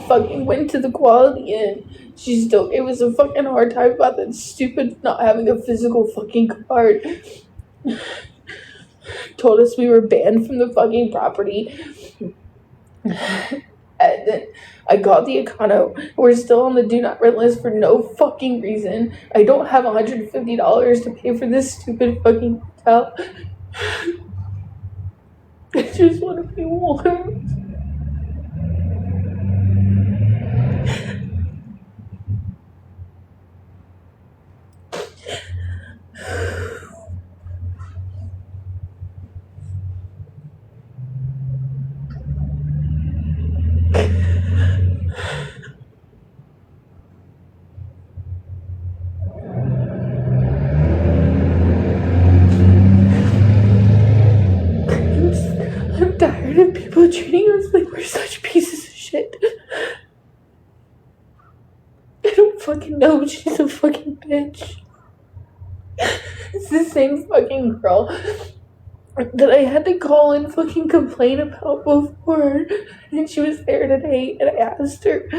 Fucking went to the Quality Inn. She still gave us a fucking hard time about that stupid not having a physical fucking card. Told us we were banned from the fucking property. And then I got the Econo. We're still on the do not rent list for no fucking reason. I don't have $150 to pay for this stupid fucking hotel. I just want to be warm. I'm tired of people treating us like we're such pieces of shit. I don't fucking know. She's a fucking bitch. It's the same fucking girl that I had to call and fucking complain about before. And she was there today, and I asked her,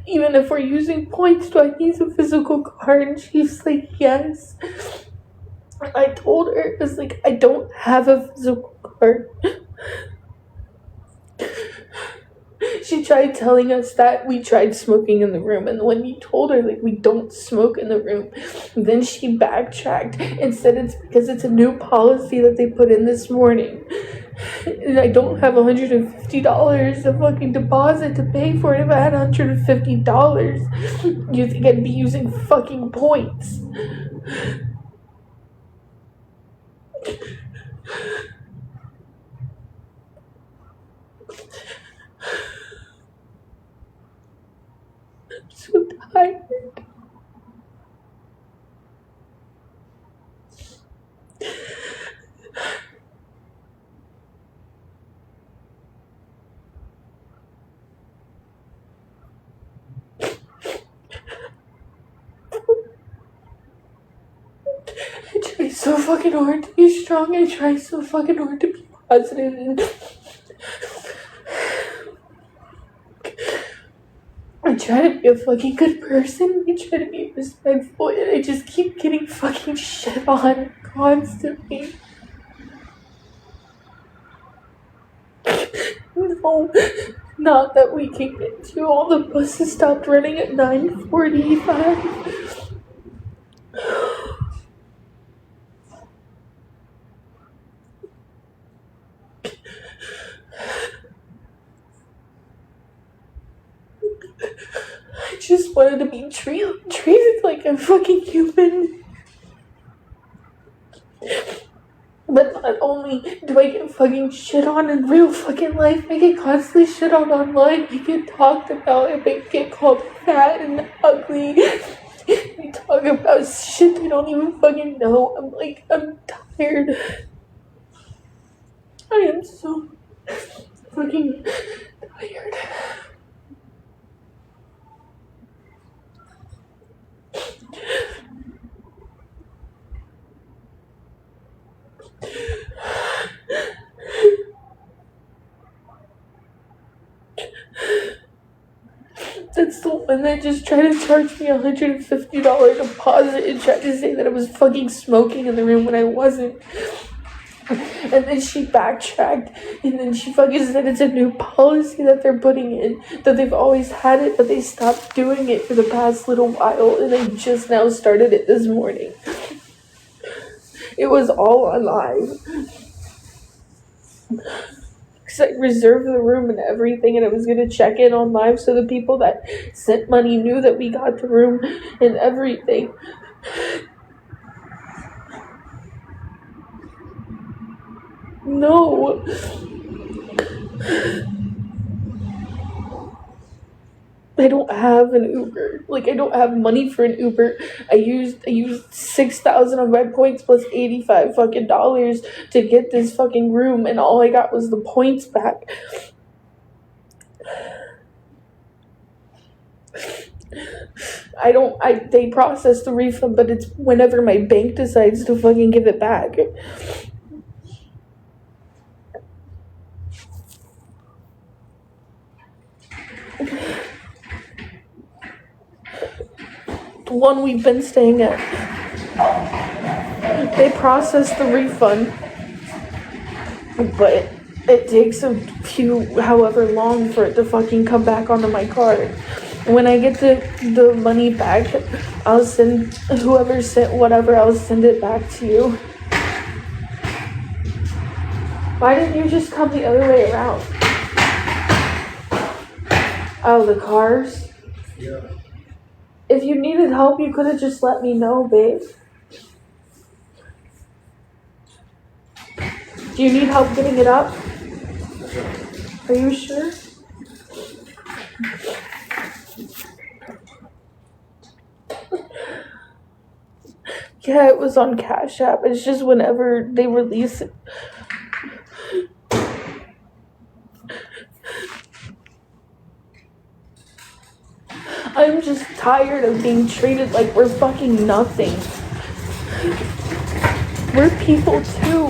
even if we're using points, do I need a physical card? And she's like, yes. I told her, it was like, I don't have a physical card. She tried telling us that we tried smoking in the room, and when we told her, like, we don't smoke in the room, then she backtracked and said it's because it's a new policy that they put in this morning. And I don't have $150 to fucking deposit to pay for it. If I had $150, you think I'd be using fucking points? I'm so tired. I try so fucking hard to be strong. I try so fucking hard to be positive. And I try to be a fucking good person. I try to be respectful. And I just keep getting fucking shit on constantly. No, not that we can get to. All the buses stopped running at 9:45. I just wanted to be treated like a fucking human. But not only do I get fucking shit on in real fucking life, I get constantly shit on online. I get talked about, I get called fat and ugly. We talk about shit they don't even fucking know. I'm tired. I am so fucking tired. That's the one that just tried to charge me $150 deposit and tried to say that I was fucking smoking in the room when I wasn't. And then she backtracked, and then she fucking said it's a new policy that they're putting in, that they've always had it, but they stopped doing it for the past little while, and they just now started it this morning. It was all on live. Because I reserved the room and everything, and I was going to check in on live so the people that sent money knew that we got the room and everything. No. I don't have an Uber. Like, I don't have money for an Uber. I used 6,000 of my points plus 85 fucking dollars to get this fucking room, and all I got was the points back. They process the refund, but it's whenever my bank decides to fucking give it back. The one we've been staying at, they process the refund, but it takes however long for it to fucking come back onto my card. When I get the money back, I'll send whoever sent whatever, I'll send it back to you. Why didn't you just come the other way around? Oh, the cars? Yeah. If you needed help, you could have just let me know, babe. Do you need help getting it up? Are you sure? Yeah, it was on Cash App. It's just whenever they release it. I'm just tired of being treated like we're fucking nothing. We're people too.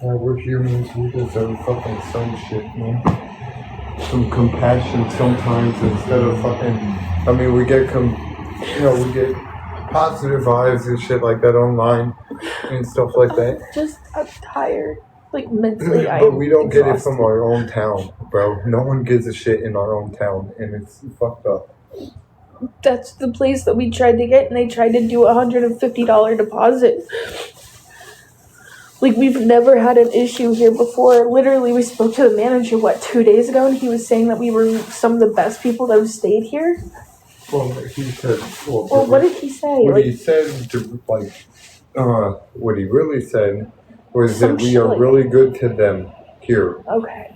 Yeah, we're humans. We deserve fucking some shit, man. Some compassion sometimes instead of fucking. I mean, we get we get positive vibes and shit like that online and stuff like that. I'm tired. Like mentally, but we don't exhausted. get it from our own town, bro. No one gives a shit in our own town, and it's fucked up. That's the place that we tried to get, and they tried to do a $150 deposit. Like, we've never had an issue here before. Literally, we spoke to the manager, 2 days ago, and he was saying that we were some of the best people that have stayed here. Well, he said. Well, what did he say? What he said, what he really said was that we are really good to them here. Okay.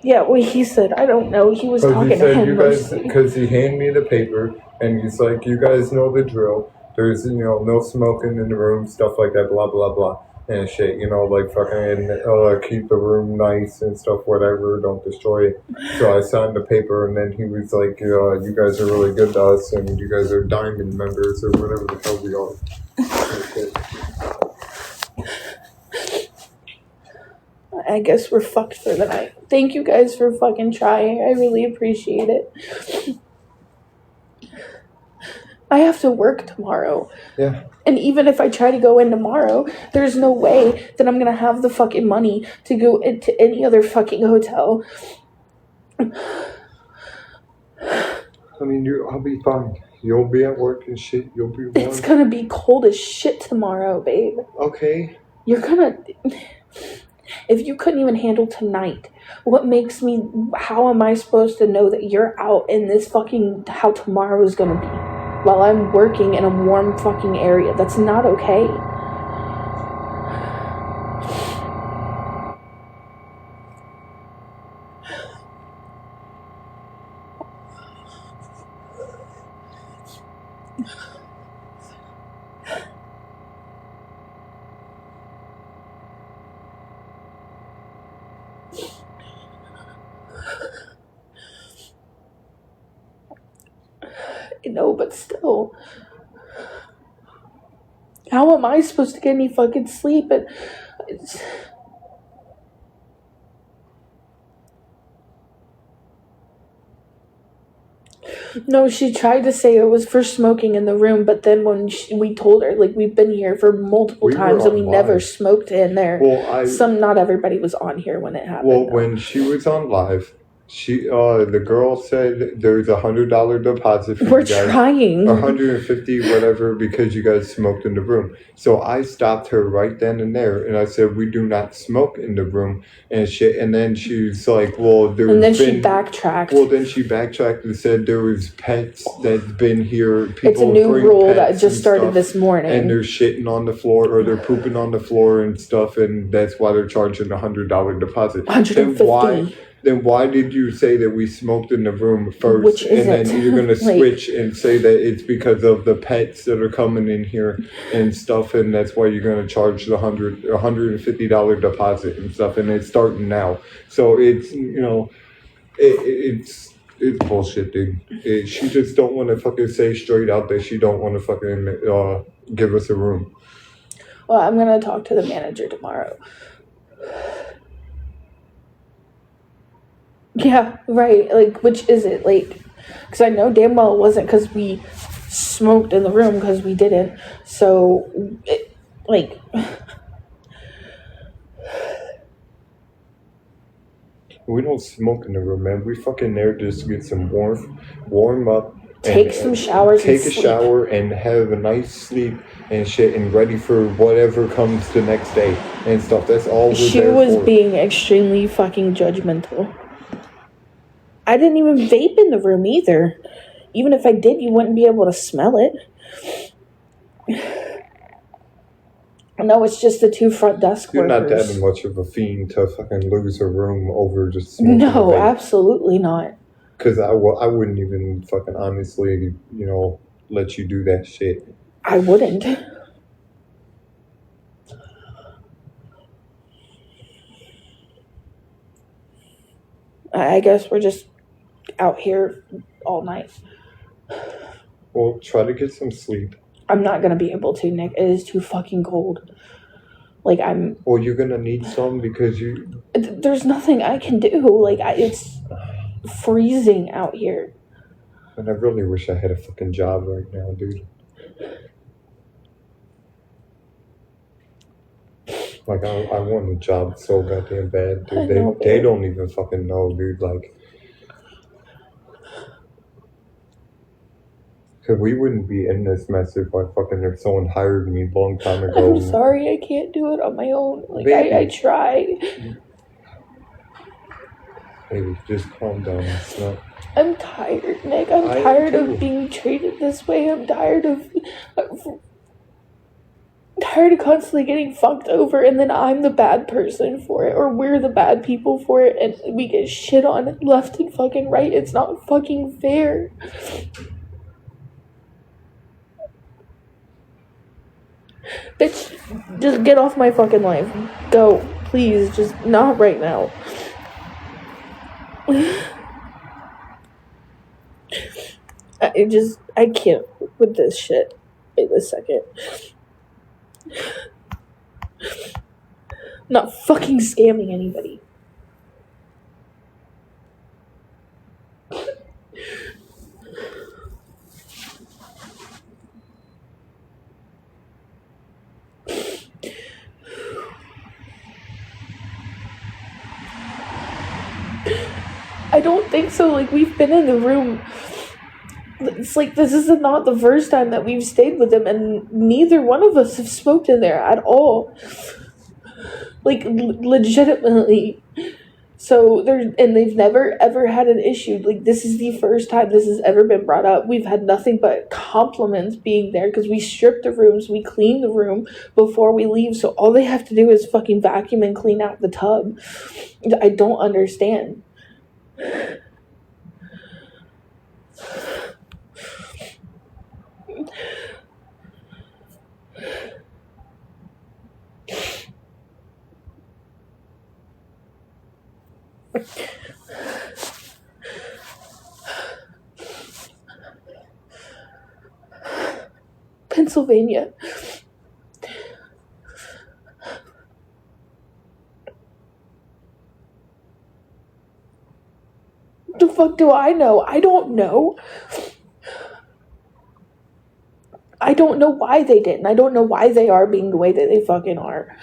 Yeah, well, he said, I don't know. He was talking to him mostly. Because he handed me the paper, and he's like, you guys know the drill. There's, no smoking in the room, stuff like that, blah, blah, blah. And shit, like fucking keep the room nice and stuff, whatever, don't destroy it. So I signed the paper, and then he was like, you guys are really good to us, and you guys are diamond members, or whatever the hell we are. I guess we're fucked for the night. Thank you guys for fucking trying. I really appreciate it. I have to work tomorrow. Yeah. And even if I try to go in tomorrow, there's no way that I'm gonna have the fucking money to go into any other fucking hotel. I mean, I'll be fine. You'll be at work and shit. You'll be warm. It's gonna be cold as shit tomorrow, babe. Okay. If you couldn't even handle tonight, how am I supposed to know that you're out in this fucking, how tomorrow is gonna be? While I'm working in a warm fucking area. That's not okay. But still, how am I supposed to get any fucking sleep? No, she tried to say it was for smoking in the room, but then when we told her, we've been here for multiple times and we never smoked in there. Well, not everybody was on here when it happened. Well, when she was on live, the girl said there's $100 deposit for We're you guys, trying. 150 whatever, because you guys smoked in the room. So I stopped her right then and there, and I said, we do not smoke in the room and shit. And then she's like, she backtracked. Well, then she backtracked and said there was pets that's been here. People it's a new rule that just started this morning. And they're shitting on the floor or they're pooping on the floor and stuff, and that's why they're charging $100 deposit. 150. Then why did you say that we smoked in the room first, and then you're going to switch and say that it's because of the pets that are coming in here and stuff, and that's why you're going to charge the $150 deposit and stuff, and it's starting now. So it's, it's It's bullshit, dude. She just don't want to fucking say straight out that she don't want to fucking give us a room. Well, I'm gonna talk to the manager tomorrow. Yeah, right. Like, which is it? Like, because I know damn well it wasn't because we smoked in the room, because we didn't. So, like, we don't smoke in the room, man. We fucking there just to get some warm up, take some showers, take and a sleep. shower, and have a nice sleep and shit, and ready for whatever comes the next day and stuff. That's all we're She there was for. being extremely fucking judgmental. I didn't even vape in the room either. Even if I did, you wouldn't be able to smell it. No, it's just the two front desk You're workers. not that much of a fiend to fucking lose a room over just smoking a No, vape. absolutely not. Because I wouldn't even fucking honestly, let you do that shit. I wouldn't. I guess we're just out here all night. Well, try to get some sleep. I'm not gonna be able to, Nick. It is too fucking cold. Like, Well, you're gonna need some because there's nothing I can do. Like, it's freezing out here. And I really wish I had a fucking job right now, dude. Like, I want a job so goddamn bad, dude. They don't even fucking know, dude. Like, cause we wouldn't be in this mess if someone hired me a long time ago. I'm sorry, I can't do it on my own. Like, I try. Baby, just calm down. It's not... I'm tired, Nick. I'm tired of being treated this way. I'm tired of constantly getting fucked over, and then I'm the bad person for it, or we're the bad people for it, and we get shit on left and fucking right. It's not fucking fair. Bitch, just get off my fucking life. Go. Please, just not right now. I can't with this shit. Wait a second. I'm not fucking scamming anybody. I don't think so. Like, we've been in the room. It's like, this is not the first time that we've stayed with them, and neither one of us have smoked in there at all. Like, legitimately. So, they've never ever had an issue. Like, this is the first time this has ever been brought up. We've had nothing but compliments being there, because we strip the rooms, we clean the room before we leave, so all they have to do is fucking vacuum and clean out the tub. I don't understand. Pennsylvania. The fuck do I know? I don't know. I don't know why they didn't. I don't know why they are being the way that they fucking are.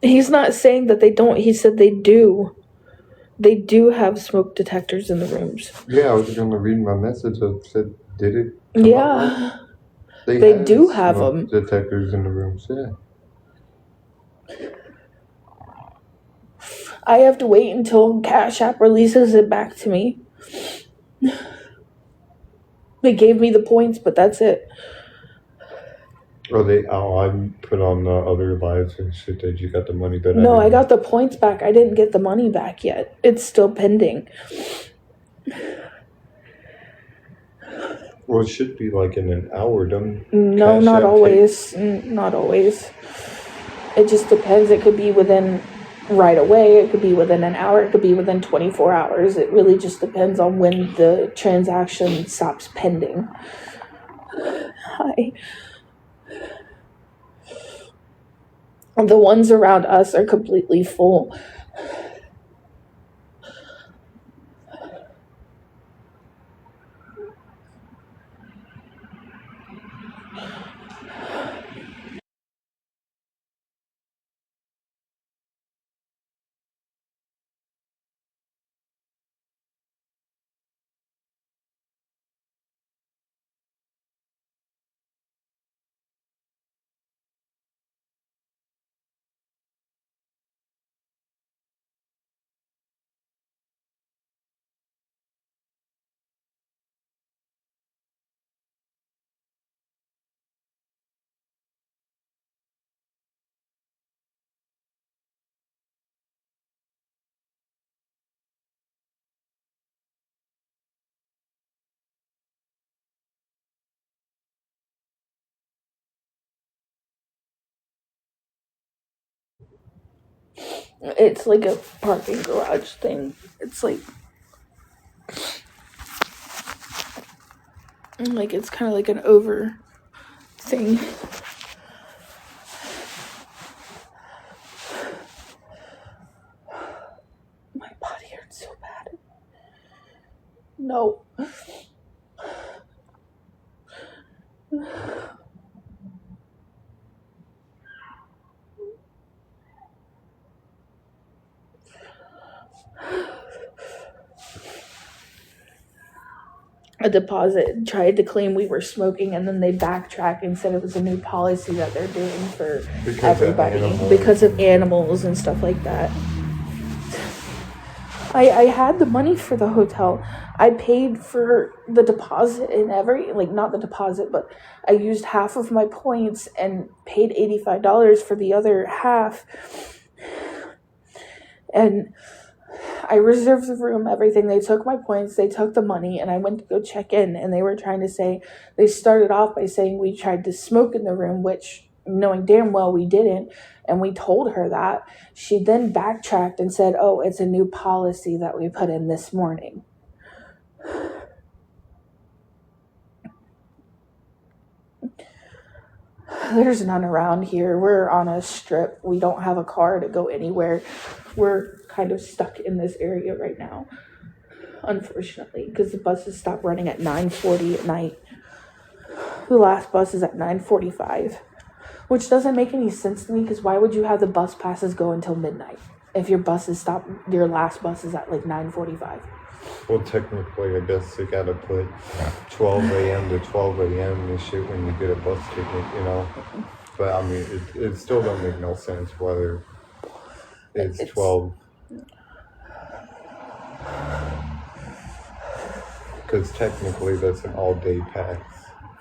He's not saying that they don't. He said they do. They do have smoke detectors in the rooms. Yeah, I was going to read my message that said, did it? Yeah. They do have them. Detectors in the rooms, yeah. I have to wait until Cash App releases it back to me. They gave me the points, but that's it. I put on the other lives and shit that you got the money back. No, I got the points back. I didn't get the money back yet. It's still pending. Well, it should be like in an hour. Don't No, Cash not App always. Not always. It just depends. It could be within right away. It could be within an hour. It could be within 24 hours. It really just depends on when the transaction stops pending. Hi. The ones around us are completely full. It's like a parking garage thing. It's like it's kind of like an over thing. My body hurts so bad. No. A deposit tried to claim we were smoking, and then they backtracked and said it was a new policy that they're doing for everybody because of animals and stuff like that. I had the money for the hotel. I paid for the deposit and not the deposit, but I used half of my points and paid $85 for the other half. And I reserved the room, everything. They took my points, they took the money, and I went to go check in, and they were trying to say, they started off by saying we tried to smoke in the room, which knowing damn well we didn't, and we told her that. She then backtracked and said, oh, it's a new policy that we put in this morning. There's none around here. We're on a strip. We don't have a car to go anywhere. We're kind of stuck in this area right now, unfortunately, because the buses stop running at 9:40 at night. The last bus is at 9:45, which doesn't make any sense to me, because why would you have the bus passes go until midnight if your last bus is at like 9:45? Well, technically, I guess they gotta put 12 a.m. to 12 a.m. and shit when you get a bus ticket, you know? But I mean, it still don't make no sense whether it's 12. Because technically, that's an all-day pass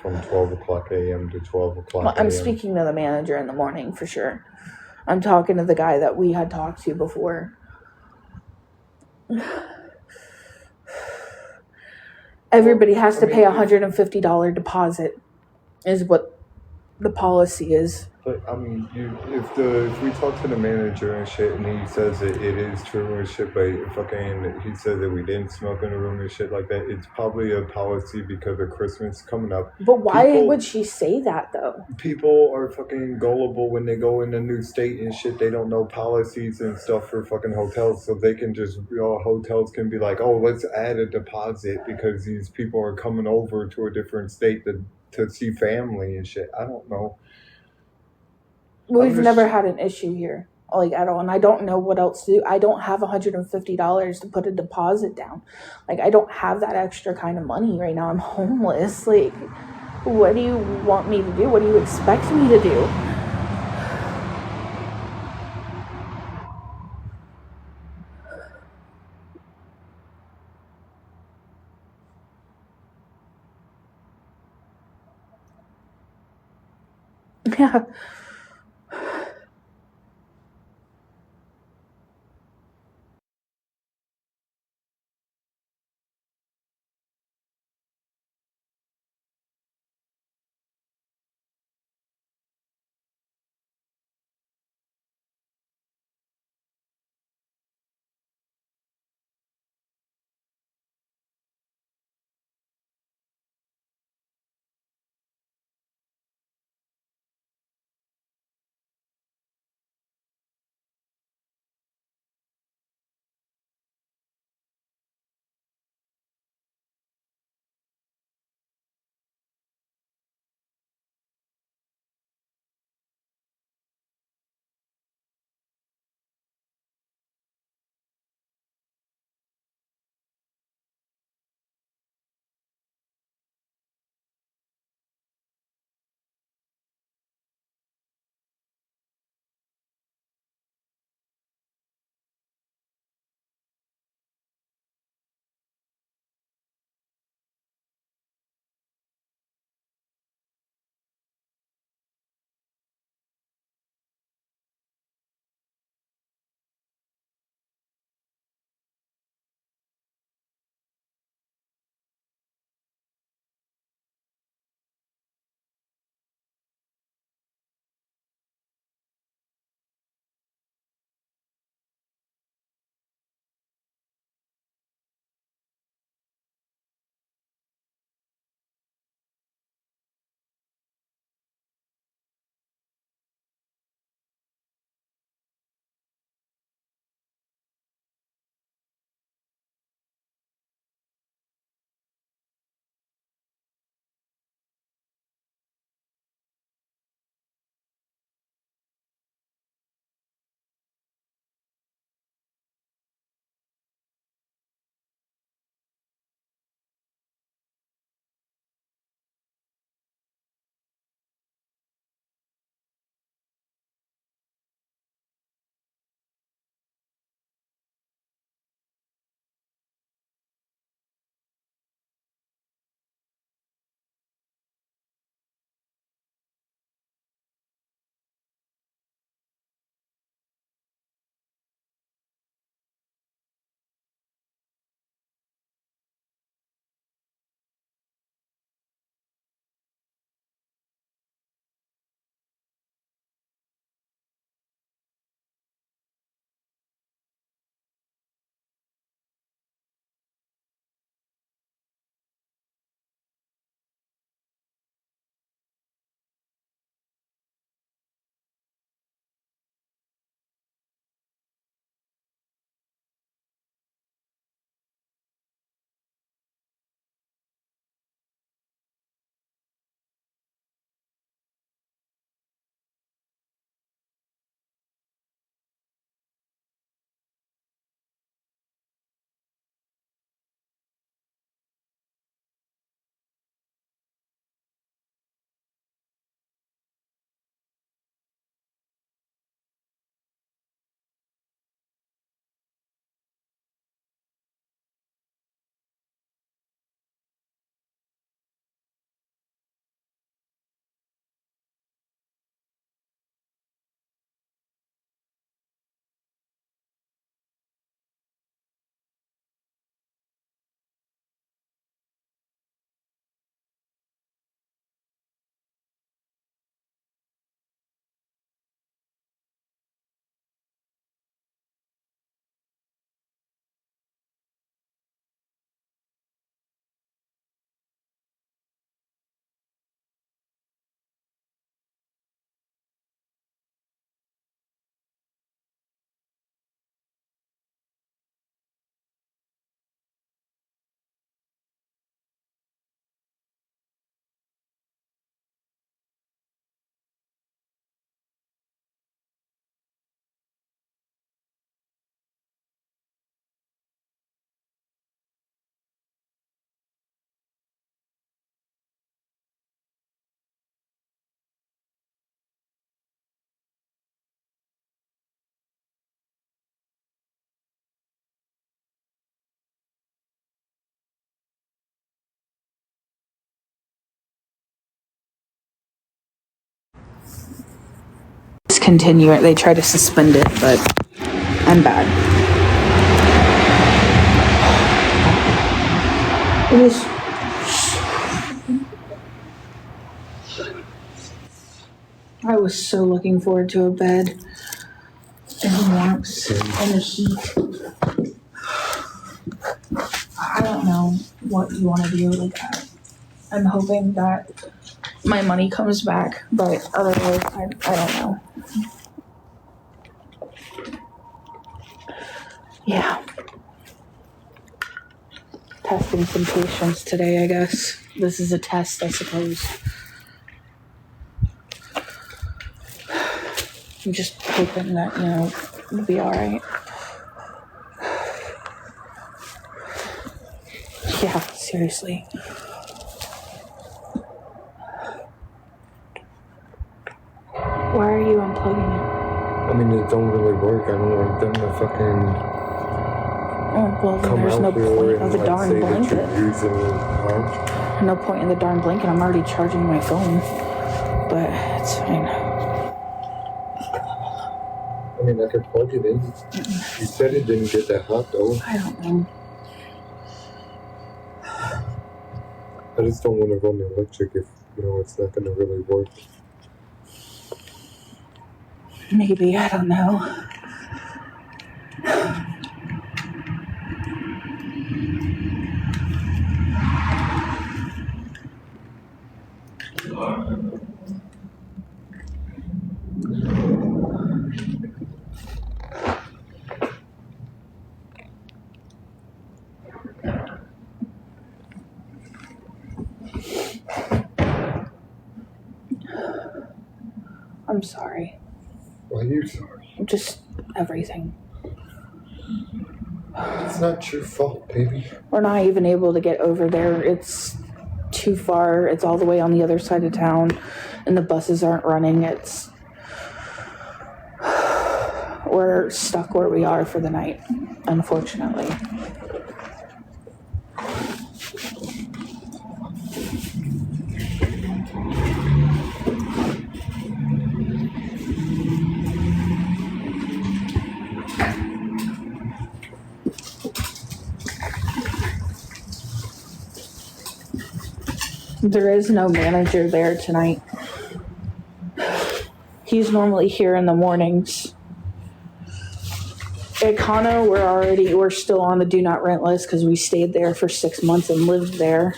from 12 o'clock a.m. to 12 o'clock a.m. I'm speaking to the manager in the morning for sure. I'm talking to the guy that we had talked to before. Everybody has to pay a $150 deposit, is what the policy is. But I mean, if we talk to the manager and shit, and he says that it is true and shit, but he said that we didn't smoke in the room and shit like that. It's probably a policy because of Christmas coming up. But why would she say that though? People are fucking gullible when they go in a new state and shit. They don't know policies and stuff for fucking hotels, so they can just hotels can be like, oh, let's add a deposit because these people are coming over to a different state to see family and shit. I don't know. We've never had an issue here, like, at all, and I don't know what else to do. I don't have $150 to put a deposit down. Like, I don't have that extra kind of money right now. I'm homeless. Like, what do you want me to do? What do you expect me to do? Yeah. discontinue it. They tried to suspend it, but I'm bad. It was... I was so looking forward to a bed and warmth and the heat. I don't know what you want to do. Like, I'm hoping that my money comes back, but otherwise, I don't know. Yeah. Testing some patience today, I guess. This is a test, I suppose. I'm just hoping that, it'll be alright. Yeah, seriously. Why are you unplugging it? I mean, it don't really work. I don't want them to fucking... Oh, well, then there's no point of the darn blanket. No point in the darn blanket. I'm already charging my phone. But it's fine. I mean, I could plug it in. You said it didn't get that hot, though. I don't know. I just don't want to run the electric if, it's not going to really work. Maybe, I don't know. I'm sorry. Why are you sorry? Just everything. It's not your fault, baby. We're not even able to get over there. It's too far. It's all the way on the other side of town, and the buses aren't running. We're stuck where we are for the night, unfortunately. There is no manager there tonight. He's normally here in the mornings. At Kano, we're still on the do not rent list because we stayed there for 6 months and lived there.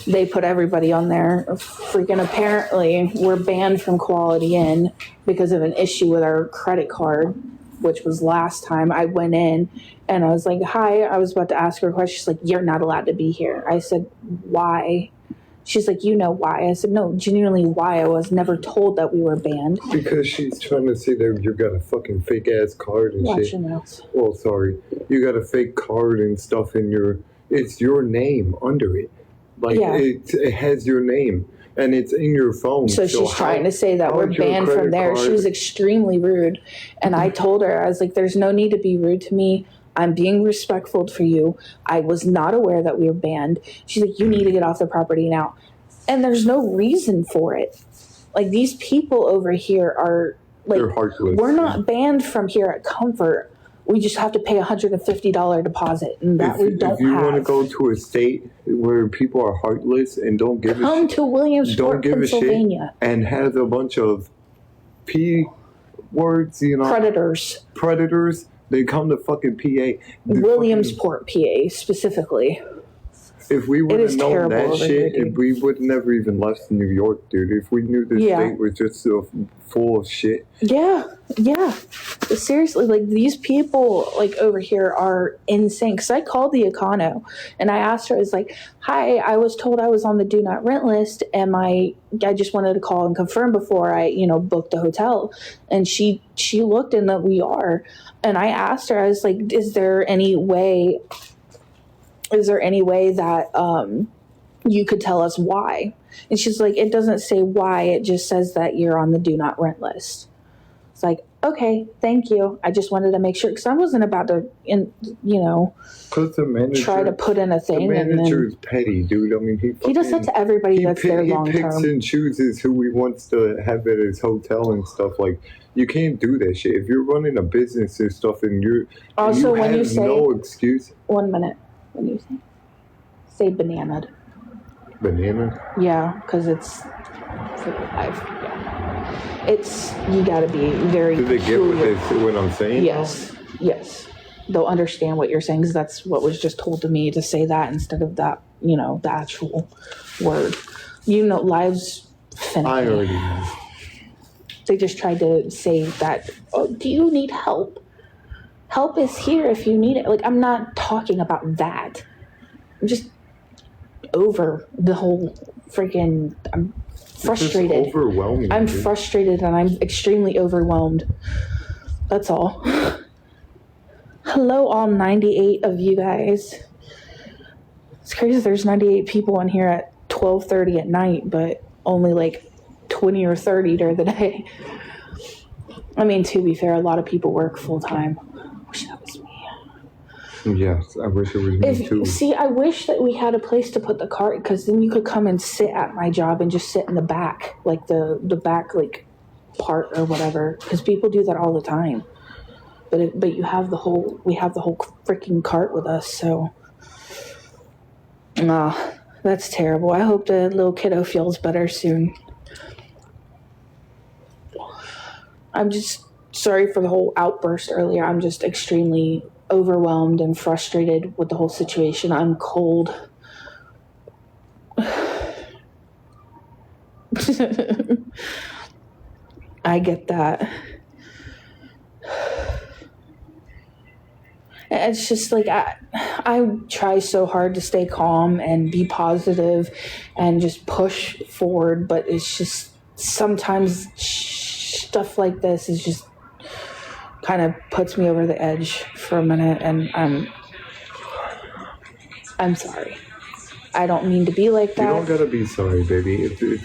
They put everybody on there. Freaking apparently, we're banned from Quality Inn because of an issue with our credit card, which was last time I went in and I was like, hi, I was about to ask her a question. She's like, you're not allowed to be here. I said, why? She's like, you know why? I said, no, genuinely why? I was never told that we were banned. Because she's trying to say that you got a fucking fake ass card and Watch shit. your mouth. Well, sorry. You got a fake card and stuff in it's your name under it. Like, Yeah. it has your name and it's in your phone. So she's trying to say that we're banned from there. She was extremely rude. And I told her, I was like, there's no need to be rude to me. I'm being respectful for you. I was not aware that we were banned. She's like, you need to get off the property now. And there's no reason for it. Like, these people over here are, like, they're heartless. We're not banned from here at Comfort. We just have to pay $150 deposit, and that we don't have. If you want to go to a state where people are heartless and don't give Come to Williamsport, Pennsylvania. And have a bunch of P words, Predators. They come to fucking PA. Williamsport, PA, specifically. If we would have known that shit, we would never even left New York, dude. If we knew this state was just so full of shit. Yeah. But seriously, like, these people, like, over here are insane. Because I called the Econo, and I asked her, I was like, hi, I was told I was on the do not rent list, and I just wanted to call and confirm before I, booked a hotel. And she looked, and that we are. And I asked her, I was like, is there any way that you could tell us why? And she's like, it doesn't say why, it just says that you're on the do not rent list. It's like, okay, thank you. I just wanted to make sure, because I wasn't about to, Because the manager, try to put in a thing. the manager And is petty, dude. I mean, he does that to everybody that's there long He picks term. and chooses who he wants to have at his hotel and stuff. Like, you can't do that shit. If you're running a business and stuff and Also, when you say, no excuse. 1 minute. When you say bananaed. Banana? Yeah, because it's for life. Yeah. It's, you gotta be very Do they get what I'm saying? Yes. They'll understand what you're saying, because that's what was just told to me, to say that instead of that, the actual word. Lives finicky. I already know. They just tried to say that, oh, do you need help? Help is here if you need it. Like, I'm not talking about that. I'm just over the whole freaking, I'm frustrated. It's just overwhelming. I'm dude. frustrated and I'm extremely overwhelmed. That's all. Hello, all 98 of you guys. It's crazy there's 98 people in here at 12:30 at night, but only like 20 or 30 during the day. I mean, to be fair, a lot of people work full time. Wish that was me. Yes, I wish it was me too. See, I wish that we had a place to put the cart, because then you could come and sit at my job and just sit in the back, like the back like part or whatever, because people do that all the time. But we have the whole freaking cart with us, so that's terrible. I hope the little kiddo feels better soon. I'm just sorry for the whole outburst earlier. I'm just extremely overwhelmed and frustrated with the whole situation. I'm cold. I get that. It's just like I try so hard to stay calm and be positive and just push forward, but it's just sometimes stuff like this is just kind of puts me over the edge for a minute, and I'm sorry. I don't mean to be like that. You don't gotta be sorry, baby.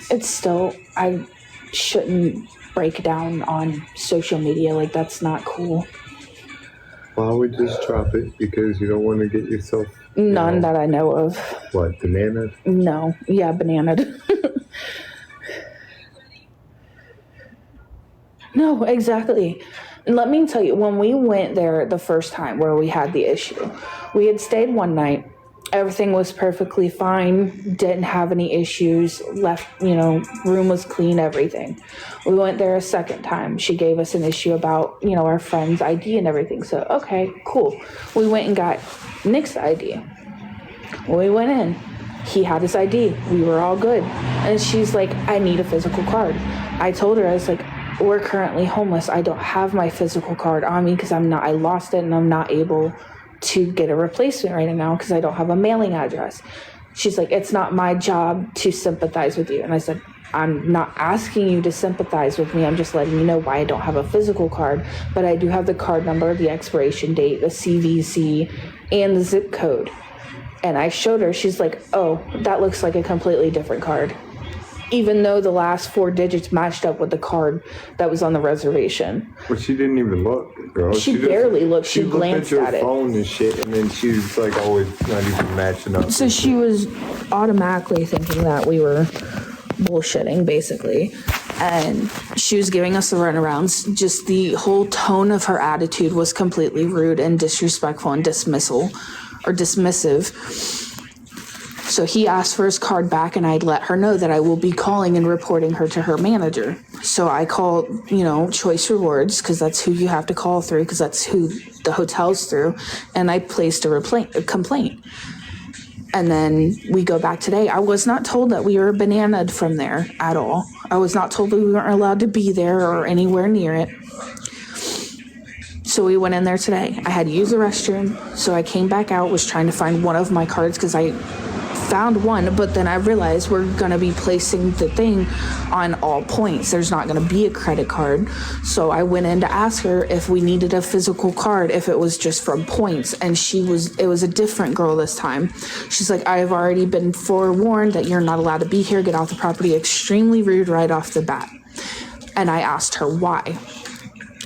It's still, I shouldn't break down on social media. Like, that's not cool. Well, I would just drop it because you don't want to get yourself... None that I know of. What, banana? No. Yeah, bananaed. No, exactly. Let me tell you, when we went there the first time where we had the issue, we had stayed one night. Everything was perfectly fine. Didn't have any issues. Left, room was clean, everything. We went there a second time. She gave us an issue about, our friend's ID and everything. So, okay, cool. We went and got Nick's ID. When we went in, he had his ID. We were all good. And she's like, I need a physical card. I told her, I was like, we're currently homeless. I don't have my physical card on me because I lost it and I'm not able to get a replacement right now because I don't have a mailing address. She's like, it's not my job to sympathize with you. And I said, I'm not asking you to sympathize with me. I'm just letting you know why I don't have a physical card, but I do have the card number, the expiration date, the CVC, and the zip code. And I showed her. She's like, oh, that looks like a completely different card. Even though the last 4 digits matched up with the card that was on the reservation. But she didn't even look, girl. She barely looked. She glanced at it. She looked at your phone and shit, and then she was like, oh, it's not even matching up. So she was automatically thinking that we were bullshitting, basically. And she was giving us the runarounds. Just the whole tone of her attitude was completely rude and disrespectful and dismissive. So he asked for his card back, and I'd let her know that I will be calling and reporting her to her manager. So I called, Choice Rewards, because that's who you have to call through, because that's who the hotel's through, and I placed a complaint. And then we go back today. I was not told that we were bananaed from there at all. I was not told that we weren't allowed to be there or anywhere near it. So we went in there today. I had to use the restroom, so I came back out, was trying to find one of my cards, because I found one, but then I realized we're going to be placing the thing on all points. There's not going to be a credit card. So I went in to ask her if we needed a physical card, if it was just from points. And it was a different girl this time. She's like, I've already been forewarned that you're not allowed to be here. Get off the property. Extremely rude right off the bat. And I asked her why.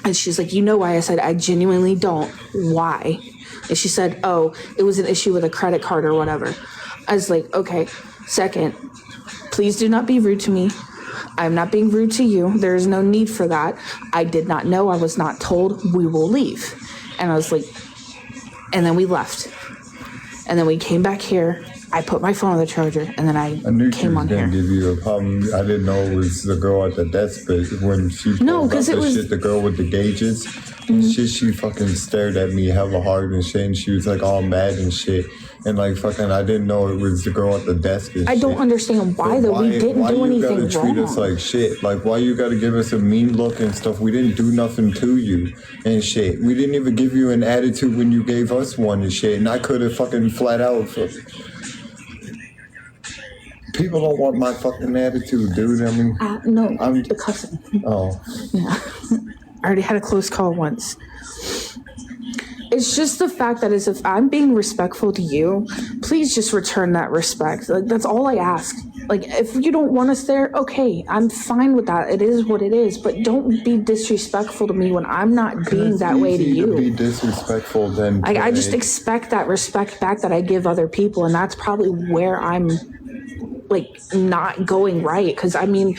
And she's like, you know why? I said, I genuinely don't. Why? And she said, oh, it was an issue with a credit card or whatever. I was like, okay. Second, please do not be rude to me. I'm not being rude to you. There is no need for that. I did not know. I was not told. We will leave. And I was like, and then we left. And then we came back here. I put my phone on the charger, and then I knew came on here. she was gonna give you a problem. I didn't know it was the girl at the desk, but when she pulled up the shit, the girl with the gauges, she fucking stared at me hella hard and shit, and she was like all mad and shit. And like fucking, I didn't know it was the girl at the desk. And I don't understand why though. We didn't do anything wrong. Why you gotta treat us like shit? Like why you gotta give us a mean look and stuff? We didn't do nothing to you and shit. We didn't even give you an attitude when you gave us one and shit. And I could have fucking flat out. People don't want my fucking attitude, dude. I mean, no, I'm the cussing. Oh, yeah. I already had a close call once. It's just the fact that as if I'm being respectful to you, please just return that respect. Like that's all I ask. Like if you don't want us there, okay, I'm fine with that. It is what it is. But don't be disrespectful to me when I'm not being that way to you. To be disrespectful, then I just expect that respect back that I give other people, and that's probably where I'm like not going right. Because I mean,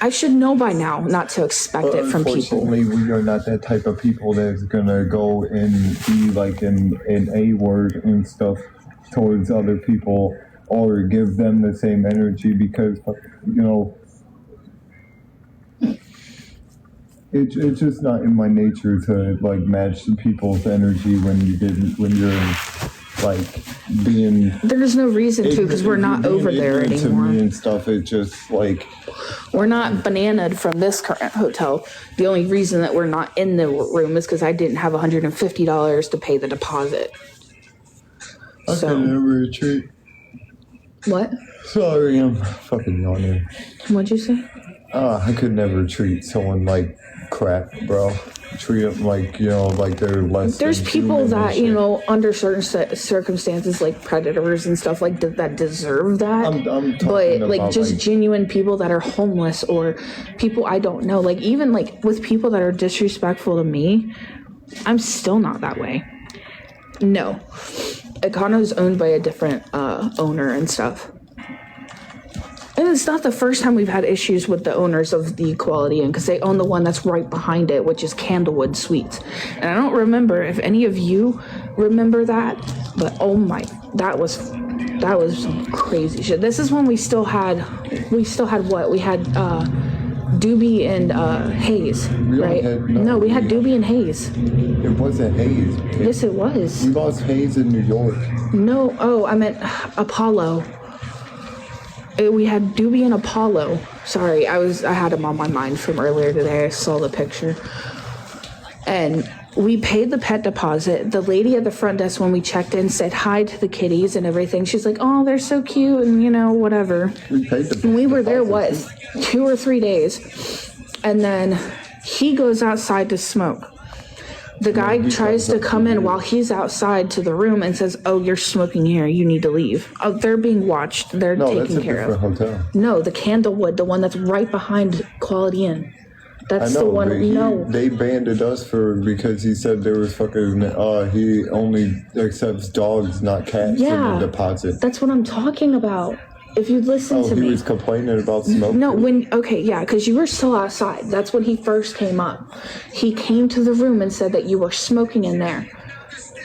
I should know by now not to expect it from people. Unfortunately, we are not that type of people that's gonna go and be like in a word and stuff towards other people or give them the same energy because you know it's just not in my nature to like match the people's energy when you're like being. There's no reason to because we're not over there anymore. To me and stuff, it just like we're not bananaed from this current hotel. The only reason that we're not in the room is because I didn't have $150 to pay the deposit. I can never retreat. What? Sorry, I'm fucking yawning. What'd you say? I could never treat someone like crap, bro. Treat them like, you know, like they're less. There's people that, you know, under certain circumstances, like predators and stuff like that deserve that. I'm but like just genuine people that are homeless or people I don't know, like even like with people that are disrespectful to me, I'm still not that way. No. Econo is owned by a different owner and stuff. And it's not the first time we've had issues with the owners of the Quality Inn because they own the one that's right behind it, which is Candlewood Suites. And I don't remember if any of you remember that, but oh my, that was some crazy shit. This is when we still had what? We had Doobie and Hayes, right? No, we had Doobie and Hayes. It wasn't Hayes. Yes, it was. We lost Hayes in New York. No, oh, I meant Apollo. We had Doobie and Apollo. Sorry, I had him on my mind from earlier today. I saw the picture. And we paid the pet deposit. The lady at the front desk when we checked in said hi to the kitties and everything. She's like, oh, they're so cute and, you know, whatever. We paid the and we were there, 2 or 3 days. And then he goes outside to smoke. The guy tries to come in while he's outside to the room and says, oh, you're smoking here. You need to leave. Oh, they're being watched. They're taken care of. Hotel. No, the Candlewood, the one that's right behind Quality Inn. That's the one. They banded us because he said there was fucking, he only accepts dogs, not cats in the deposit. That's what I'm talking about. If you listen to me. He was complaining about smoke? No, because you were still outside. That's when he first came up. He came to the room and said that you were smoking in there.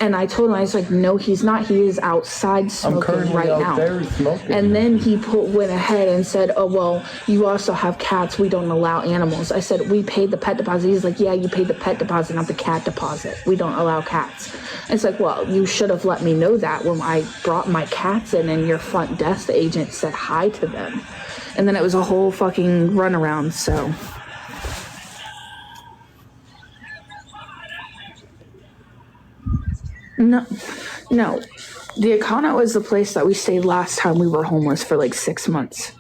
And I told him, I was like, no, he's not. He is outside smoking right now. There smoking. And then he went ahead and said, oh, well, you also have cats. We don't allow animals. I said, we paid the pet deposit. He's like, yeah, you paid the pet deposit, not the cat deposit. We don't allow cats. It's like, well, you should have let me know that when I brought my cats in and your front desk agent said hi to them. And then it was a whole fucking runaround, so. No. The Econo is the place that we stayed last time we were homeless for like 6 months.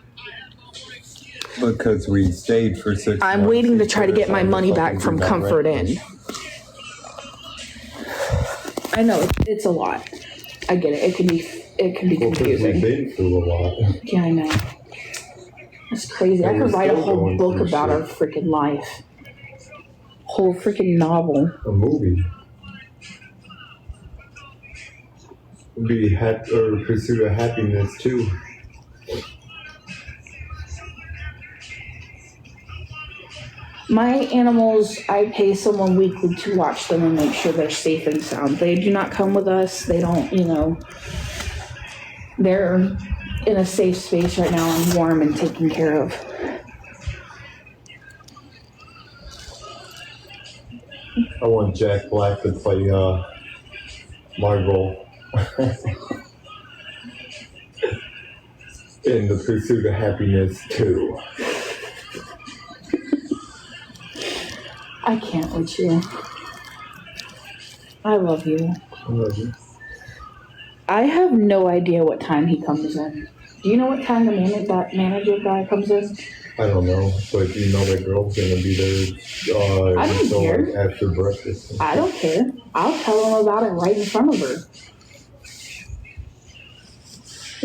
Because we stayed for 6 months. I'm waiting to try to get my money back from Comfort Inn. I know, it's a lot. I get it. It can be confusing. We've been through a lot. Yeah, I know. It's crazy. I could write a whole book about our freaking life. whole freaking novel. A movie. Be happy or Pursuit of Happiness too. My animals, I pay someone weekly to watch them and make sure they're safe and sound. They do not come with us. They don't, they're in a safe space right now and warm and taken care of. I want Jack Black to play my role in The Pursuit of Happiness 2. I can't with you. I love you. I love you. I have no idea what time he comes in. Do you know what time that manager guy comes in? I don't know, but you know that girl's gonna be there I don't until care. like after breakfast. I don't care. I'll tell him about it right in front of her.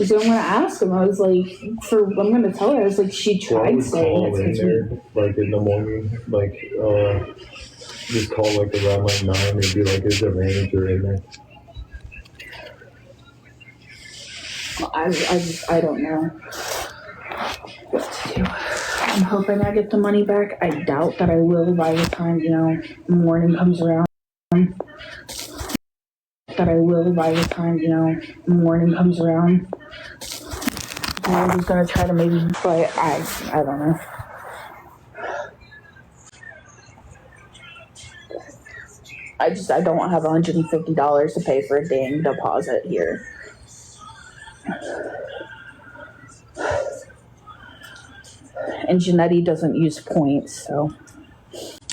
So I'm gonna ask him. I was like, I'm gonna tell her. I was like, she tried saying call in there like in the morning, like just call like around like 9 and be like, is the manager in there? I don't know what to do. I'm hoping I get the money back. I doubt that I will by the time, morning comes around. I was gonna try to maybe, but I don't know. I don't have $150 to pay for a dang deposit here. And Janetti doesn't use points, so.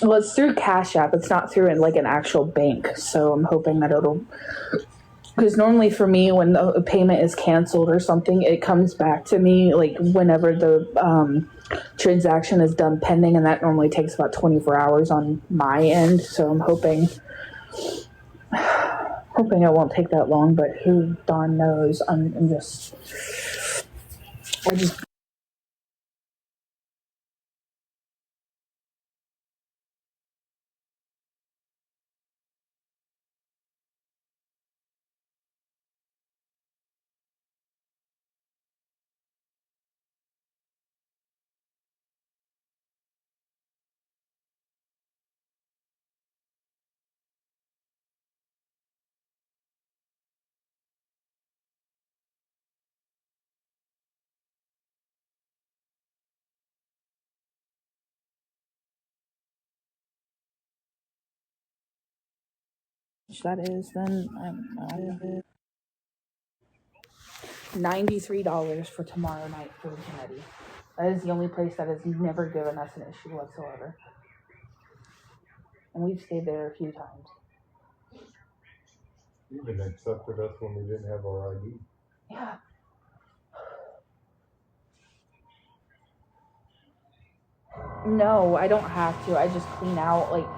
Well, it's through Cash App. It's not through like an actual bank, so I'm hoping that it'll. Because normally for me, when the payment is canceled or something, it comes back to me like whenever the transaction is done pending, and that normally takes about 24 hours on my end. So I'm hoping it won't take that long, but who darn knows? I just. That is then $93 for tomorrow night for Janetti. That is the only place that has never given us an issue whatsoever, and we've stayed there a few times. You even accepted us when we didn't have our ID. Yeah. No, I don't have to. I just clean out, like,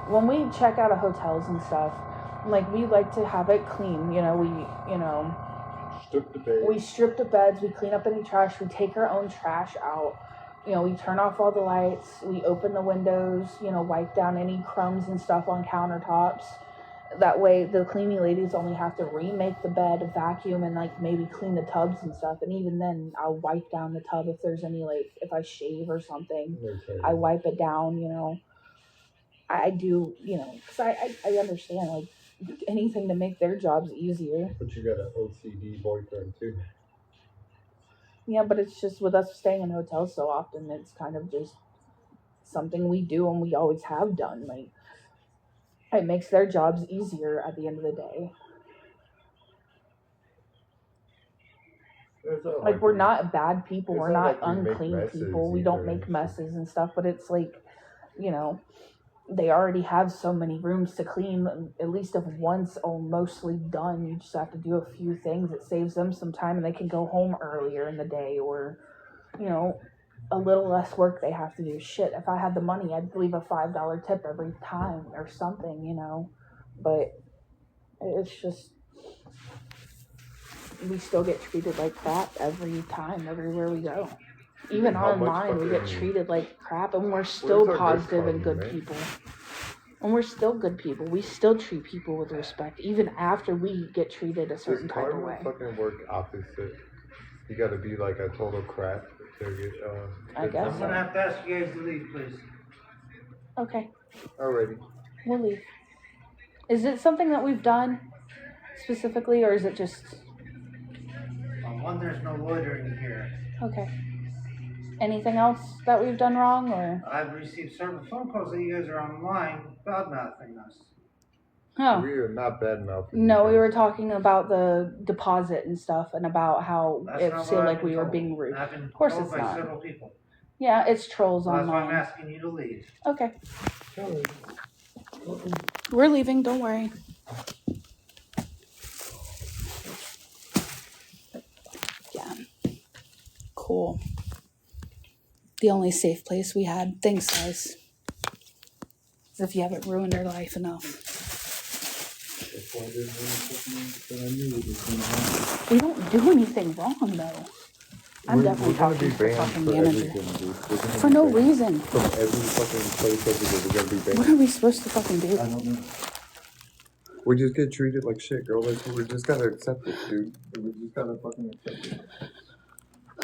when we check out of hotels and stuff, like, we like to have it clean, Strip the bed. We strip the beds, we clean up any trash, we take our own trash out, we turn off all the lights, we open the windows, wipe down any crumbs and stuff on countertops. That way the cleaning ladies only have to remake the bed, vacuum, and like maybe clean the tubs and stuff. And even then I'll wipe down the tub if there's any, like, if I shave or something, okay. I wipe it down, I do, because I understand, like, anything to make their jobs easier. But you got an OCD boyfriend too. Yeah, but it's just with us staying in hotels so often, it's kind of just something we do and we always have done. Like, it makes their jobs easier at the end of the day. Like, we're not bad people. We're not unclean people. We don't make messes and stuff, but it's like, they already have so many rooms to clean. At least if one's mostly done, you just have to do a few things. It saves them some time and they can go home earlier in the day, or, a little less work they have to do. Shit, if I had the money, I'd leave a $5 tip every time or something, but it's just, we still get treated like crap every time, everywhere we go. Even online, we get treated like crap, and we're still positive and good people. And we're still good people. We still treat people with respect, even after we get treated a certain type of way. Fucking work opposite. You gotta be like a total crap to get, I guess I'm gonna have to ask you guys to leave, please. Okay, Alrighty. we'll leave. Is it something that we've done specifically, or is it just... One, there's no loitering here. Okay. Anything else that we've done wrong, or... I've received several phone calls that you guys are online bad-mouthing us. Oh. We are not bad mouthing. No, we were talking about the deposit and stuff, and about how That's it not seemed what like I've we been were told. being rude. I've been Of course told it's by not. several people. Yeah, it's trolls So that's why I'm online. asking you to leave. Okay. We're leaving, don't worry. Yeah. Cool. The only safe place we had. Thanks, guys. As if you haven't ruined our life enough. We don't do anything wrong, though. I'm definitely talking to the fucking manager. For no reason. From every fucking place over there, we're gonna be banned. What are we supposed to fucking do? I don't know. We just get treated like shit, girl. Like, we just gotta accept it, dude. We just gotta fucking accept it.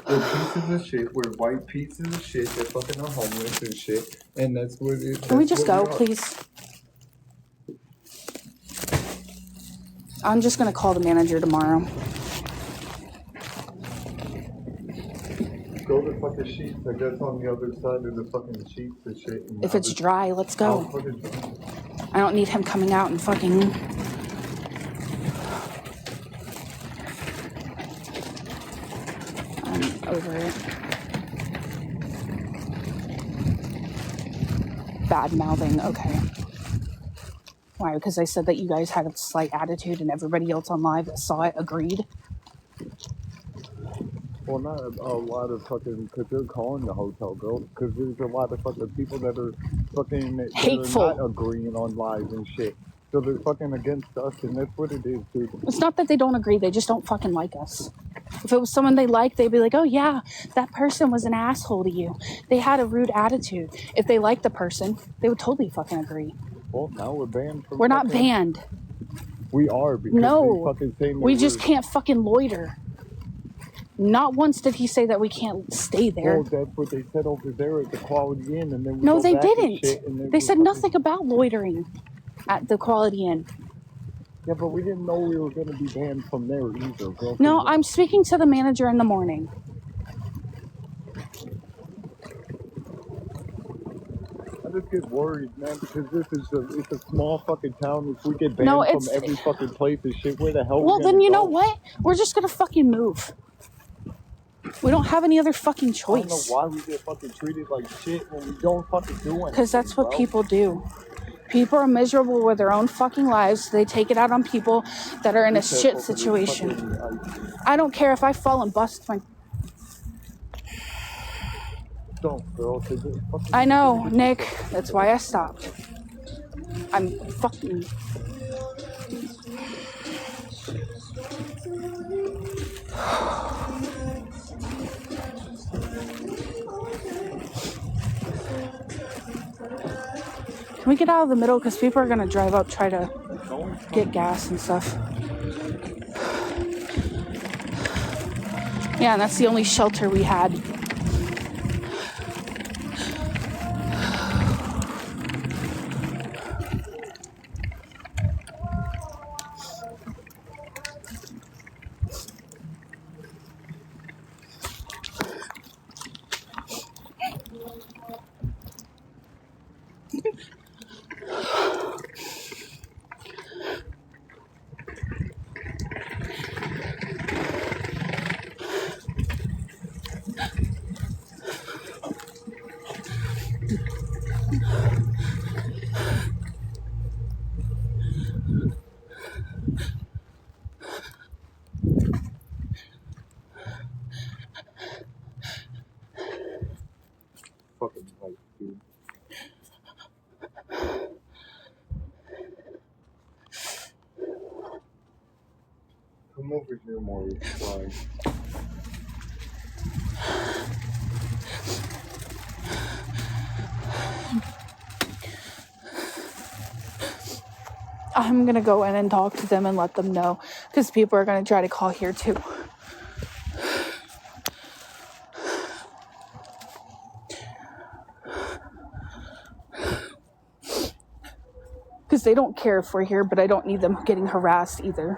We're pieces of shit. We're white pieces of shit that fucking are homeless and shit. And that's what it is. Can we just go, please? I'm just gonna call the manager tomorrow. Go to fucking Sheetz. I guess on the other side of the fucking Sheetz and shit. And If it's dry, let's go. Fucking I don't need him coming out and fucking... I'm over it. Bad mouthing, okay. Why? Because I said that you guys had a slight attitude and everybody else on live that saw it agreed? Well, not a lot of fucking, because they're calling the hotel, girl. Because there's a lot of fucking people that are fucking that hateful, are not agreeing on lives and shit. So they're fucking against us, and that's what it is, dude. It's not that they don't agree, they just don't fucking like us. If it was someone they liked, they'd be like, oh yeah, that person was an asshole to you. They had a rude attitude. If they liked the person, they would totally fucking agree. Well, now we're banned from... We're not banned. We are, because no, they fucking say we just can't fucking loiter. Not once did he say that we can't stay there. Well, that's what they said over there at the Quality Inn, and then we no, go they back and didn't. shit, and They said nothing about loitering at the Quality Inn. Yeah, but we didn't know we were going to be banned from there either, girl. No, I'm speaking to the manager in the morning. I just get worried, man, because it's a small fucking town. If we get banned from every fucking place and shit, where the hell? Well, then you know what? We're just gonna fucking move. We don't have any other fucking choice. I don't know why we get fucking treated like shit when we don't fucking do anything. Because that's what people do. People are miserable with their own fucking lives. So they take it out on people that are in a shit situation. I don't care if I fall and bust my... Don't, girl. I know, Nick. That's why I stopped. I'm fucking... Can we get out of the middle? Because people are going to drive up, try to get gas and stuff. Yeah, and that's the only shelter we had. Fucking life, dude. Come over here, Maurice. Fine. I'm going to go in and talk to them and let them know, because people are going to try to call here too. Because they don't care if we're here, but I don't need them getting harassed either.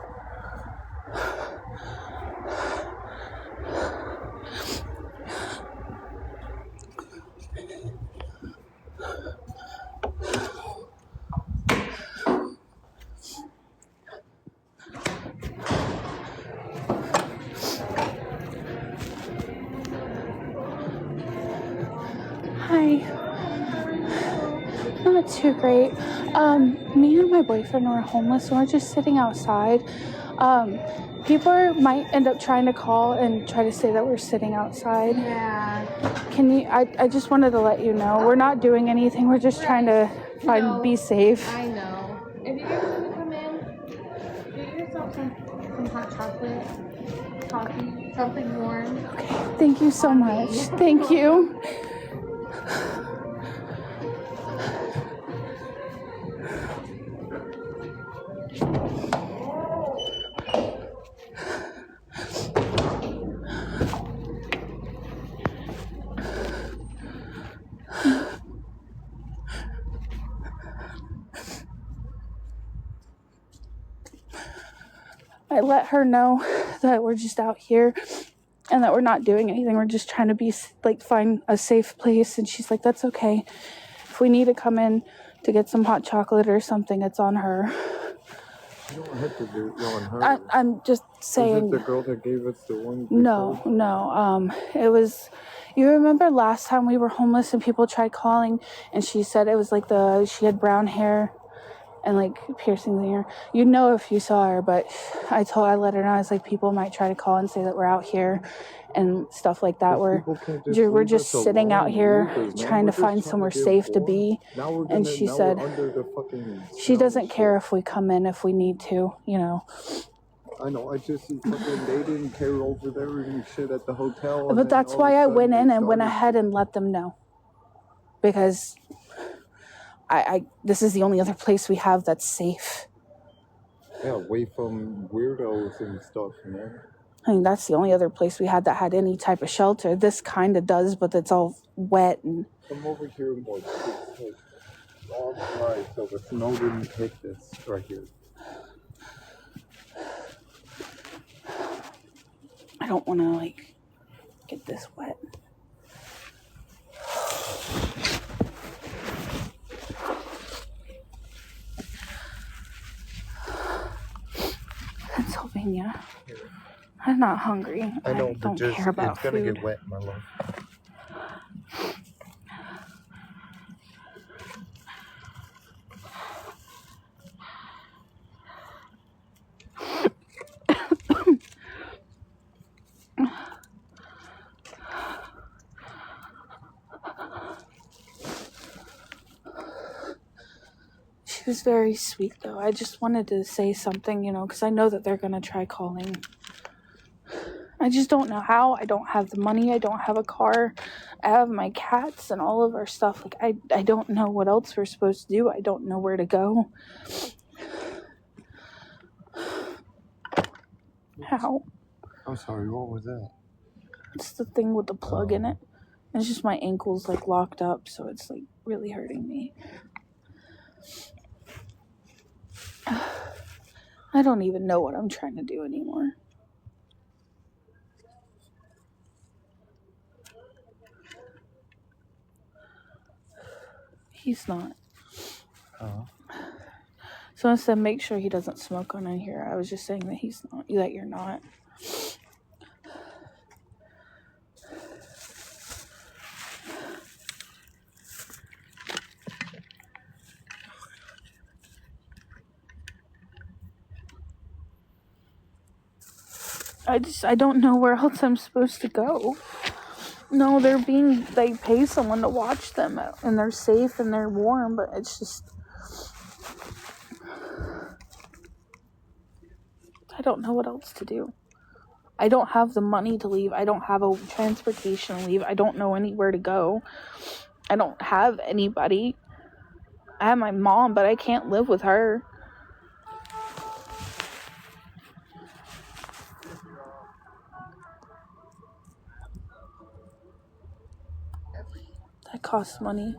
Hi. Not too great. Me and my boyfriend were homeless, so we're just sitting outside. People might end up trying to call and try to say that we're sitting outside. Yeah. Can you, I just wanted to let you know, we're not doing anything, we're just trying to be safe. I know. If you guys want to come in, get yourself some hot chocolate, coffee, something warm. Okay, thank you so much. Thank you. I let her know that we're just out here and that we're not doing anything. We're just trying to find a safe place. And she's like, that's okay. If we need to come in to get some hot chocolate or something, it's on her. You don't have to do it on her. I'm just saying. Is it the girl that gave us the one? No. It was, you remember last time we were homeless and people tried calling and she said it was like she had brown hair and like piercings in her. You'd know if you saw her, but I let her know. I was like, people might try to call and say that we're out here and stuff like that. We're just sitting out here trying to find somewhere safe to be. And she said she doesn't care if we come in if we need to, you know. I know, I just see fucking, they didn't care over there and shit at the hotel. But that's why I went in and went ahead and let them know. Because this is the only other place we have that's safe. Yeah, away from weirdos and stuff, man. I mean, that's the only other place we had that had any type of shelter. This kind of does, but it's all wet and... Come over here and watch this. All right, so the snow didn't hit this right here. I don't want to, get this wet. Pennsylvania. I'm not hungry. I know, I don't but care about it's gonna food. get wet, my love. She was very sweet, though. I just wanted to say something, because I know that they're going to try calling. I just don't know how. I don't have the money. I don't have a car. I have my cats and all of our stuff. I don't know what else we're supposed to do. I don't know where to go. How? I'm sorry, what was that? It's the thing with the plug in it. It's just my ankle's, locked up, so it's, really hurting me. I don't even know what I'm trying to do anymore. He's not. Oh. So I said make sure he doesn't smoke on in here. I was just saying that he's not, that you're not. I don't know where else I'm supposed to go. No, they pay someone to watch them and they're safe and they're warm, but it's just, I don't know what else to do. I don't have the money to leave. I don't have a transportation to leave. I don't know anywhere to go. I don't have anybody. I have my mom, but I can't live with her. costs money.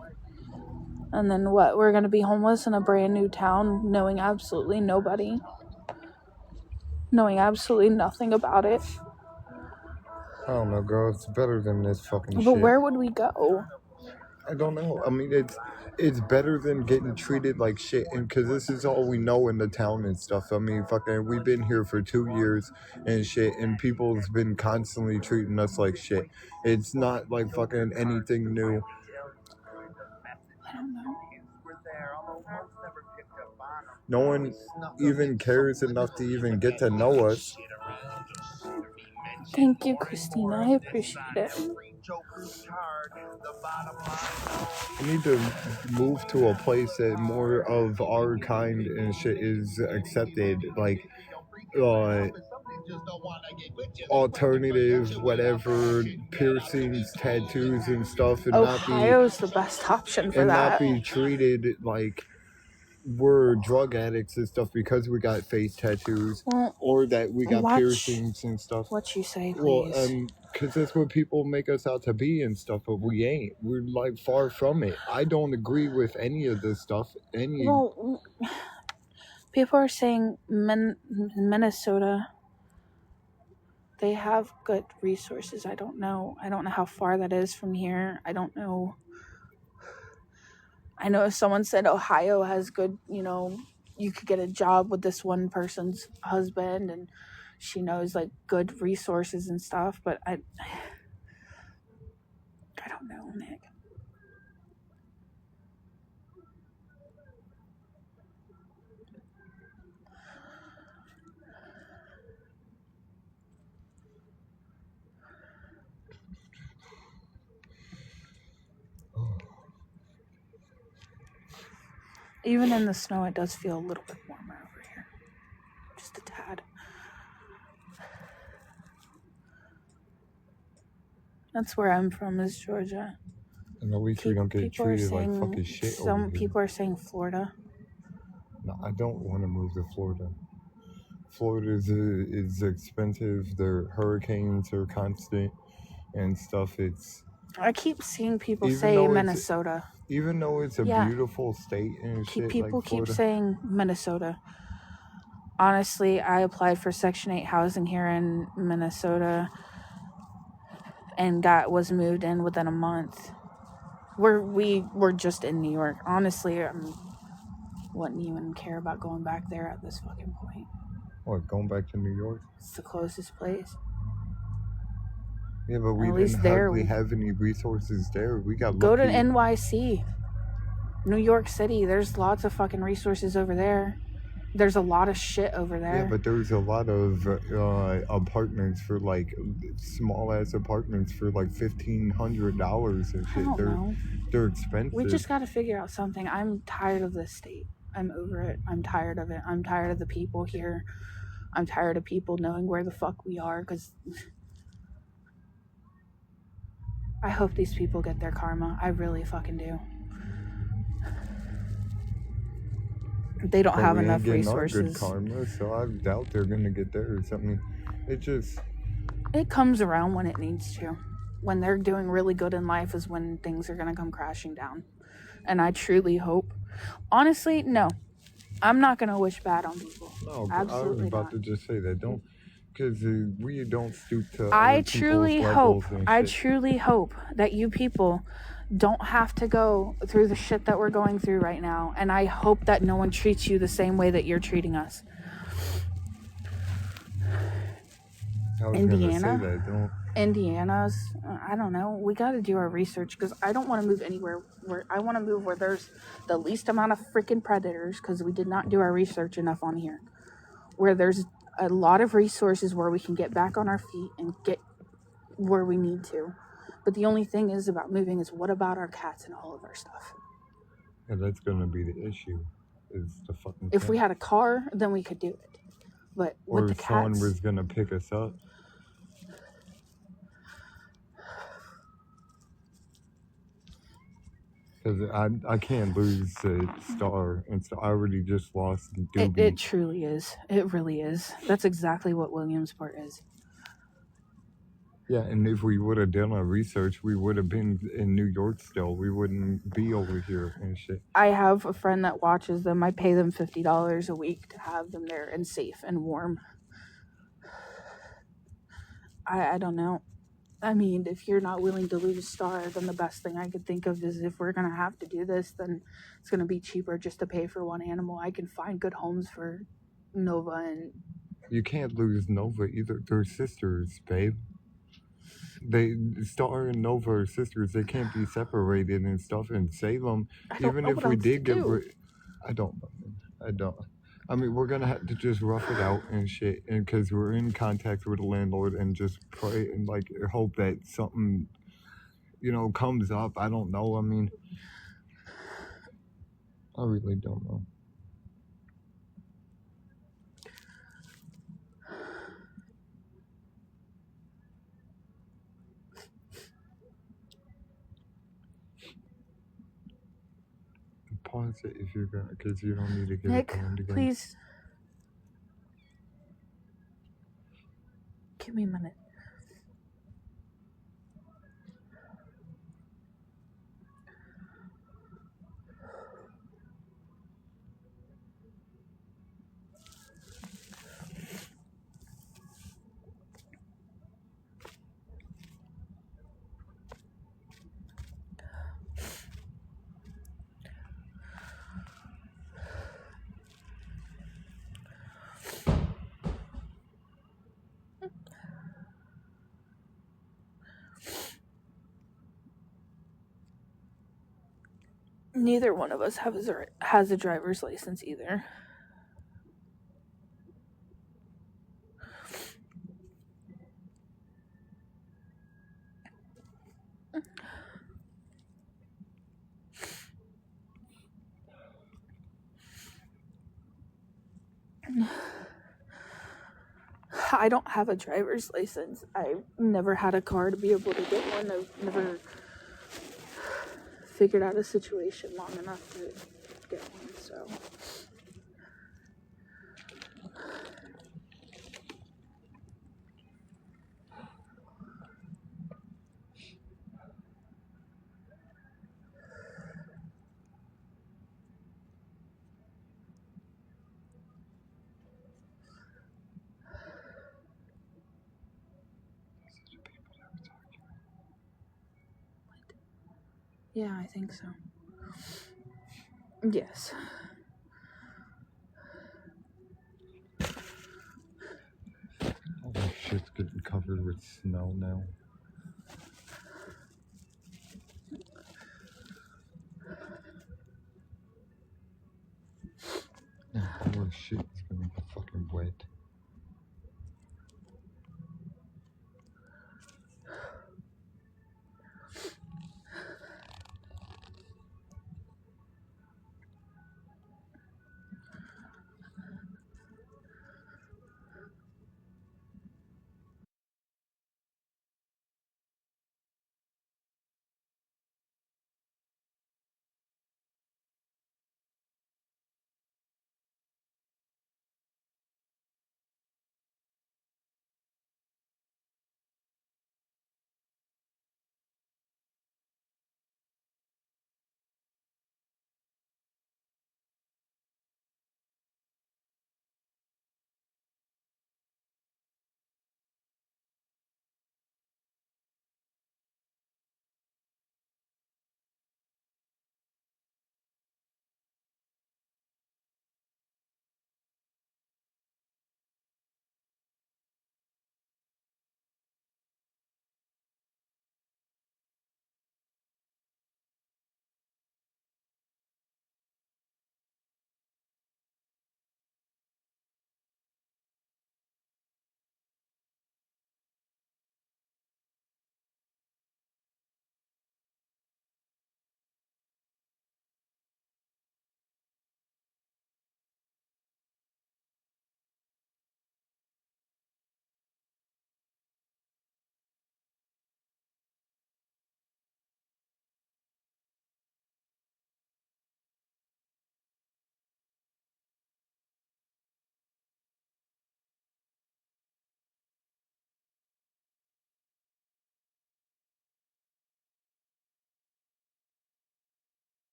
And then what? We're going to be homeless in a brand new town, knowing absolutely nobody. Knowing absolutely nothing about it. I don't know, girl. It's better than this fucking But shit. where would we go? I don't know. I mean, it's better than getting treated like shit, and because this is all we know in the town and stuff. I mean, fucking, we've been here for 2 years and shit, and people's been constantly treating us like shit. It's not like fucking anything new. I don't know. No one even cares enough to even get to know us. Thank you, Christina. I appreciate it. We need to move to a place that more of our kind and shit is accepted, like alternative, whatever, piercings, tattoos, and stuff, and Ohio's the best option for not that. be treated like we're drug addicts and stuff because we got face tattoos, Well, or that we got watch piercings and stuff. what you say, please. Well, because that's what people make us out to be and stuff, but we ain't. We're like far from it. I don't agree with any of this stuff. Well, people are saying Minnesota, they have good resources. I don't know how far that is from here. I don't know. I know someone said Ohio has good, you could get a job with this one person's husband, and she knows like good resources and stuff, but I don't know, Nick. Even in the snow, it does feel a little bit warmer over here. Just a tad. That's where I'm from, is Georgia. And at least we don't get treated like fucking shit. Some people are saying Florida. No, I don't want to move to Florida. Florida is expensive. Their hurricanes are constant and stuff. I keep seeing people say Minnesota. Even though it's a beautiful state and shit, people like Florida, keep saying Minnesota. Honestly, I applied for Section 8 housing here in Minnesota and was moved in within a month. We were just in New York. Honestly, I wouldn't even care about going back there at this fucking point. What, going back to New York? It's the closest place. Yeah, but we didn't hardly have any resources there. We got Go lucky. to NYC. New York City. There's lots of fucking resources over there. There's a lot of shit over there. Yeah, but there's a lot of apartments for like small ass apartments for like $1,500 and shit. I don't know. They're expensive. We just got to figure out something. I'm tired of this state. I'm over it. I'm tired of it. I'm tired of the people here. I'm tired of people knowing where the fuck we are, because I hope these people get their karma. I really fucking do. They don't have enough resources. Good karma, so I doubt they're gonna get theirs. I mean, it comes around when it needs to. When they're doing really good in life is when things are gonna come crashing down. And I truly hope. Honestly, no. I'm not gonna wish bad on people. No, absolutely I was about not. to just say that. Don't, because we don't stoop to. I truly hope that you people don't have to go through the shit that we're going through right now, and I hope that no one treats you the same way that you're treating us. Indiana's, I don't know. We got to do our research, because I don't want to move anywhere where I want to move where there's the least amount of freaking predators, because we did not do our research enough on here. Where there's a lot of resources where we can get back on our feet and get where we need to. But the only thing is about moving is, what about our cats and all of our stuff? Yeah, that's going to be the issue. Is the fucking If we had a car, then we could do it. But with the cats, or someone was going to pick us up. Because I can't lose Star, and so I already just lost Doobie. It truly is. It really is. That's exactly what Williamsport is. Yeah, and if we would have done our research, we would have been in New York still. We wouldn't be over here and shit. I have a friend that watches them. I pay them $50 a week to have them there and safe and warm. I don't know. I mean, if you're not willing to lose Star, then the best thing I could think of is if we're going to have to do this, then it's going to be cheaper just to pay for one animal. I can find good homes for Nova and... You can't lose Nova either. They're sisters, babe. Star and Nova are sisters. They can't be separated and stuff. And Salem, I don't even know if what we else to did get do. I don't know, man. I don't. I mean, we're gonna have to just rough it out and shit, and because we're in contact with the landlord, and just pray and like hope that something, comes up. I don't know. I mean, I really don't know. Pause it if you're gonna, because you don't need to get Nick, it burned again. please. Give me a minute. Neither one of us has a driver's license either. I don't have a driver's license. I've never had a car to be able to get one. I've never figured out a situation long enough to get one, so... Yeah, I think so. Yes. All this shit's getting covered with snow now. All this shit's gonna be fucking wet.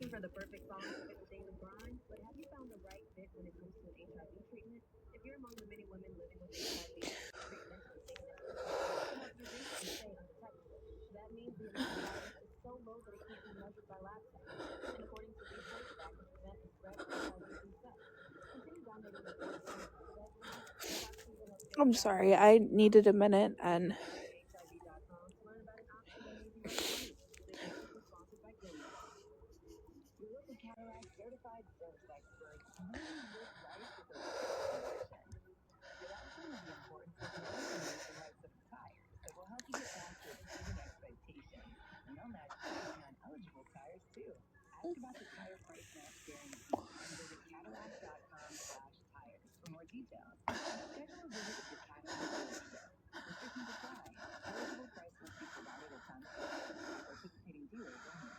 looking for the perfect song to fit the daily grind, but have you found the right fit when it comes to an HIV treatment? If you're among the many women living with HIV, treatment and taking it seriously, help your baby stay undetectable. That means the antivirus is so low that it can't be measured by lab tests. And according to research, that can prevent the spread of HIV through sex. Continue downloading the free Celeste app. Perhaps you will help save I'm sorry, I needed a minute and HIV.com to learn about an option that may be right for you. This message was sponsored by Gilead. Your local cataract certified service expert. Learning to live life with a real condition. Your option will be important since it also knows the rights of the tires that will help you get back to exceeding expectations. And they'll match pricing on eligible tires too. Ask about the tire price match guarantee and visit cataract.com/tires for more details. Schedule a visit with your cataract dealership. Restrictions apply. Eligible price must be provided at time of purchase by participating dealers only.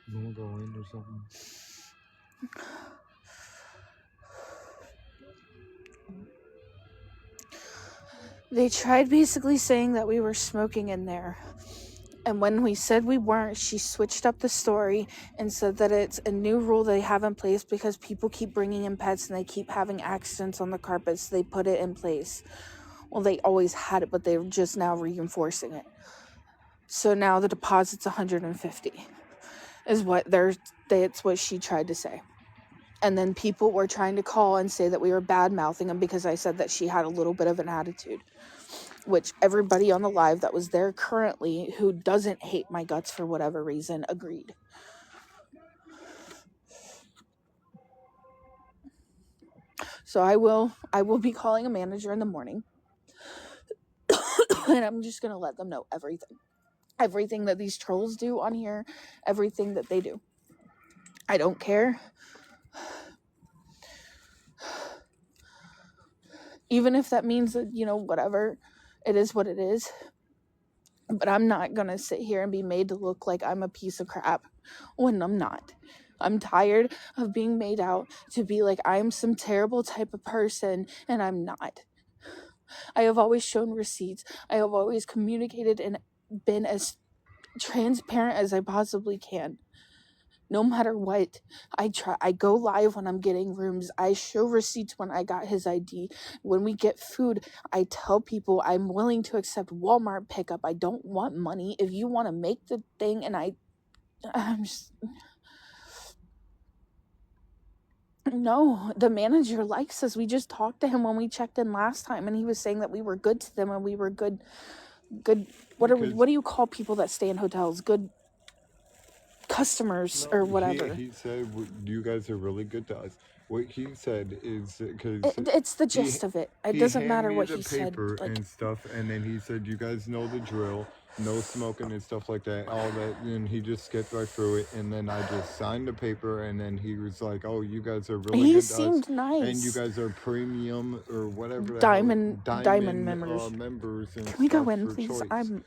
You wanna go in or something? they tried basically saying that we were smoking in there. And when we said we weren't, she switched up the story and said that it's a new rule they have in place because people keep bringing in pets and they keep having accidents on the carpet, so they put it in place. Well, they always had it, but they're just now reinforcing it. So now the deposit's $150 is what that's what she tried to say. And then people were trying to call and say that we were bad-mouthing them because I said that she had a little bit of an attitude, which everybody on the live that was there currently who doesn't hate my guts for whatever reason agreed. So I will be calling a manager in the morning and I'm just going to let them know everything that these trolls do on here, everything that they do. I don't care. Even if that means that, whatever, it is what it is. But I'm not going to sit here and be made to look like I'm a piece of crap when I'm not. I'm tired of being made out to be like I'm some terrible type of person, and I'm not. I have always shown receipts. I have always communicated and been as transparent as I possibly can. No matter what, I go live when I'm getting rooms. I show receipts when I got his ID. When we get food, I tell people I'm willing to accept Walmart pickup. I don't want money. If you want to make the thing, and I'm just... No, the manager likes us. We just talked to him when we checked in last time, and he was saying that we were good to them and we were good. What do you call people that stay in hotels? Good customers or whatever. He said you guys are really good to us. What he said is because it's the gist of it. It doesn't matter what he said. And stuff, and then he said you guys know the drill, no smoking and stuff like that, all that. And he just skipped right through it, and then I just signed the paper, and then he was like, "Oh, you guys are really good." He seemed nice, and you guys are premium or whatever. Diamond members. And can we go in, please? Choice.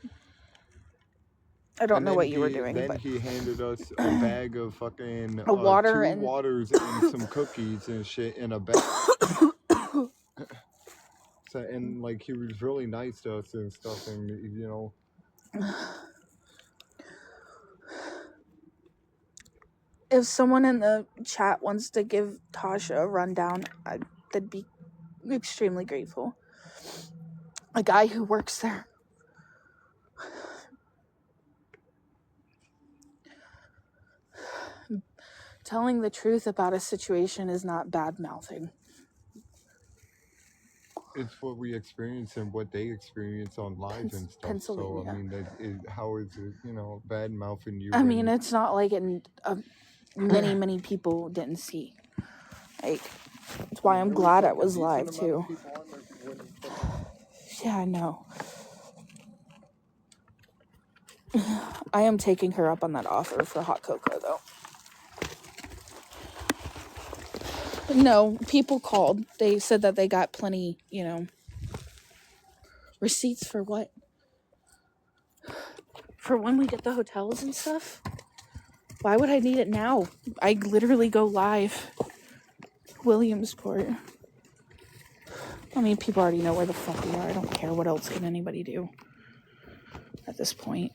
I don't know what you were doing. Then but he handed us a bag of fucking water 2 and waters and some cookies and shit in a bag. So, and like he was really nice to us and stuff, and If someone in the chat wants to give Tasha a rundown, I'd be extremely grateful. A guy who works there. Telling the truth about a situation is not bad-mouthing. It's what we experience and what they experience on live and stuff. Pennsylvania. So, I mean, how is it, bad-mouthing you? I mean, it's not like many people didn't see. Like, that's why I'm glad it was live, too. Yeah, I know. I am taking her up on that offer for hot cocoa, though. No, people called. They said that they got plenty, receipts for what? For when we get the hotels and stuff? Why would I need it now? I literally go live. Williamsport. I mean, people already know where the fuck we are. I don't care. What else can anybody do at this point?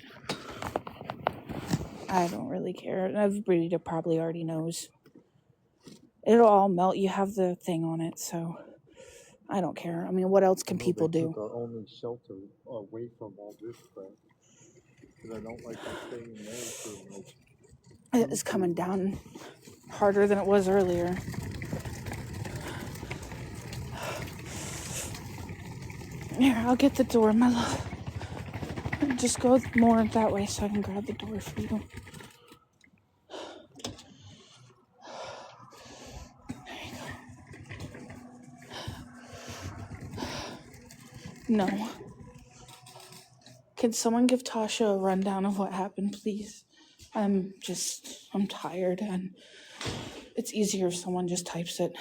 I don't really care. Everybody probably already knows. It'll all melt. You have the thing on it, so I don't care. I mean, what else can people They do? took our only shelter away from all this crap. Because I don't like to stay in there for like. It's coming down harder than it was earlier. Here, I'll get the door, my love. Just go more that way so I can grab the door for you. No. Can someone give Tasha a rundown of what happened, please? I'm tired, and it's easier if someone just types it.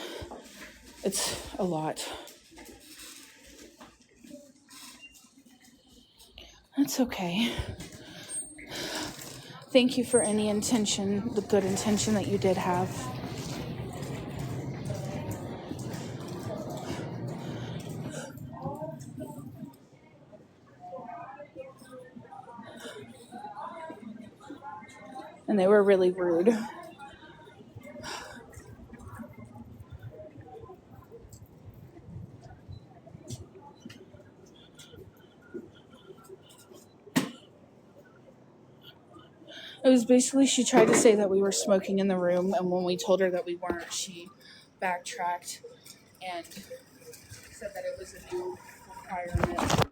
It's a lot. That's okay. Thank you for any intention, the good intention that you did have. And they were really rude. It was basically, she tried to say that we were smoking in the room, and when we told her that we weren't, she backtracked and said that it was a new requirement,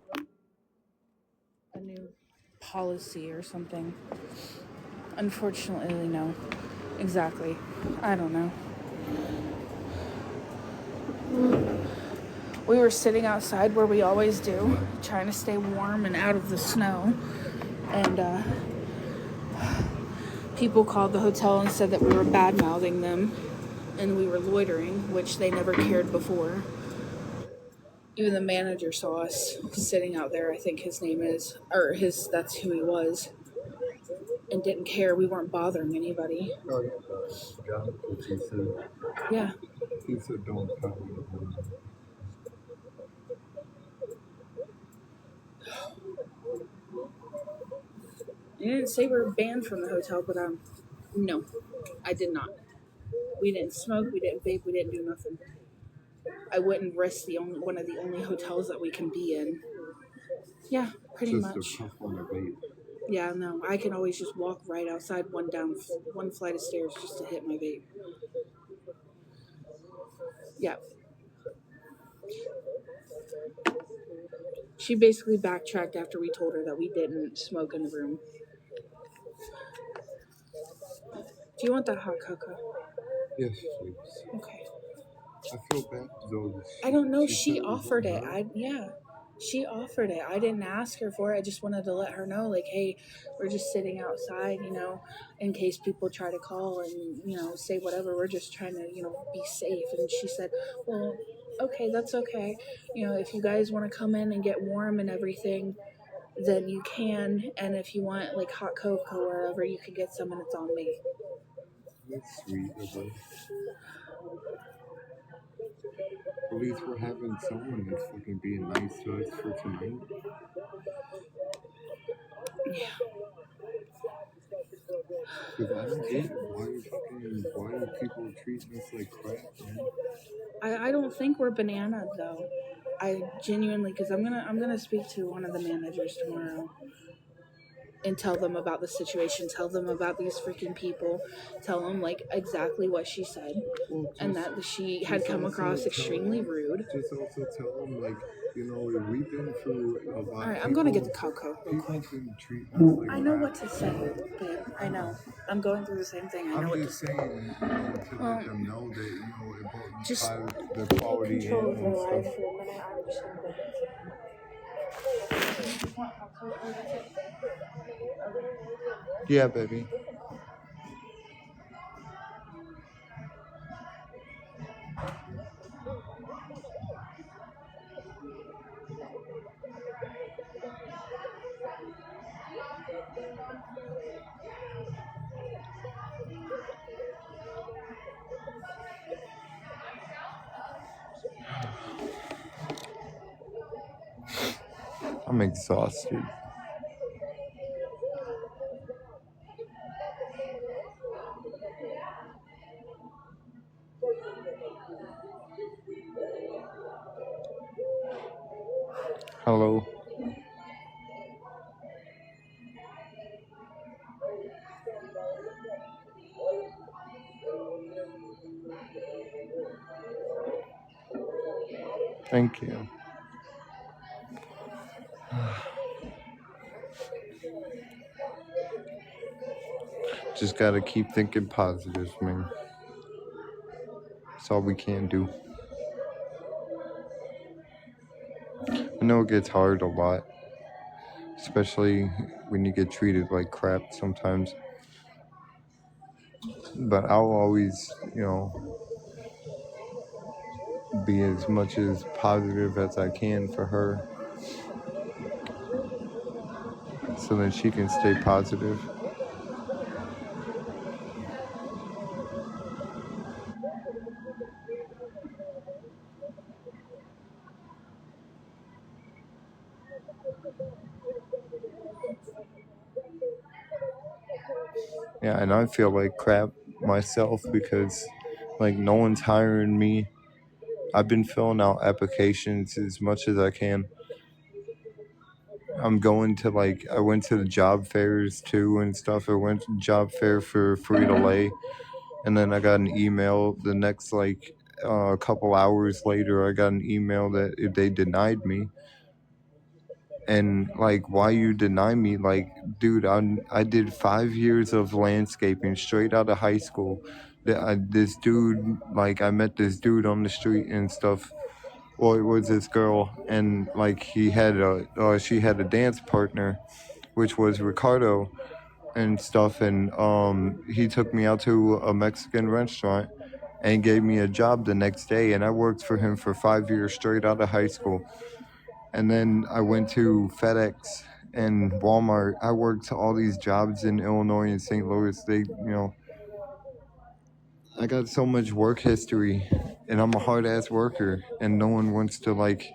a new policy or something. Unfortunately, no. Exactly. I don't know. We were sitting outside where we always do, trying to stay warm and out of the snow, and people called the hotel and said that we were bad-mouthing them and we were loitering, which they never cared before. Even the manager saw us sitting out there, I think his name is, or that's who he was, and didn't care. We weren't bothering anybody. Oh, yeah, he said. Yeah. He said, don't come. You didn't say we were banned from the hotel, but no, I did not. We didn't smoke, we didn't vape, we didn't do nothing. I wouldn't risk one of the only hotels that we can be in. Yeah, pretty Just much. a puff on a vape. Yeah, no, I can always just walk right outside one flight of stairs just to hit my vape. Yeah. She basically backtracked after we told her that we didn't smoke in the room. Do you want that hot cocoa? Yes, please. Okay. I feel bad though. I don't know. She offered it. She offered it. I didn't ask her for it. I just wanted to let her know, like, hey, we're just sitting outside, in case people try to call and, say whatever. We're just trying to, be safe. And she said, well, okay, that's okay. If you guys want to come in and get warm and everything, then you can. And if you want, like, hot cocoa or whatever, you can get some, and it's on me. That's sweet of her. At least we're having someone that's fucking being nice to us for tonight. Yeah. Because I don't get why are people treating us like crap, man? I don't think we're banana though. I genuinely, because I'm gonna speak to one of the managers tomorrow and tell them about the situation, tell them about these freaking people, tell them like exactly what she said, and that she had come across extremely rude. Just also tell them, like, we've been through a lot. All right, I'm gonna get the cocoa real quick. I know what to say, babe. I know. I'm going through the same thing. I know what to say. I'm just saying, to let them know that, it both Just the quality control and of their life stuff. for a minute. I understand that. Yeah, baby. I'm exhausted. Hello. Thank you. Just gotta keep thinking positive, man. That's all we can do. I know it gets hard a lot, especially when you get treated like crap sometimes. But I'll always, be as much as positive as I can for her so that she can stay positive. Yeah, and I feel like crap myself because, like, no one's hiring me. I've been filling out applications as much as I can. I'm going to, like, I went to the job fairs too and stuff. I went to job fair for Frito-Lay, and then I got an email the next, like, a couple hours later, I got an email that they denied me. And, like, why you deny me? Like, dude, I did 5 years of landscaping straight out of high school. This dude, like, I met this dude on the street and stuff. Well, it was this girl, and, like, she had a dance partner, which was Ricardo and stuff. And he took me out to a Mexican restaurant and gave me a job the next day. And I worked for him for 5 years straight out of high school. And then I went to FedEx and Walmart. I worked all these jobs in Illinois and St. Louis. I got so much work history, and I'm a hard ass worker, and no one wants to, like,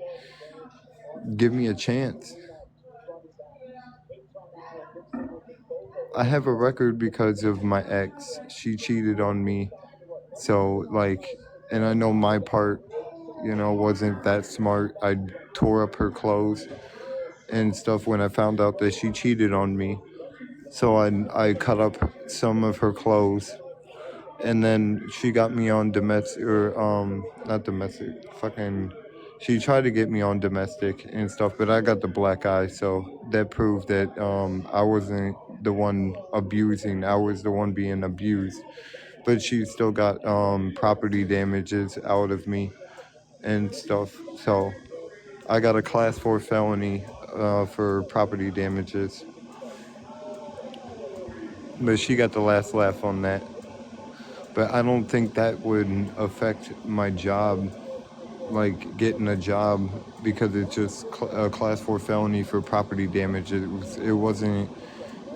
give me a chance. I have a record because of my ex. She cheated on me. So, like, and I know my part, wasn't that smart. I tore up her clothes and stuff when I found out that she cheated on me. So I cut up some of her clothes, and then she got me on domestic, or not domestic, she tried to get me on domestic and stuff, but I got the black eye, so that proved that I wasn't the one abusing, I was the one being abused. But she still got property damages out of me and stuff, so I got a class 4 felony for property damages. But she got the last laugh on that. But I don't think that would affect my job, like getting a job, because it's just a class 4 felony for property damage. It wasn't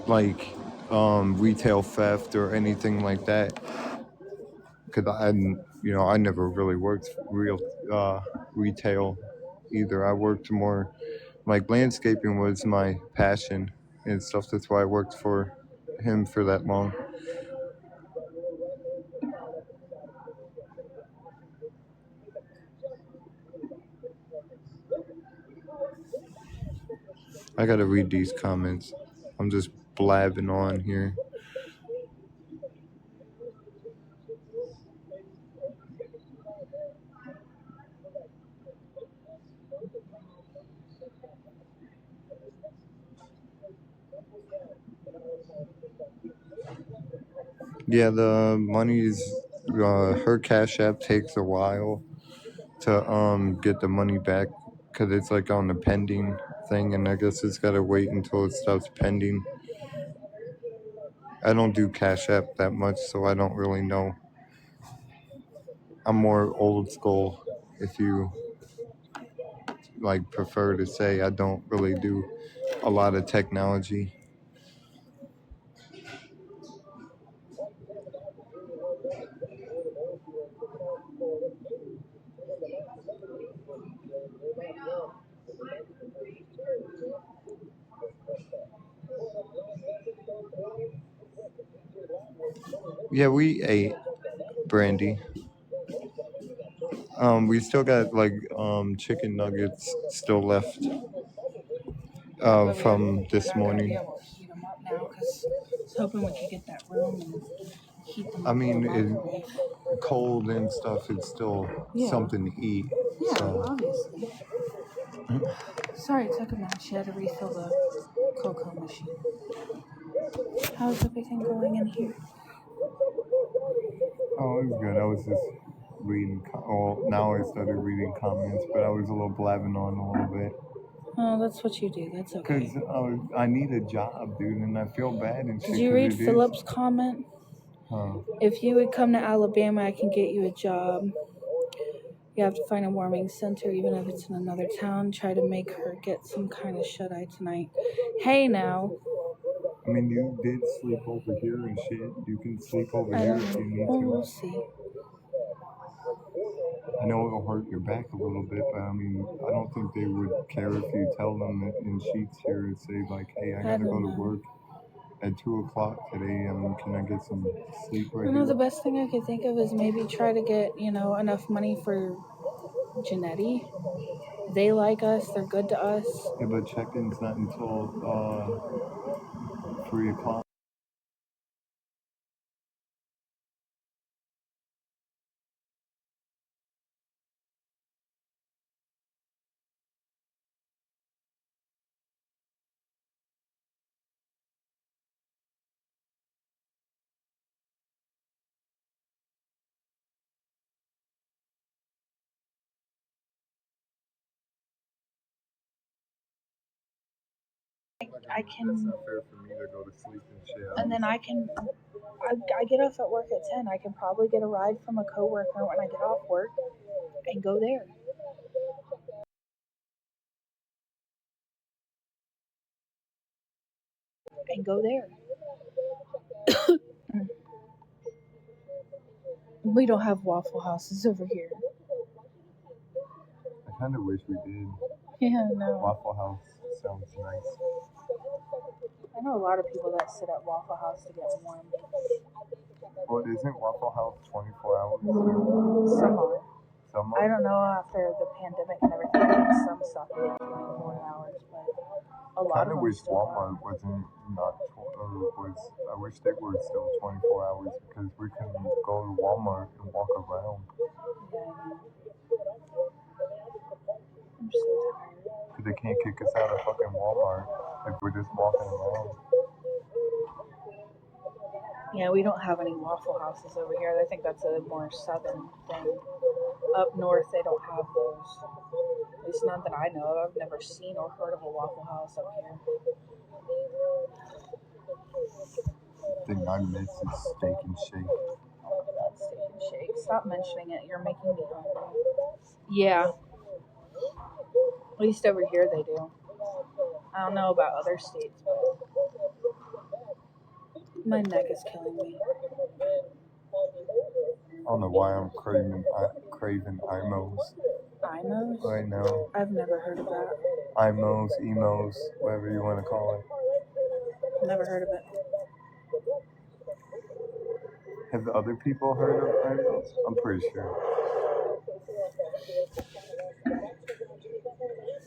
like retail theft or anything like that. Because I never really worked real retail either. I worked more, like, landscaping was my passion and stuff. That's why I worked for him for that long. I gotta read these comments. I'm just blabbing on here. Yeah, the money's her Cash App takes a while to get the money back because it's like on the pending thing, and I guess it's gotta wait until it stops pending. I don't do Cash App that much, so I don't really know. I'm more old school, if you like prefer to say. I don't really do a lot of technology. Yeah, we ate, Brandy. We still got, like, chicken nuggets still left. From this morning. Yeah, we'll heat them up now because I was hoping we could get that room and heat them up. I mean, in the microwave. cold and stuff, it's still something to eat. Yeah, So. obviously. Sorry, it took a minute. She had to refill the cocoa machine. How's everything going in here? Oh, it was good. I was just reading. Now I started reading comments, but I was a little blabbing on a little bit. Oh, that's what you do. That's okay. Because I need a job, dude, and I feel bad and shit. Did you read Philip's comment? Huh. If you would come to Alabama, I can get you a job. You have to find a warming center, even if it's in another town. Try to make her get some kind of shut-eye tonight. Hey, now. I mean, you did sleep over here and shit. You can sleep over here if you need to. We'll see. I know it'll hurt your back a little bit, but I mean, I don't think they would care if you tell them that in Sheetz here and say like, hey, I gotta go to work at 2 o'clock today. Can I get some sleep right here? The best thing I could think of is maybe try to get, enough money for Janetti. They like us. They're good to us. Yeah, but check-in's not until 3 o'clock. I can, It's not fair for me to go to sleep and shit. and then I get off at work at 10. I can probably get a ride from a coworker when I get off work and go there. We don't have Waffle Houses over here. I kind of wish we did. Yeah, no. Waffle House sounds nice. I know a lot of people that sit at Waffle House to get warm. Well, isn't Waffle House 24 hours? Some are. Some I are? don't know after the pandemic and everything. I think some stopped being 24 hours, but a lot Kind of of them wish still Walmart wasn't not I wish they were still 24 hours because we can go to Walmart and walk around. Yeah, I know. I'm so tired. Because they can't kick us out of fucking Walmart if we're just walking around. Yeah, we don't have any Waffle Houses over here. I think that's a more southern thing. Up north, they don't have those. At least none that I know of. I've never seen or heard of a Waffle House up here. The thing I miss is Steak and Shake. Oh my God, Steak and Shake. Stop mentioning it. You're making me hungry. Yeah. At least over here they do. I don't know about other states, but my neck is killing me. I don't know why I'm craving IMOs. IMOs? Right now. I've never heard of that. IMOs, emos, whatever you want to call it. Never heard of it. Have the other people heard of IMOs? I'm pretty sure.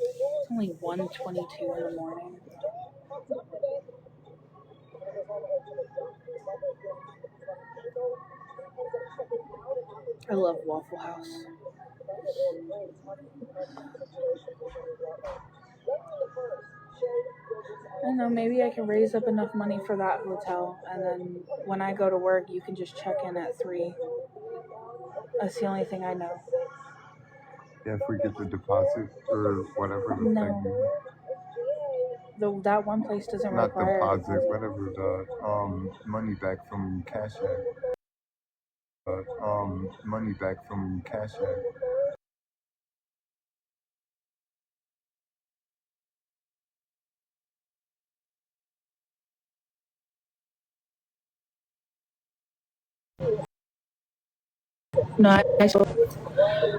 It's only 1:22 in the morning. I love Waffle House. I don't know, maybe I can raise up enough money for that hotel, and then when I go to work, you can just check in at 3. That's the only thing I know. Yeah, if we get the deposit or whatever the thing is. That one place doesn't Not require deposit, whatever the money back from Cash App. Money back from Cash App. No,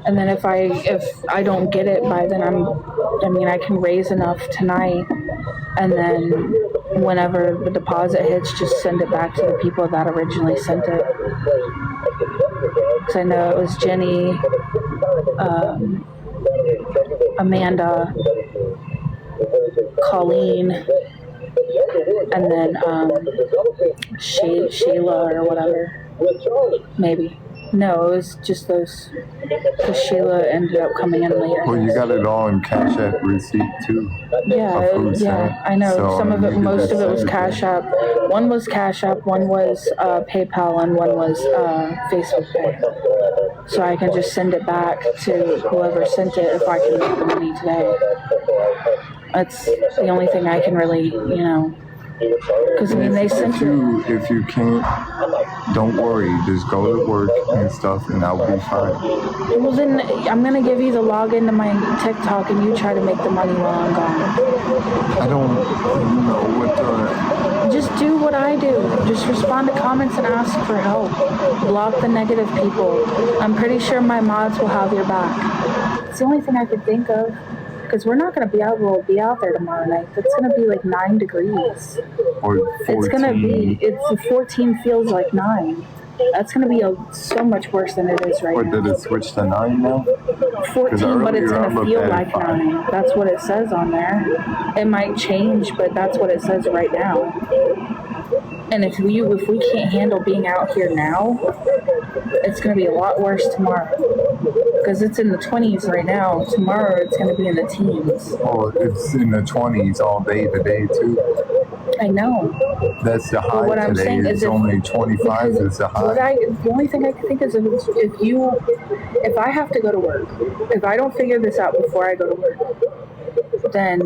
and then if I don't get it by then, I can raise enough tonight, and then whenever the deposit hits, just send it back to the people that originally sent it. Because I know it was Jenny, Amanda, Colleen, and then Shayla or whatever. Maybe. No, it was just those. Because Shayla ended up coming in later. Well, you got it all in Cash App receipt too. Yeah, I know. So, some of it, most of it was Cash App. One was Cash App, one was PayPal, and one was Facebook Pay. So I can just send it back to whoever sent it if I can make the money today. That's the only thing I can really, because I mean they sent it. If you can't, don't worry. Just go to work and stuff, and I'll be fine. Well then, I'm gonna give you the login to my TikTok, and you try to make the money while I'm gone. I don't know what the. Just do what I do. Just respond to comments and ask for help. Block the negative people. I'm pretty sure my mods will have your back. It's the only thing I could think of. Because we're not going to be able to be out there tomorrow night. It's going to be like 9 degrees. Or 14. It's going to be, 14 feels like 9. That's going to be so much worse than it is right now. Or did it switch to 9 now? 14, but it's going to feel like 9. That's what it says on there. It might change, but that's what it says right now. And if we can't handle being out here now, it's going to be a lot worse tomorrow. Because it's in the 20s right now. Tomorrow it's going to be in the teens. Oh, it's in the 20s all day today too. I know. That's the high what I'm today. saying It's is only 25 is the high. The only thing I can think is if I have to go to work, if I don't figure this out before I go to work, then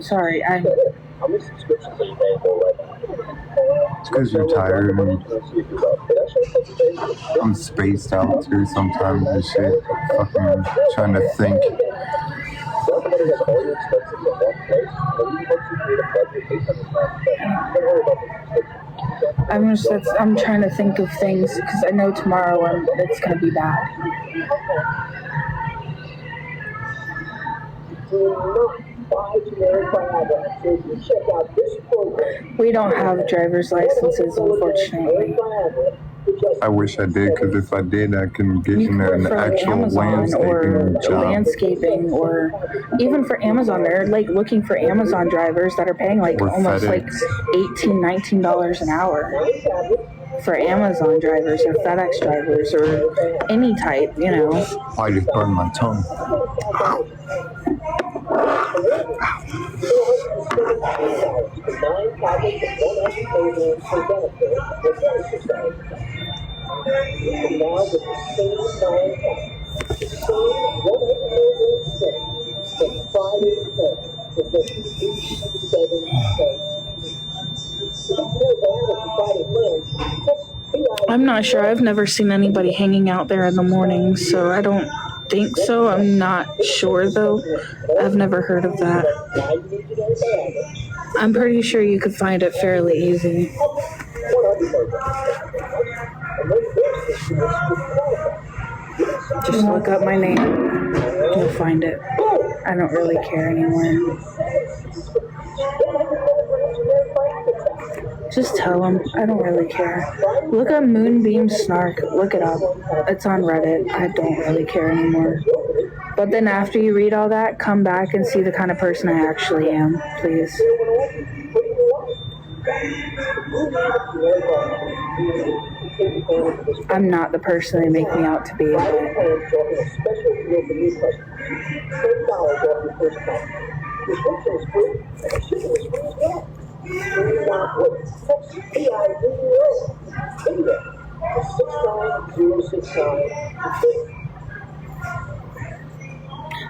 sorry, how many subscriptions are you paying for right now? It's because you're tired and I'm spaced out too sometimes and shit. Fucking trying to think. I'm trying to think of things because I know tomorrow it's going to be bad. We don't have driver's licenses, unfortunately. I wish I did, because if I did, I can get in an actual landscaping or even for Amazon. They're like looking for Amazon drivers that are paying like or almost FedEx. like $18, $19 an hour for Amazon drivers or FedEx drivers or any type, I just burned my tongue. I'm not sure. I've never seen anybody hanging out there in the morning, so I don't think so. I'm not sure, though. I've never heard of that. I'm pretty sure you could find it fairly easy. Just look up my name. You'll find it. I don't really care anymore. Just tell them. I don't really care. Look up Moonbeam Snark. Look it up. It's on Reddit. I don't really care anymore. But then after you read all that, come back and see the kind of person I actually am, please. I'm not the person they make me out to be.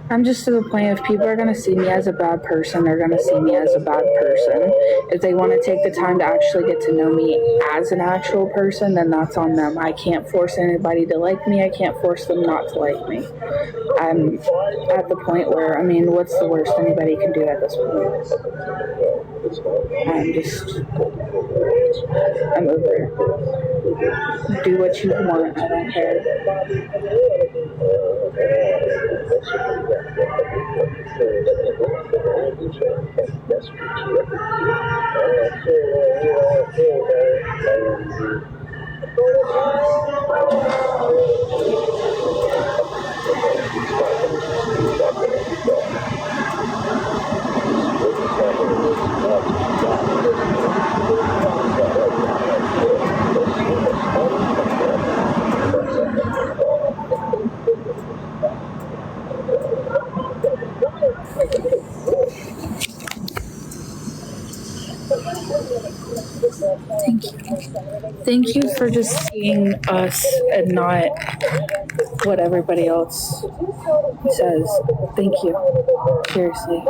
I'm just to the point, if people are going to see me as a bad person, they're going to see me as a bad person. If they want to take the time to actually get to know me as an actual person, then that's on them. I can't force anybody to like me. I can't force them not to like me. I'm at the point where, what's the worst anybody can do at this point? I'm over it. Do what you want. I don't care. Thank you. Thank you for just seeing us and not what everybody else says. Thank you. Seriously.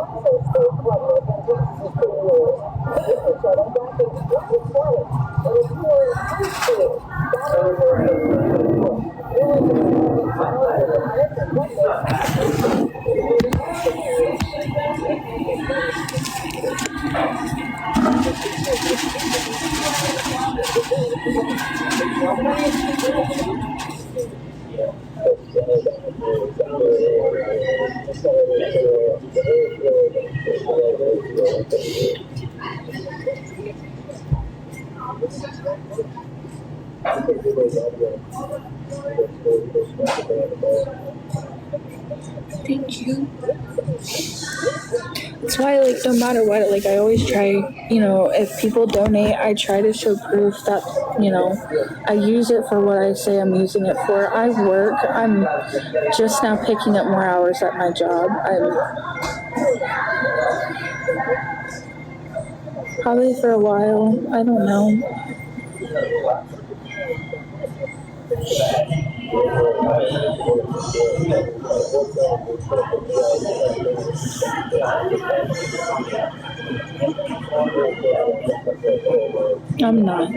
Thank you. That's why, like, no matter what, like, I always try, if people donate, I try to show proof that, I use it for what I say I'm using it for. I work. I'm just now picking up more hours at my job. I'm probably for a while. I don't know. I'm not.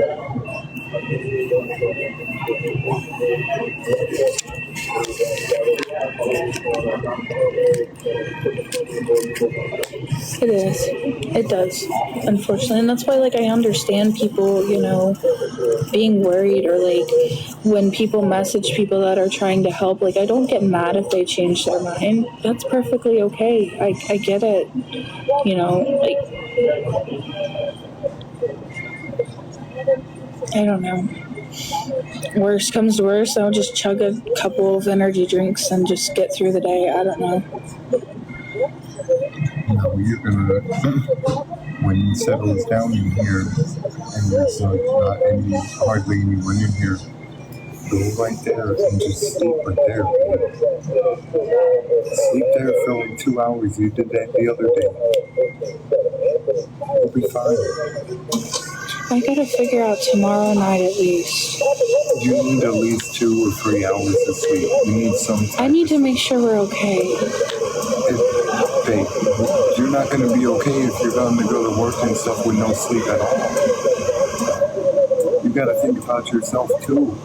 It is. It does, unfortunately. And that's why, like, I understand people, being worried, or, like, when people message people that are trying to help, like, I don't get mad if they change their mind. That's perfectly okay. I get it. Like, I don't know. Worst comes to worst, I'll just chug a couple of energy drinks and just get through the day. I don't know. No, you're gonna, when he settles down in here and there's like not hardly anyone in here, go right there and just sleep right there. Sleep there for like 2 hours. You did that the other day. You'll be fine. I gotta figure out tomorrow night at least. You need at least 2 or 3 hours of sleep. You need some time. I need to make sure we're okay. Babe, you're not going to be okay if you're going to go to work and stuff with no sleep at all. You got to think about yourself too.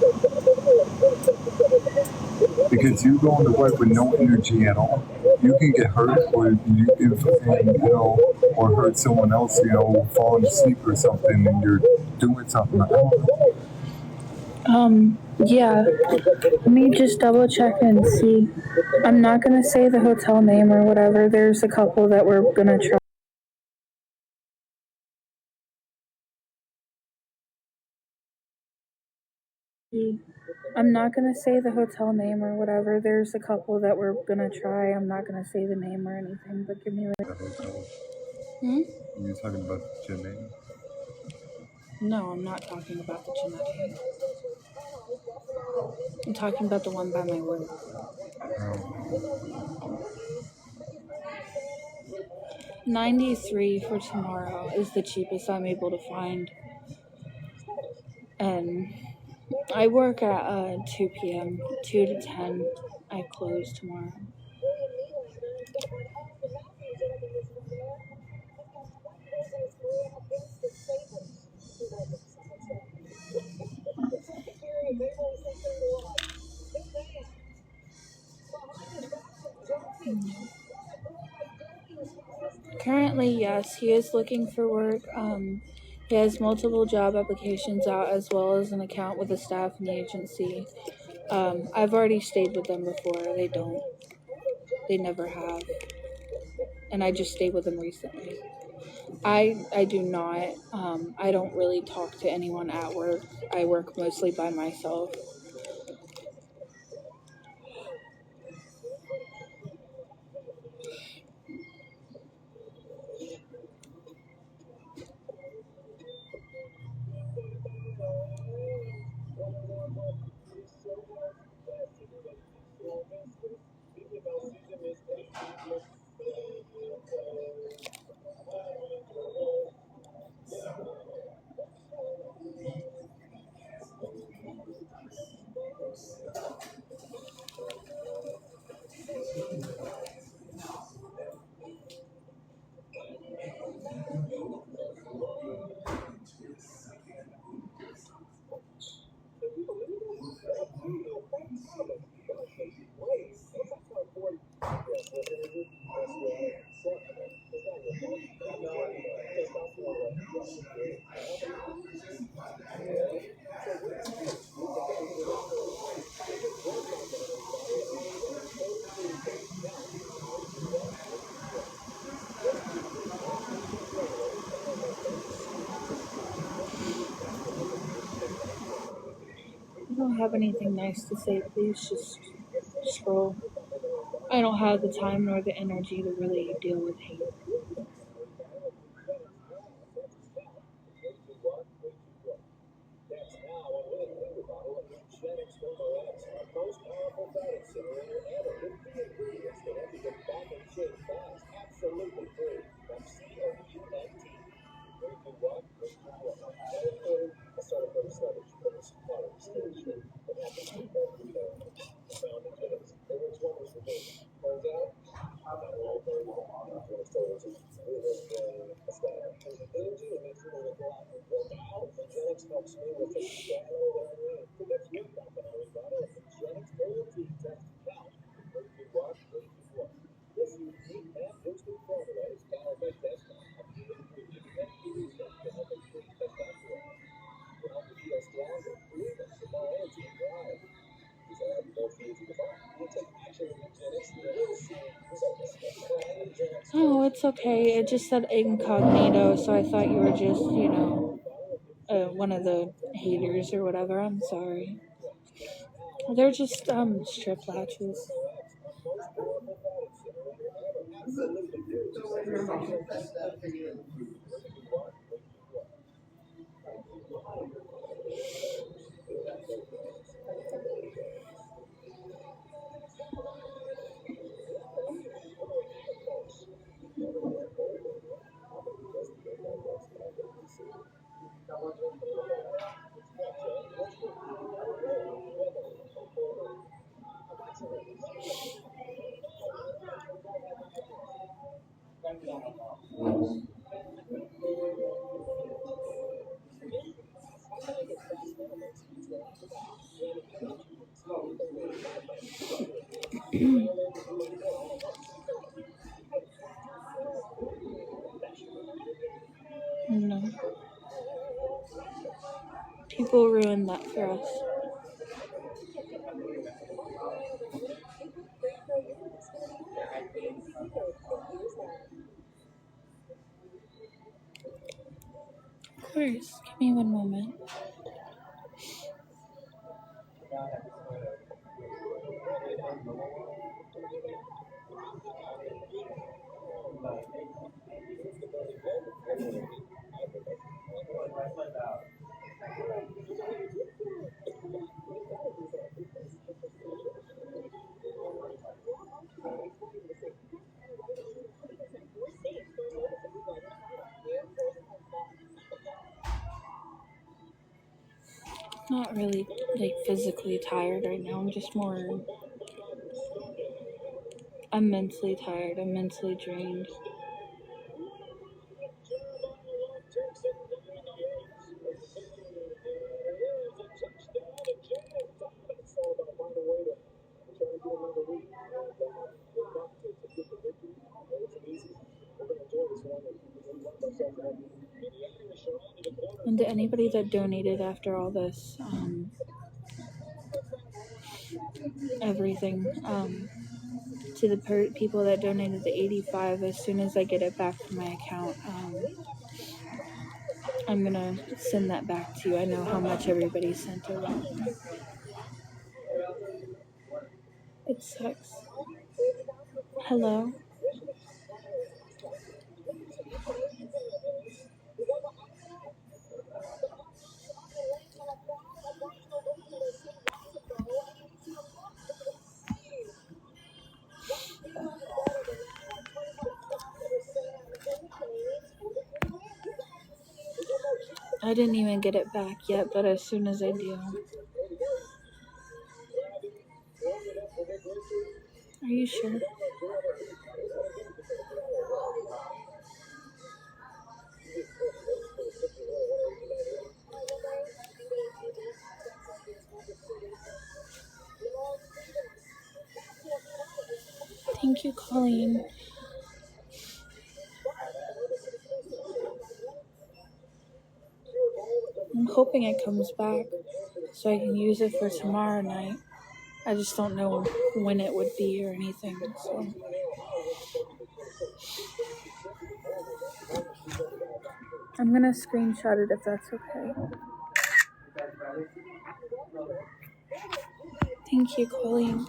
Because you going to work with no energy at all, you can get hurt, or you can, or hurt someone else, falling asleep or something, and you're doing something. I don't know. Yeah. Let me just double check and see. I'm not gonna say the hotel name or whatever. There's a couple that we're gonna try. I'm not gonna say the hotel name or whatever. There's a couple that we're gonna try. I'm not gonna say the name or anything, but give me like. You're talking about Janae? No, I'm not talking about the genetic. I'm talking about the one by my work. Oh. 93 for tomorrow is the cheapest I'm able to find. And I work at 2 p.m., 2 to 10. I close tomorrow. Currently, yes, he is looking for work. He has multiple job applications out, as well as an account with a staffing agency. I've already stayed with them before. They never have. And I just stayed with them recently. I do not. I don't really talk to anyone at work. I work mostly by myself. don't have anything nice to say, please just scroll. I don't have the time nor the energy to really deal with hate. That's now a new bottle of Sheetz X, our most powerful fat incinerator ever, with 3 ingredients that help you get back in shape fast, absolutely free. From COUNT. Where you what? Where you what? I started very sluggish, but it's calories still short. It happens to every family. The found in Sheetz. It works wonders for me. Turns out, I'm not all very well. Sheetz told us it has been a star. Energy and makes you want to go out and work out. Sheetz helps me with the stamina that I need. So that's your complimentary bottle of Sheetz OMG Test Count. Where you what? Where you what? This unique half-boosted formula is powered by Desktop, a key ingredient in any research to help improve testosterone. To help you feel stronger, leaner, some more energy and drive. These are both easy to buy. You take action with Sheetz, you'll see results. Try Sheetz. Oh, it's okay. It just said incognito, so I thought you were just, one of the haters or whatever. I'm sorry. They're just strip latches. No. People ruin that for us. Of course. Give me one moment. Not really physically tired right now. I'm just more. I'm mentally tired. I'm mentally drained. And to anybody that donated after all this, everything, to the people that donated the 85, as soon as I get it back from my account, I'm gonna send that back to you. I know how much everybody sent over. It sucks. Hello? I didn't even get it back yet, but as soon as I do. Are you sure? Thank you, Colleen. I'm hoping it comes back so I can use it for tomorrow night. I just don't know when it would be or anything, so. I'm gonna screenshot it if that's okay. Thank you, Colleen.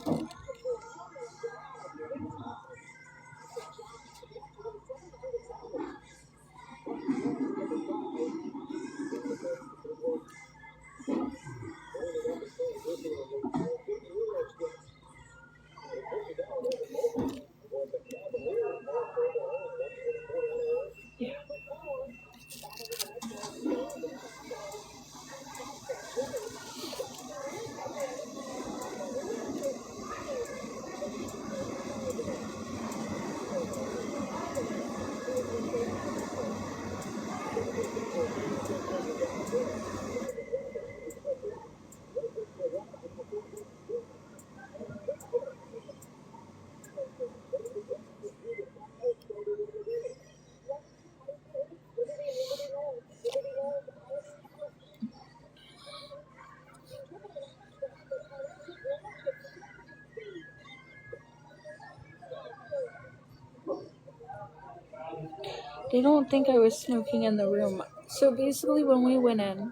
They don't think I was smoking in the room. So basically, when we went in,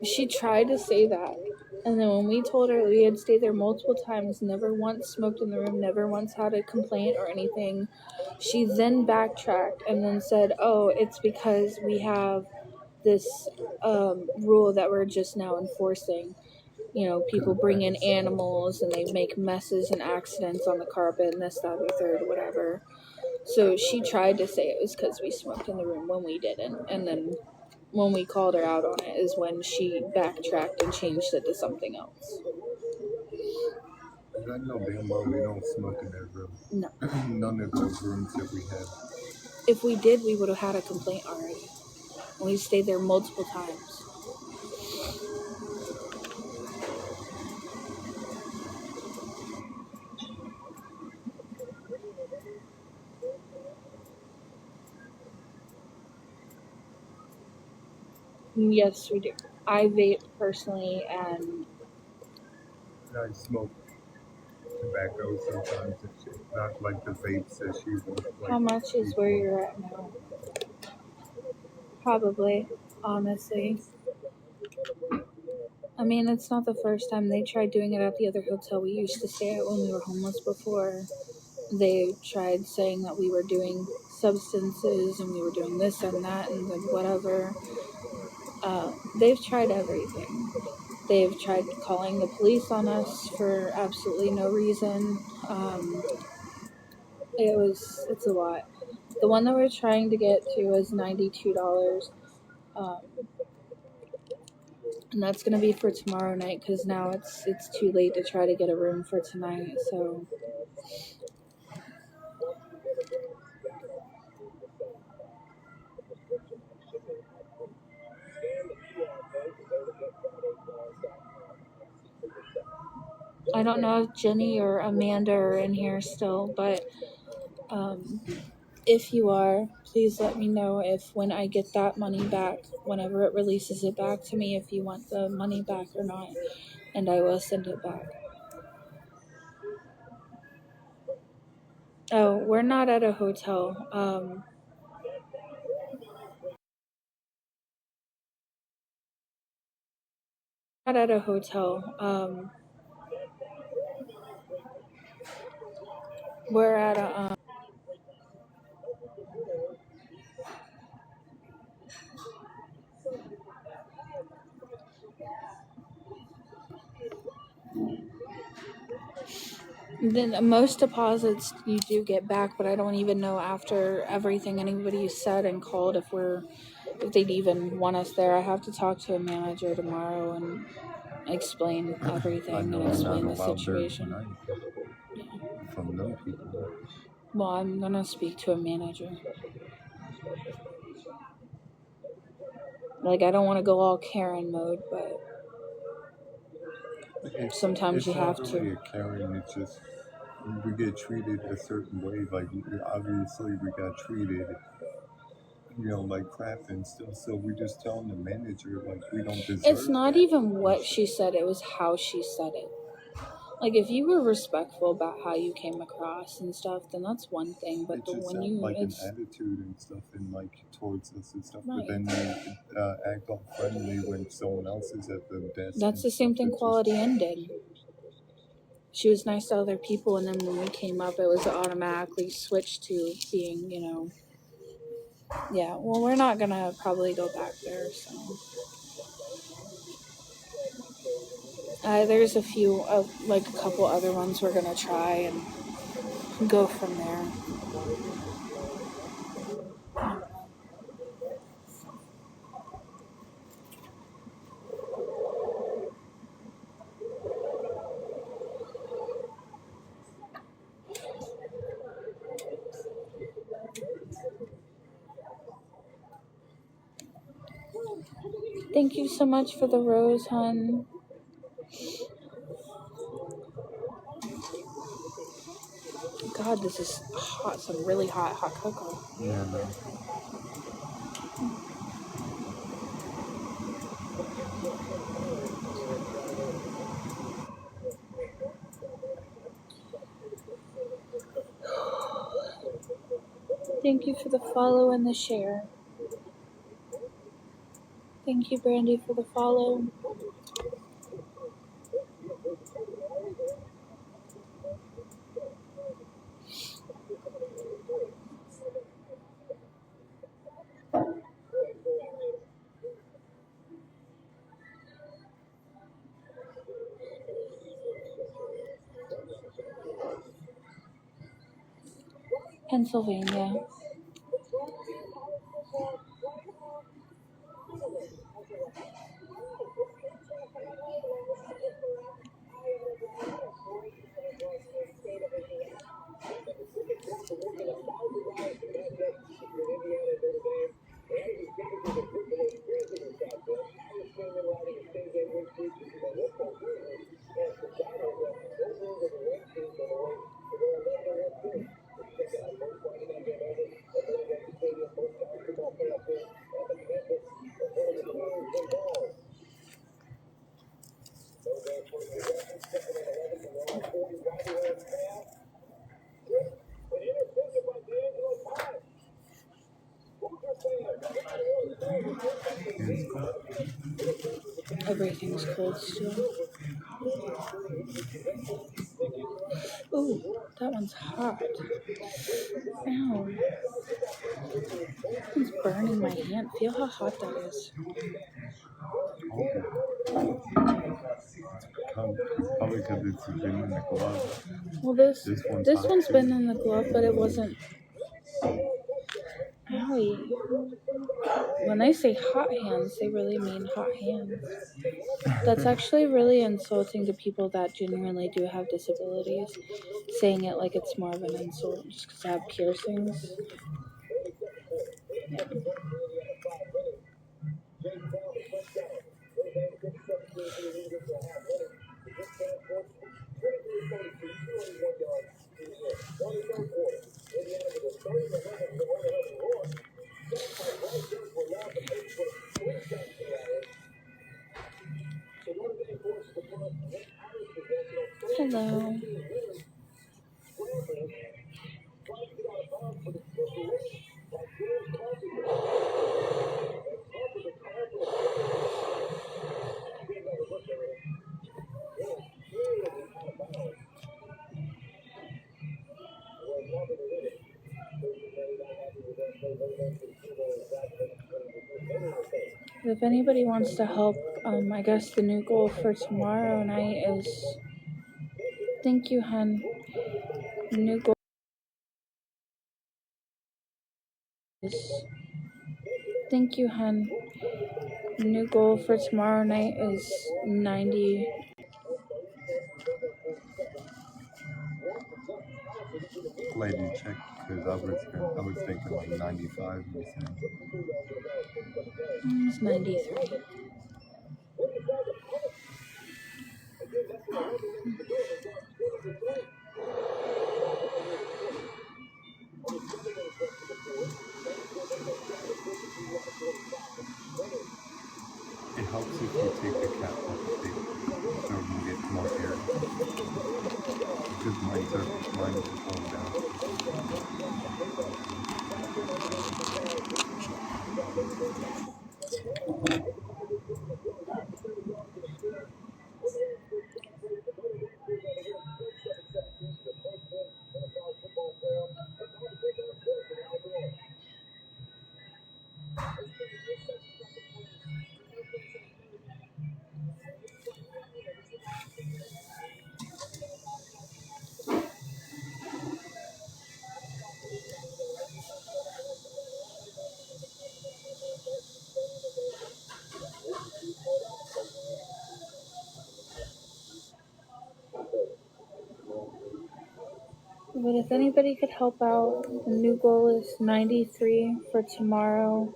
she tried to say that. And then when we told her we had stayed there multiple times, never once smoked in the room, never once had a complaint or anything, she then backtracked and then said, oh, it's because we have this rule that we're just now enforcing. You know, people bring in animals and they make messes and accidents on the carpet and this, that, and the third, whatever. So she tried to say it was because we smoked in the room when we didn't. And then when we called her out on it is when she backtracked and changed it to something else. I know damn well we don't smoke in that room. No. None of those rooms that we had. If we did, we would have had a complaint already. And we stayed there multiple times. Yes, we do. I vape personally, and I smoke tobacco sometimes and shit. Not like the vapes that she wants. Like how much is where you're at now? Probably, honestly. I mean, it's not the first time. They tried doing it at the other hotel we used to stay at when we were homeless before. They tried saying that we were doing substances and we were doing this and that and then whatever. They've tried everything. They've tried calling the police on us for absolutely no reason. It's a lot. The one that we're trying to get to is $92. And that's gonna be for tomorrow night because now it's too late to try to get a room for tonight. So I don't know if Jenny or Amanda are in here still, but if you are, please let me know if when I get that money back, whenever it releases it back to me, if you want the money back or not, and I will send it back. Oh, we're not at a hotel. Not at a hotel. We're at a Then most deposits you do get back, but I don't even know after everything anybody said and called if they'd even want us there. I have to talk to a manager tomorrow and explain everything and explain the situation. From them people. Well, I'm gonna speak to a manager. Like, I don't want to go all Karen mode, but sometimes you have to. It's not really a Karen, it's just we get treated a certain way. Like, obviously we got treated, like crap and stuff. So we just telling the manager, like, we don't deserve It's not that. even what she said, it was how she said it. Like, if you were respectful about how you came across and stuff, then that's one thing. But It just sounds like an attitude and stuff, and like towards us and stuff. Right. But then you act all friendly when someone else is at the desk. That's the same thing Quality Inn did. she was nice to other people, and then when we came up, it was automatically switched to being, yeah. Well, we're not gonna probably go back there, so. There's a few, like a couple other ones we're gonna try and go from there. Thank you so much for the rose, hun. God, this is hot. Some really hot cocoa. Yeah, no. Thank you for the follow and the share. Thank you, Brandy, for the follow. Pennsylvania. Everything's cold still. Ooh, that one's hot. Ow. It's burning my hand. Feel how hot that is. Probably because it's been in the glove. Well, this hot one's too. been in the glove, but it wasn't. Owie. When they say hot hands, they really mean hot hands. That's actually really insulting to people that genuinely do have disabilities. Saying it like it's more of an insult just because I have piercings. Yeah. Hello. If anybody wants to help, I guess the new goal for tomorrow night is. Thank you, hun. The new goal is. Thank you, hun. The new goal for tomorrow night is 90. Lady check, because I was thinking like 95. It's 93. It helps if you take the cap off the paper so you get more air. Because mine is falling down. anybody could help out, the new goal is 93 for tomorrow.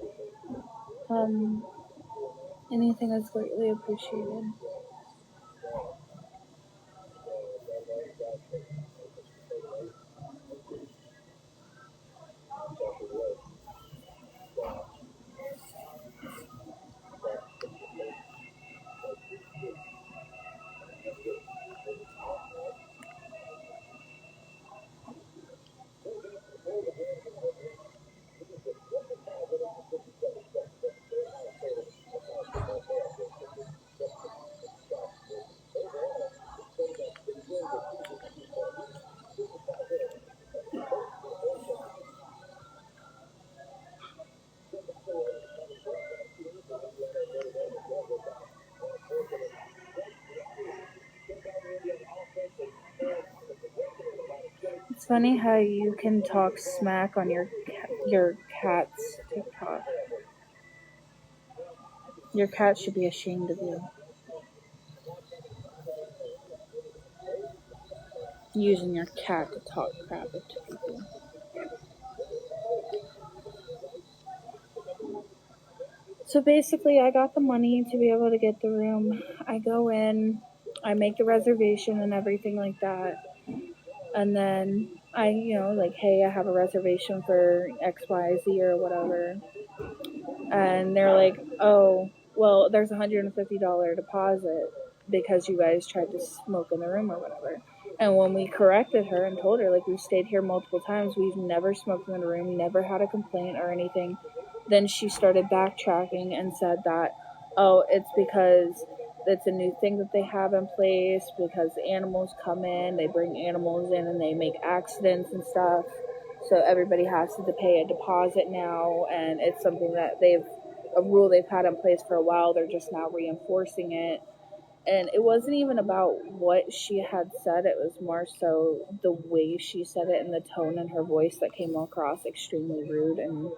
Anything is greatly appreciated. It's funny how you can talk smack on your cat's TikTok. Your cat should be ashamed of you. Using your cat to talk crap to people. So basically, I got the money to be able to get the room. I go in, I make the reservation and everything like that. And then I, like, hey, I have a reservation for XYZ or whatever. And they're like, oh, well, there's a $150 deposit because you guys tried to smoke in the room or whatever. And when we corrected her and told her, like, we've stayed here multiple times, we've never smoked in the room, never had a complaint or anything, then she started backtracking and said that, oh, it's because it's a new thing that they have in place because animals come in, they bring animals in and they make accidents and stuff. So everybody has to pay a deposit now, and it's something that a rule they've had in place for a while. They're just now reinforcing it. And it wasn't even about what she had said. It was more so the way she said it and the tone in her voice that came across extremely rude and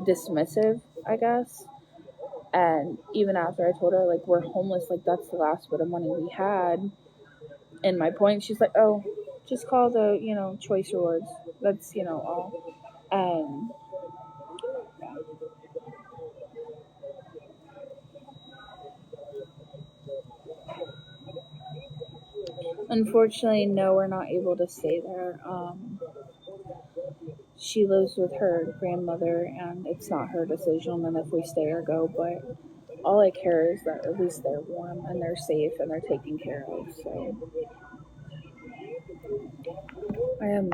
dismissive, I guess. And even after I told her, like, we're homeless, like, that's the last bit of money we had. And my point, she's like, oh, just call the, choice rewards. That's, all. And unfortunately, no, we're not able to stay there. She lives with her grandmother, and it's not her decision and if we stay or go, but all I care is that at least they're warm and they're safe and they're taken care of. So I am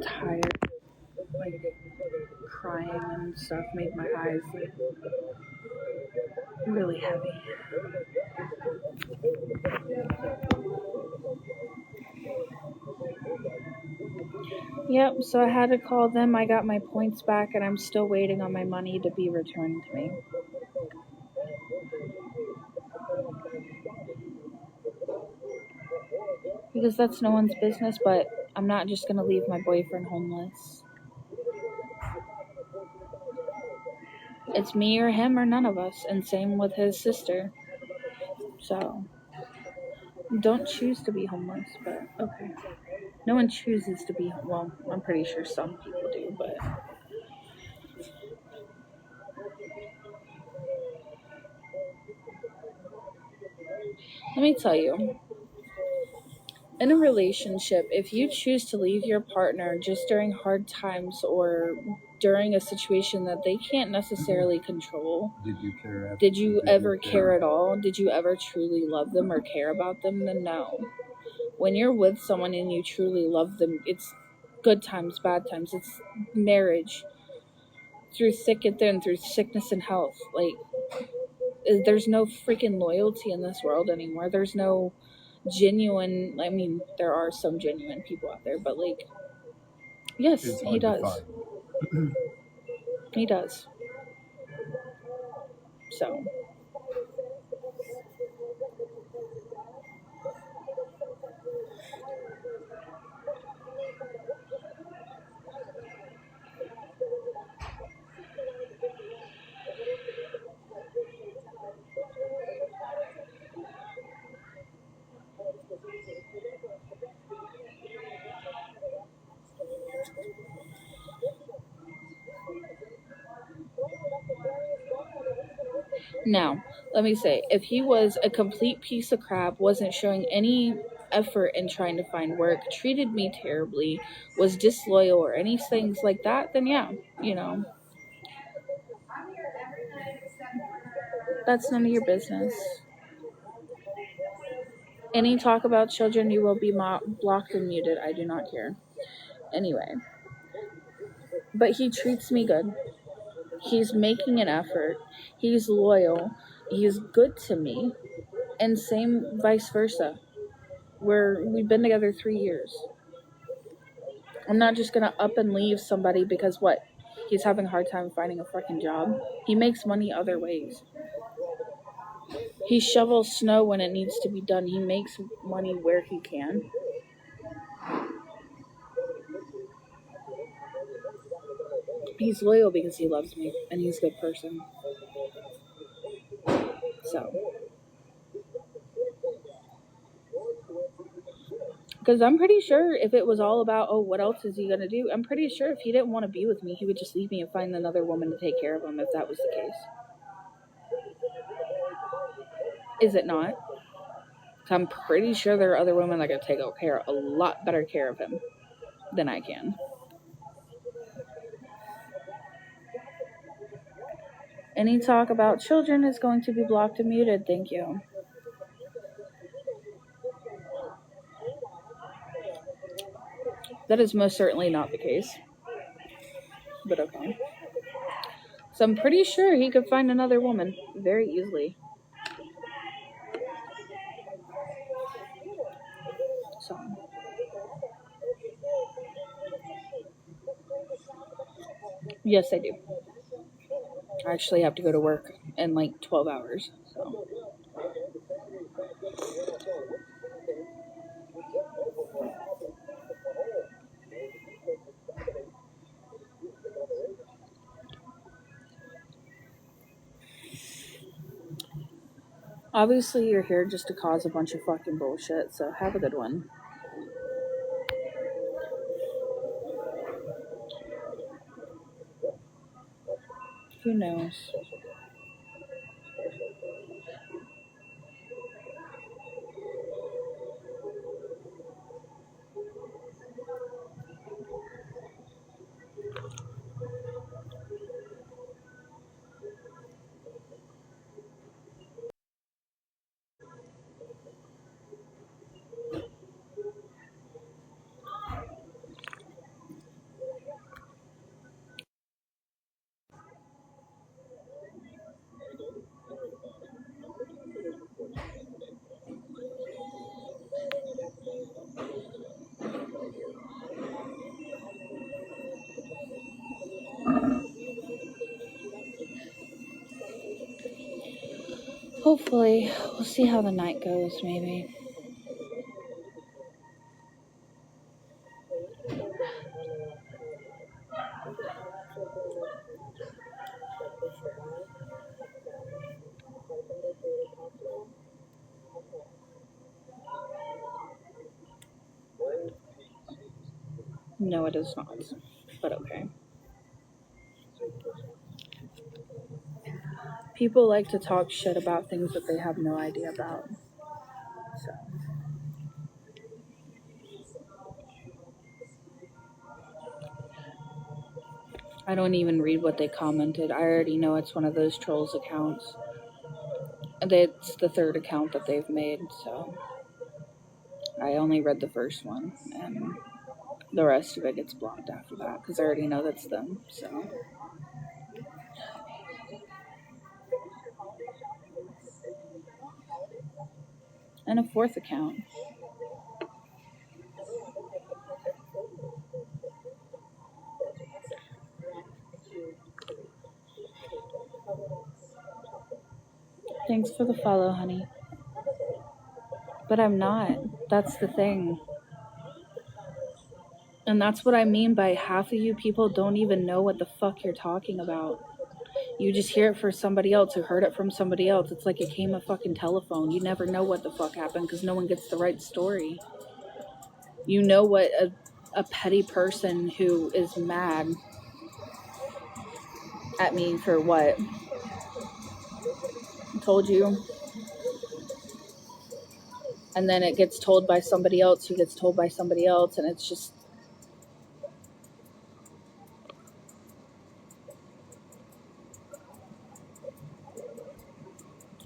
tired, like, crying and stuff made my eyes, like, really heavy. Yep, so I had to call them. I got my points back, and I'm still waiting on my money to be returned to me. Because that's no one's business, but I'm not just going to leave my boyfriend homeless. It's me or him or none of us, and same with his sister. So, don't choose to be homeless, but okay. No one chooses to be, well, I'm pretty sure some people do, but let me tell you, in a relationship, if you choose to leave your partner just during hard times or during a situation that they can't necessarily control, did you ever care at all? Did you ever truly love them or care about them? Then no. When you're with someone and you truly love them, it's good times, bad times. It's marriage. Through thick and thin, through sickness and health. Like, there's no freaking loyalty in this world anymore. There's no genuine, I mean, there are some genuine people out there, but, like, yes, he does. He does. So, Now, let me say, if he was a complete piece of crap, wasn't showing any effort in trying to find work, treated me terribly, was disloyal, or any things like that, then yeah, you know, that's none of your business. Any talk about children, you will be blocked and muted. I do not care. Anyway, but he treats me good. He's making an effort. He's loyal. He's good to me. And same vice versa. We've been together 3 years. I'm not just gonna up and leave somebody because what? He's having a hard time finding a fucking job. He makes money other ways. He shovels snow when it needs to be done. He makes money where he can. He's loyal because he loves me and he's a good person. So, because I'm pretty sure if it was all about, oh, what else is he going to do? I'm pretty sure if he didn't want to be with me, he would just leave me and find another woman to take care of him if that was the case. Is it not? I'm pretty sure there are other women that could take a lot better care of him than I can. Any talk about children is going to be blocked and muted. Thank you. That is most certainly not the case. But okay. So I'm pretty sure he could find another woman very easily. So. Yes, I do. I actually have to go to work in like 12 hours. So. Obviously, you're here just to cause a bunch of fucking bullshit, so have a good one. Who knows? Hopefully, we'll see how the night goes, maybe. No, it is not. But okay. People like to talk shit about things that they have no idea about. So. I don't even read what they commented. I already know it's one of those trolls accounts. It's the third account that they've made, so I only read the first one, and the rest of it gets blocked after that, because I already know that's them, so. And a fourth account. Thanks for the follow, honey. But I'm not. That's the thing. And that's what I mean by half of you people don't even know what the fuck you're talking about. You just hear it from somebody else who heard it from somebody else. It's like it came a fucking telephone. You never know what the fuck happened because no one gets the right story. You know what a petty person who is mad at me for what? told you. And then it gets told by somebody else who gets told by somebody else, and it's just...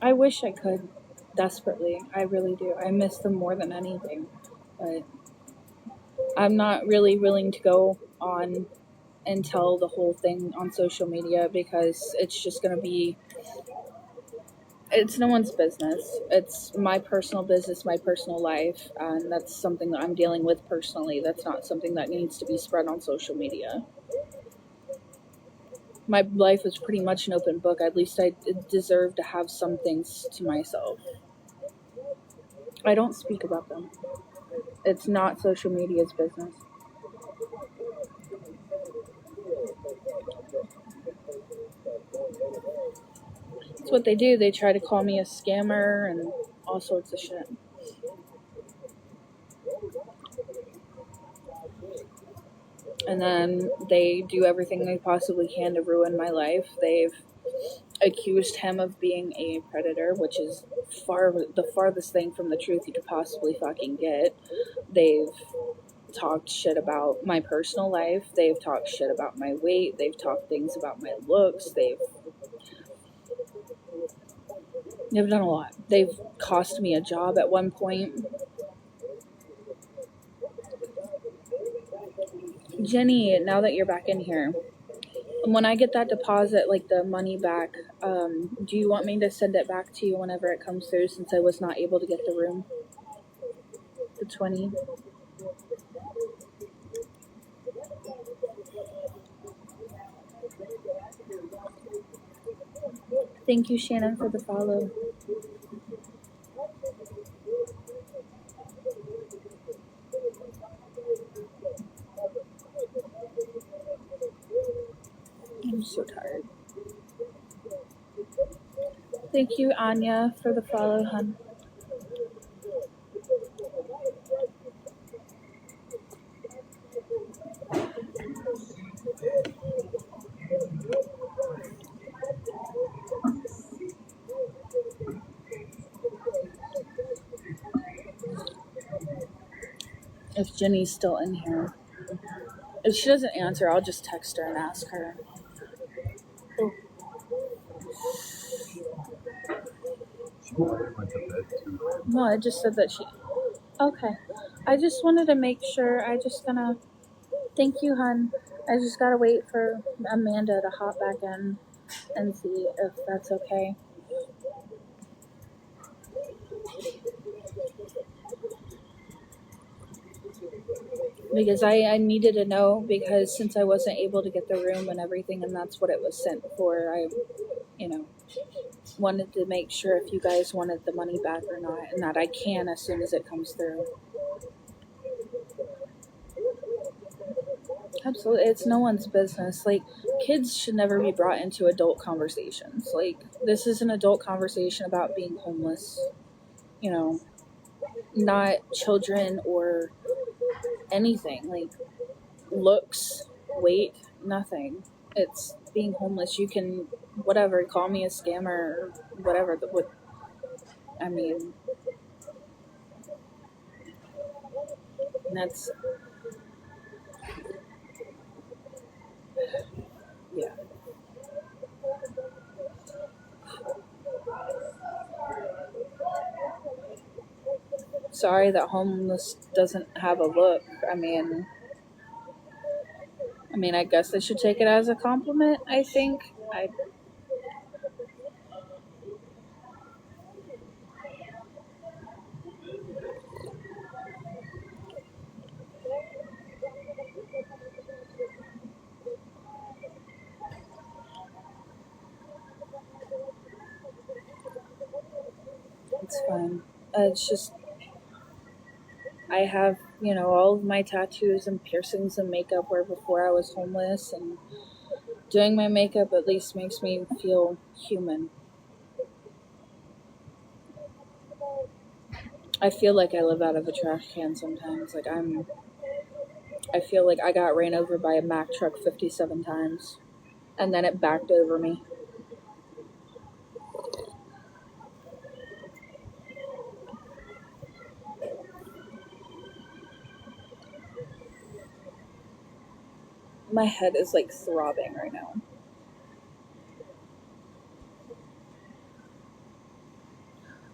I wish I could, desperately. I really do. I miss them more than anything. But I'm not really willing to go on and tell the whole thing on social media because it's just going to be... It's no one's business. It's my personal business, my personal life, and that's something that I'm dealing with personally. That's not something that needs to be spread on social media. My life is pretty much an open book. At least I deserve to have some things to myself. I don't speak about them. It's not social media's business. That's what they do. They try to call me a scammer and all sorts of shit. And then they do everything they possibly can to ruin my life. They've accused him of being a predator, which is the farthest thing from the truth you could possibly fucking get. They've talked shit about my personal life. They've talked shit about my weight. They've talked things about my looks. They've done a lot. They've cost me a job at one point. Jenny, now that you're back in here, when I get that deposit, like the money back, do you want me to send it back to you whenever it comes through, since I was not able to get the room? The 20. Thank you, Shannon, for the follow. I'm so tired. Thank you, Anya, for the follow, hun. If Jenny's still in here. If she doesn't answer, I'll just text her and ask her. No, I just said that she... Okay. I just wanted to make sure. Thank you, hun. I just gotta wait for Amanda to hop back in and see if that's okay. Because I needed to know, because since I wasn't able to get the room and everything, and that's what it was sent for, I wanted to make sure if you guys wanted the money back or not, and that I can as soon as it comes through. Absolutely, it's no one's business. Like, kids should never be brought into adult conversations. Like, this is an adult conversation about being homeless. Not children or anything. Like, looks, weight, nothing. It's being homeless. You can, whatever, call me a scammer or whatever. That's... Yeah. Sorry that homeless doesn't have a look. I guess they should take it as a compliment, I think. It's fine. It's just... I have, all of my tattoos and piercings and makeup were before I was homeless, and doing my makeup at least makes me feel human. I feel like I live out of a trash can sometimes. Like, I feel like I got ran over by a Mack truck 57 times, and then it backed over me. My head is like throbbing right now.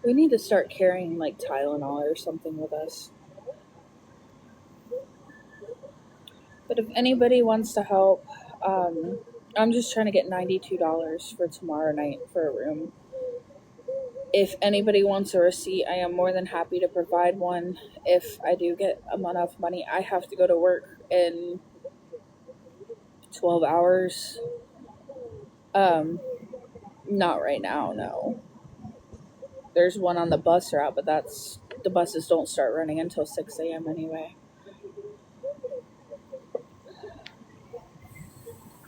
We need to start carrying like Tylenol or something with us. But if anybody wants to help, I'm just trying to get $92 for tomorrow night for a room. If anybody wants a receipt, I am more than happy to provide one. If I do get enough money, I have to go to work in 12 hours. Not right now, no. There's one on the bus route, but the buses don't start running until 6 a.m. anyway.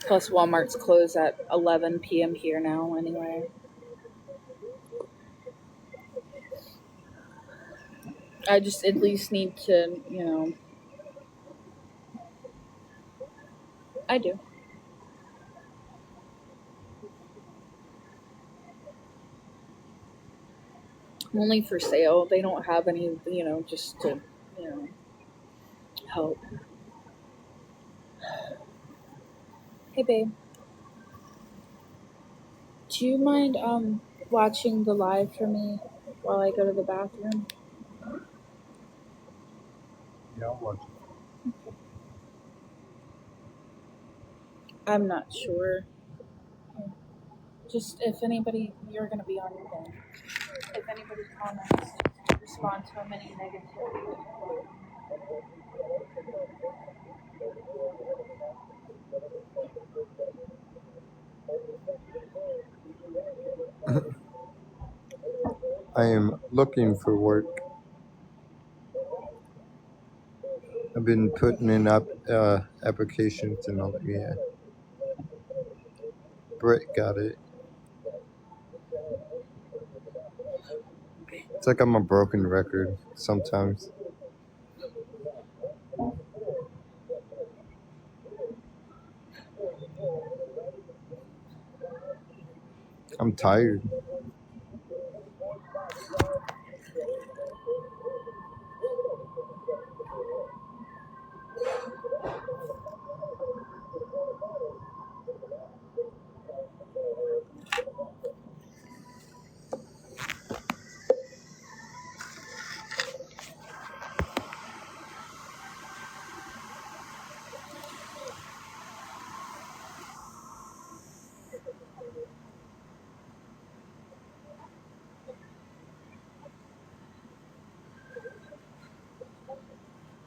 Plus, Walmart's closed at 11 p.m. here now anyway. I just at least need to, I do. Only for sale. They don't have any, just to, help. Hey, babe. Do you mind, watching the live for me while I go to the bathroom? Yeah, I'll watch it. I'm not sure. Just if anybody, you're going to be on your phone. If anybody comments, respond to them any negativity. I am looking for work. I've been putting in applications and all. Yeah, Brett got it. It's like I'm a broken record sometimes. I'm tired.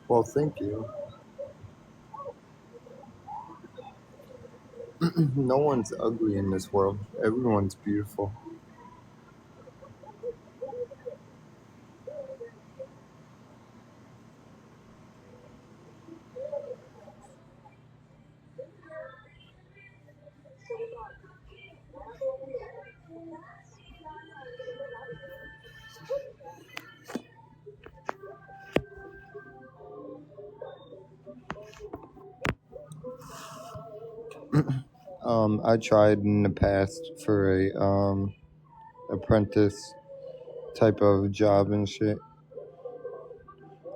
Well, thank you. No one's ugly in this world. Everyone's beautiful. I tried in the past for a apprentice type of job and shit.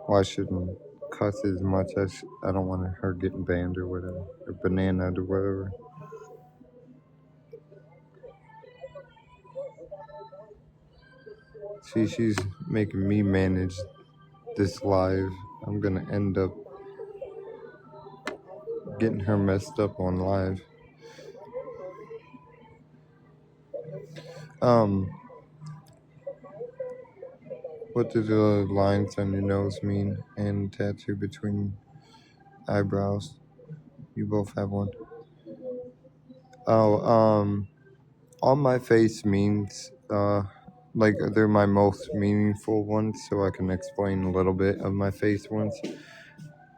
Well, I shouldn't cuss as much. I don't want her getting banned or whatever, or bananaed or whatever. See, she's making me manage this live. I'm gonna end up getting her messed up on live. What do the lines on your nose mean and tattoo between eyebrows? You both have one. Oh, on my face means, like, they're my most meaningful ones, so I can explain a little bit of my face ones.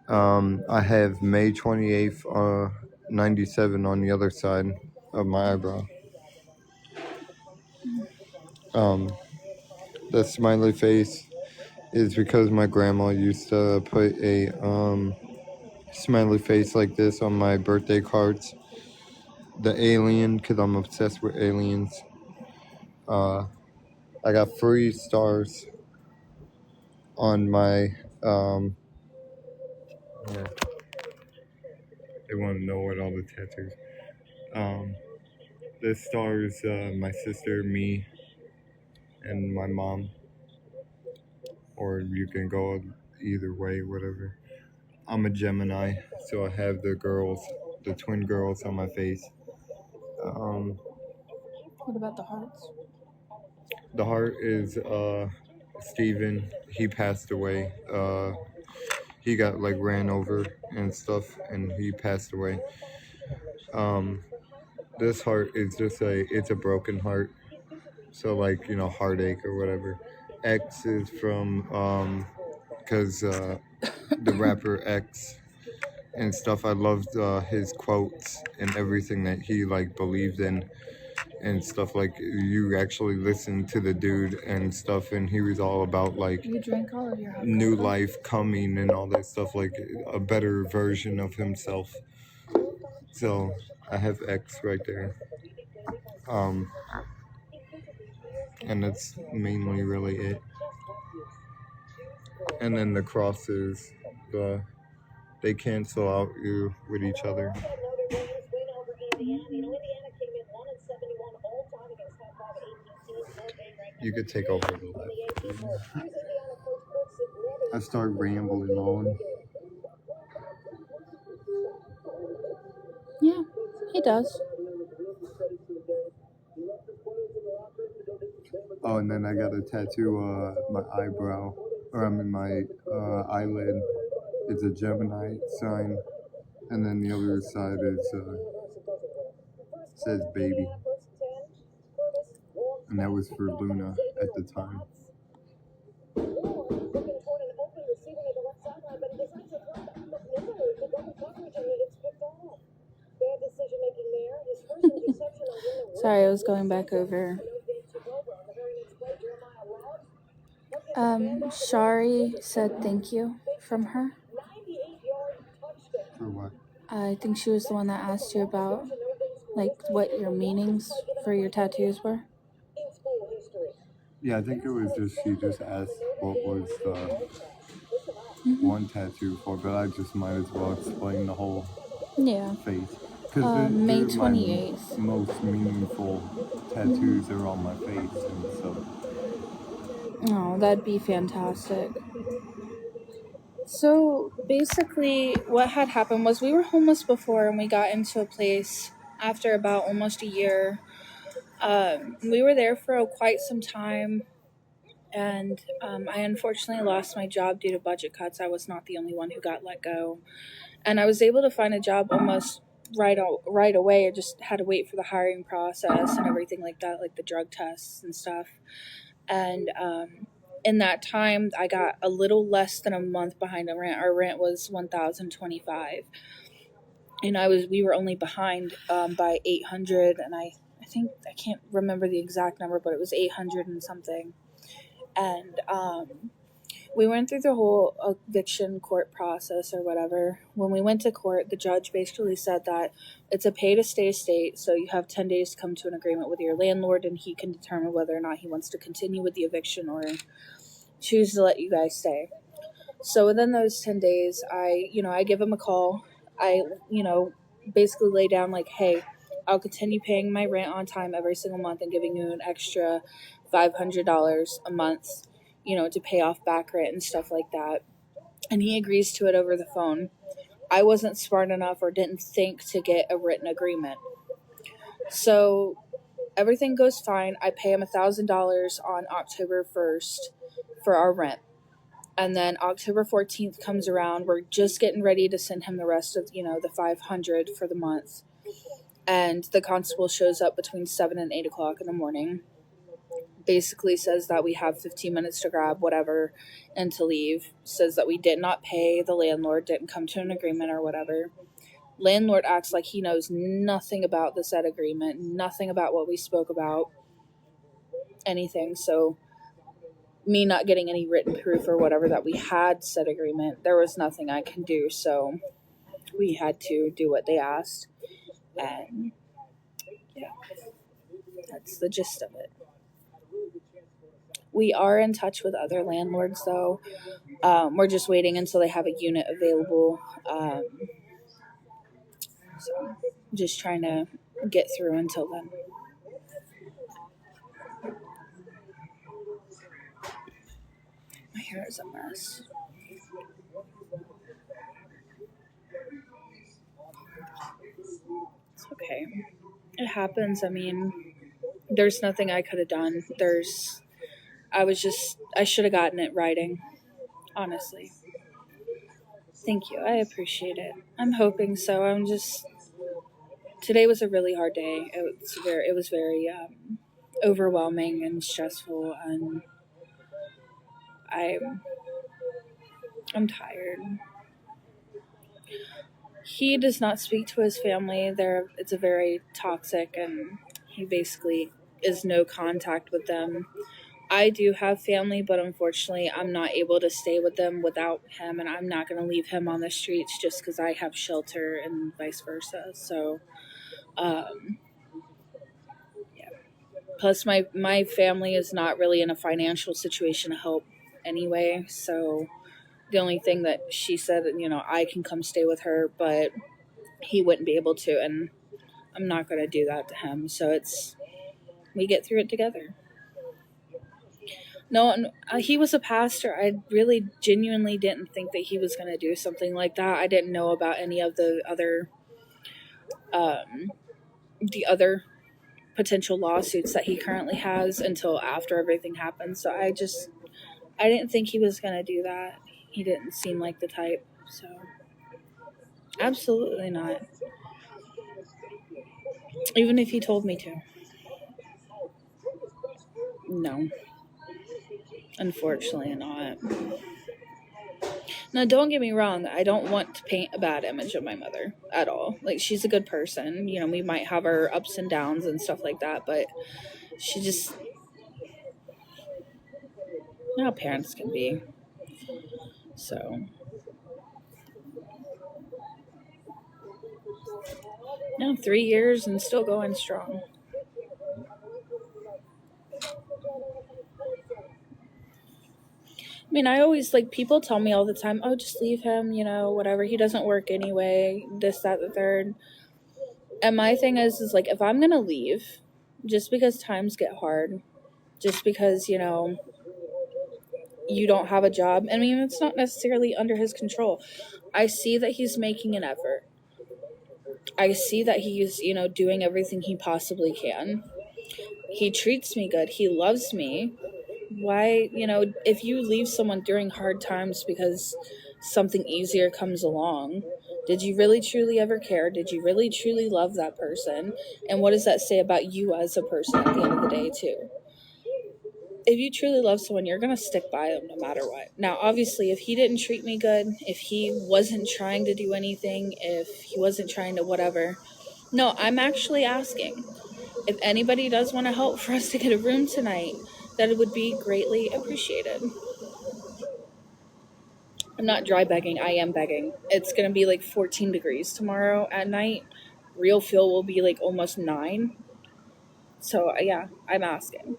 I have May 28th, 97 on the other side of my eyebrow. The smiley face is because my grandma used to put a smiley face like this on my birthday cards. The alien, because I'm obsessed with aliens. I got 3 stars on my yeah. They want to know what all the tattoos. This stars my sister, me, and my mom. Or you can go either way, whatever. I'm a Gemini, so I have the twin girls on my face. What about the hearts? The heart is Steven. He passed away. He got like ran over and stuff, and he passed away. This heart is just it's a broken heart. So like, heartache or whatever. X is from because the rapper X and stuff. I loved his quotes and everything that he like believed in and stuff. Like, you actually listened to the dude and stuff, and he was all about like You drank all of your hot new cocoa? life coming and all that stuff, like a better version of himself. So I have X right there. And that's mainly really it. And then the crosses, they cancel out you with each other. You could take over the left. I start rambling on. Yeah, he does. Oh, and then I got a tattoo my eyebrow, or my eyelid. It's a Gemini sign, and then the other side is says baby, and that was for Luna at the time. Sorry, I was going back over. Shari said thank you from her. For what? I think she was the one that asked you about, like, what your meanings for your tattoos were. Yeah, I think it was she just asked what was the one tattoo for, but I just might as well explain the whole face. Because May my 28th. most meaningful tattoos are on my face, and so. Oh, that'd be fantastic. So basically, what had happened was we were homeless before, and we got into a place after about almost a year. We were there for quite some time, and I unfortunately lost my job due to budget cuts. I was not the only one who got let go, and I was able to find a job almost right away. I just had to wait for the hiring process and everything like that, like the drug tests and stuff. And in that time, I got a little less than a month behind on rent. Our rent was $1,025, and we were only behind by $800, and I think I can't remember the exact number, but it was $800 and something. And we went through the whole eviction court process or whatever. When we went to court, the judge basically said that it's a pay-to-stay state, so you have 10 days to come to an agreement with your landlord, and he can determine whether or not he wants to continue with the eviction or choose to let you guys stay. So within those 10 days, I give him a call. I, basically lay down like, hey, I'll continue paying my rent on time every single month and giving you an extra $500 a month, to pay off back rent and stuff like that. And he agrees to it over the phone. I wasn't smart enough or didn't think to get a written agreement. So everything goes fine. I pay him $1,000 on October 1st for our rent. And then October 14th comes around. We're just getting ready to send him the rest of, the $500 for the month. And the constable shows up between 7 and 8 o'clock in the morning. Basically says that we have 15 minutes to grab whatever and to leave. Says that we did not pay the landlord, didn't come to an agreement or whatever. Landlord acts like he knows nothing about the said agreement, nothing about what we spoke about, anything. So me not getting any written proof or whatever that we had said agreement, there was nothing I can do. So we had to do what they asked. And yeah, that's the gist of it. We are in touch with other landlords, though. We're just waiting until they have a unit available. So, just trying to get through until then. My hair is a mess. It's okay. It happens. I mean, there's nothing I could have done. I should have gotten it writing, honestly. Thank you. I appreciate it. I'm hoping so. Today was a really hard day. It was very overwhelming and stressful, and I'm tired. He does not speak to his family. It's a very toxic, and he basically is no contact with them. I do have family, but unfortunately, I'm not able to stay with them without him, and I'm not going to leave him on the streets just because I have shelter and vice versa. So, yeah. Plus, my family is not really in a financial situation to help anyway. So, the only thing that she said, I can come stay with her, but he wouldn't be able to, and I'm not going to do that to him. So, we get through it together. No, he was a pastor. I really genuinely didn't think that he was going to do something like that. I didn't know about any of the other potential lawsuits that he currently has until after everything happened. So I didn't think he was going to do that. He didn't seem like the type. So absolutely not. Even if he told me to. No. Unfortunately not. Now, don't get me wrong. I don't want to paint a bad image of my mother at all. Like, she's a good person. We might have our ups and downs and stuff like that, but she just... how parents can be. So... no, 3 years and still going strong. I mean, I always, people tell me all the time, oh, just leave him, whatever. He doesn't work anyway, this, that, the third. And my thing is if I'm going to leave, just because times get hard, just because, you don't have a job, I mean, it's not necessarily under his control. I see that he's making an effort. I see that he's, doing everything he possibly can. He treats me good. He loves me. Why, if you leave someone during hard times because something easier comes along, did you really truly ever care? Did you really truly love that person? And what does that say about you as a person at the end of the day, too? If you truly love someone, you're going to stick by them no matter what. Now, obviously, if he didn't treat me good, if he wasn't trying to do anything, if he wasn't trying to whatever, no, I'm actually asking. If anybody does want to help for us to get a room tonight, that it would be greatly appreciated. I'm not dry begging, I am begging. It's going to be 14 degrees tomorrow at night. Real feel will be almost 9. So, yeah, I'm asking.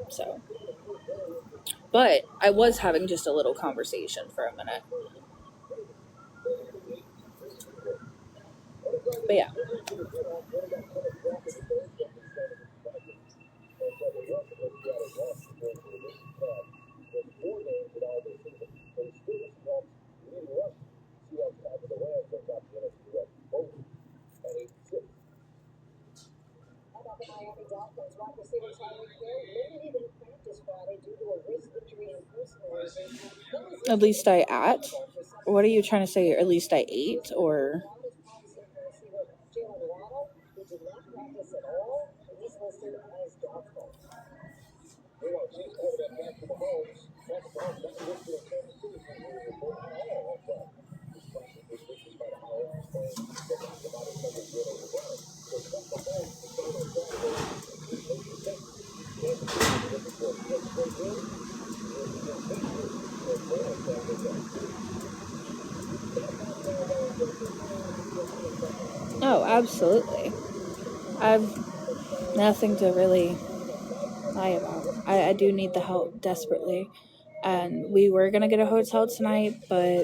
So. But I was having just a little conversation for a minute. But yeah. How about the Miami Dolphins wide receiver Tyreek Hill limited in practice Friday due to a wrist injury and personal. At least I ate? What are you trying to say? At least I ate? Or... who did not practice at all, he's listed as doubtful. Meanwhile, Chiefs quarterback Patrick Mahomes, Patrick Mahomes got listed in Kansas City for the report at all on Friday. This question was witnessed by the Howard playing the knocked him out of second field over the ground. So Patrick Mahomes is going on Saturday. He's late to Texas. Kansas City is looking for a field straight win. Here's the Patriots for a play on Saturday. oh, absolutely. I've nothing to really lie about. I do need the help desperately. And we were going to get a hotel tonight, but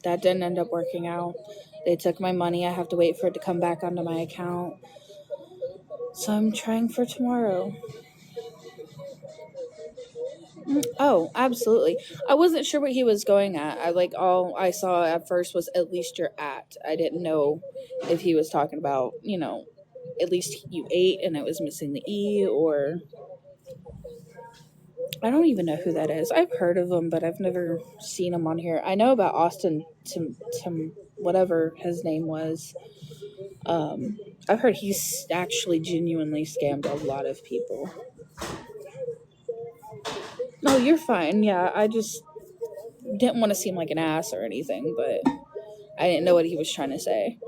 That didn't end up working out. They took my money. I have to wait for it to come back onto my account. So I'm trying for tomorrow. Oh, absolutely. I wasn't sure what he was going at. All I saw at first was at least you're at. I didn't know if he was talking about, at least you ate and it was missing the E, or I don't even know who that is. I've heard of him, but I've never seen him on here. I know about Austin Tim whatever his name was. I've heard he's actually genuinely scammed a lot of people. No, you're fine. Yeah, I just didn't want to seem like an ass or anything, but I didn't know what he was trying to say.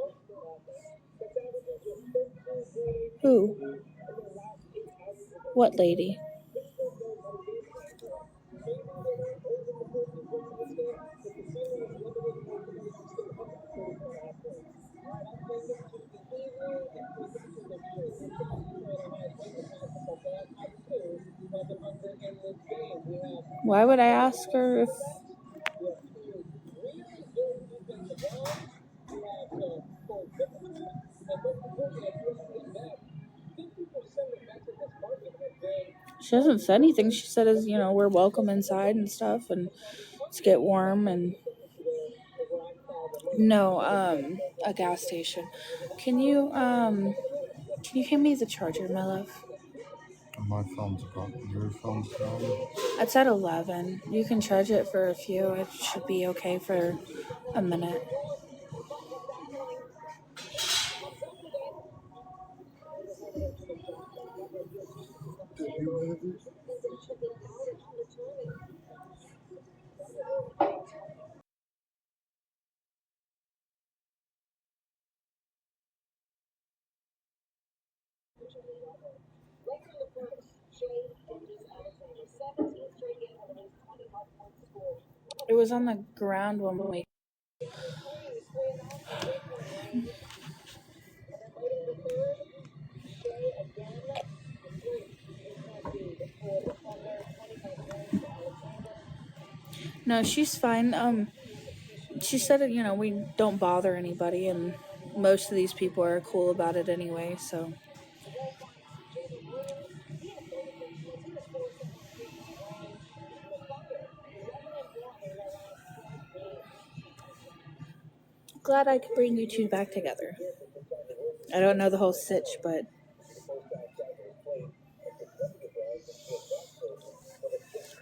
Who? What lady? Why would I ask her if... She hasn't said anything. She said, we're welcome inside and stuff, and let's get warm. And no, a gas station. Can you hand me the charger, my love? My phone's gone. Your phone's gone. It's at 11. You can charge it for a few. It should be okay for a minute. It was on the ground when we... No, she's fine. She said, we don't bother anybody, and most of these people are cool about it anyway, so... Glad I could bring you two back together. I don't know the whole sitch, but...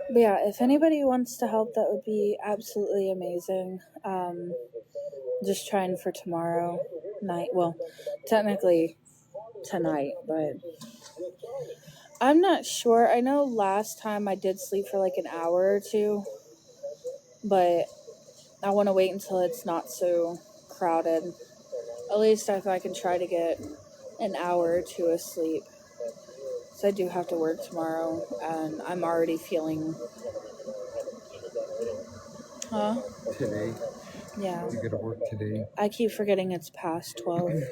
But yeah, if anybody wants to help, that would be absolutely amazing. Just trying for tomorrow night. Well, technically tonight, but I'm not sure. I know last time I did sleep for like an hour or two, but I want to wait until it's not so crowded. At least if I can try to get an hour or two of sleep. So I do have to work tomorrow, and I'm already feeling... Huh? Today. Yeah. You gotta work today. I keep forgetting it's past 12.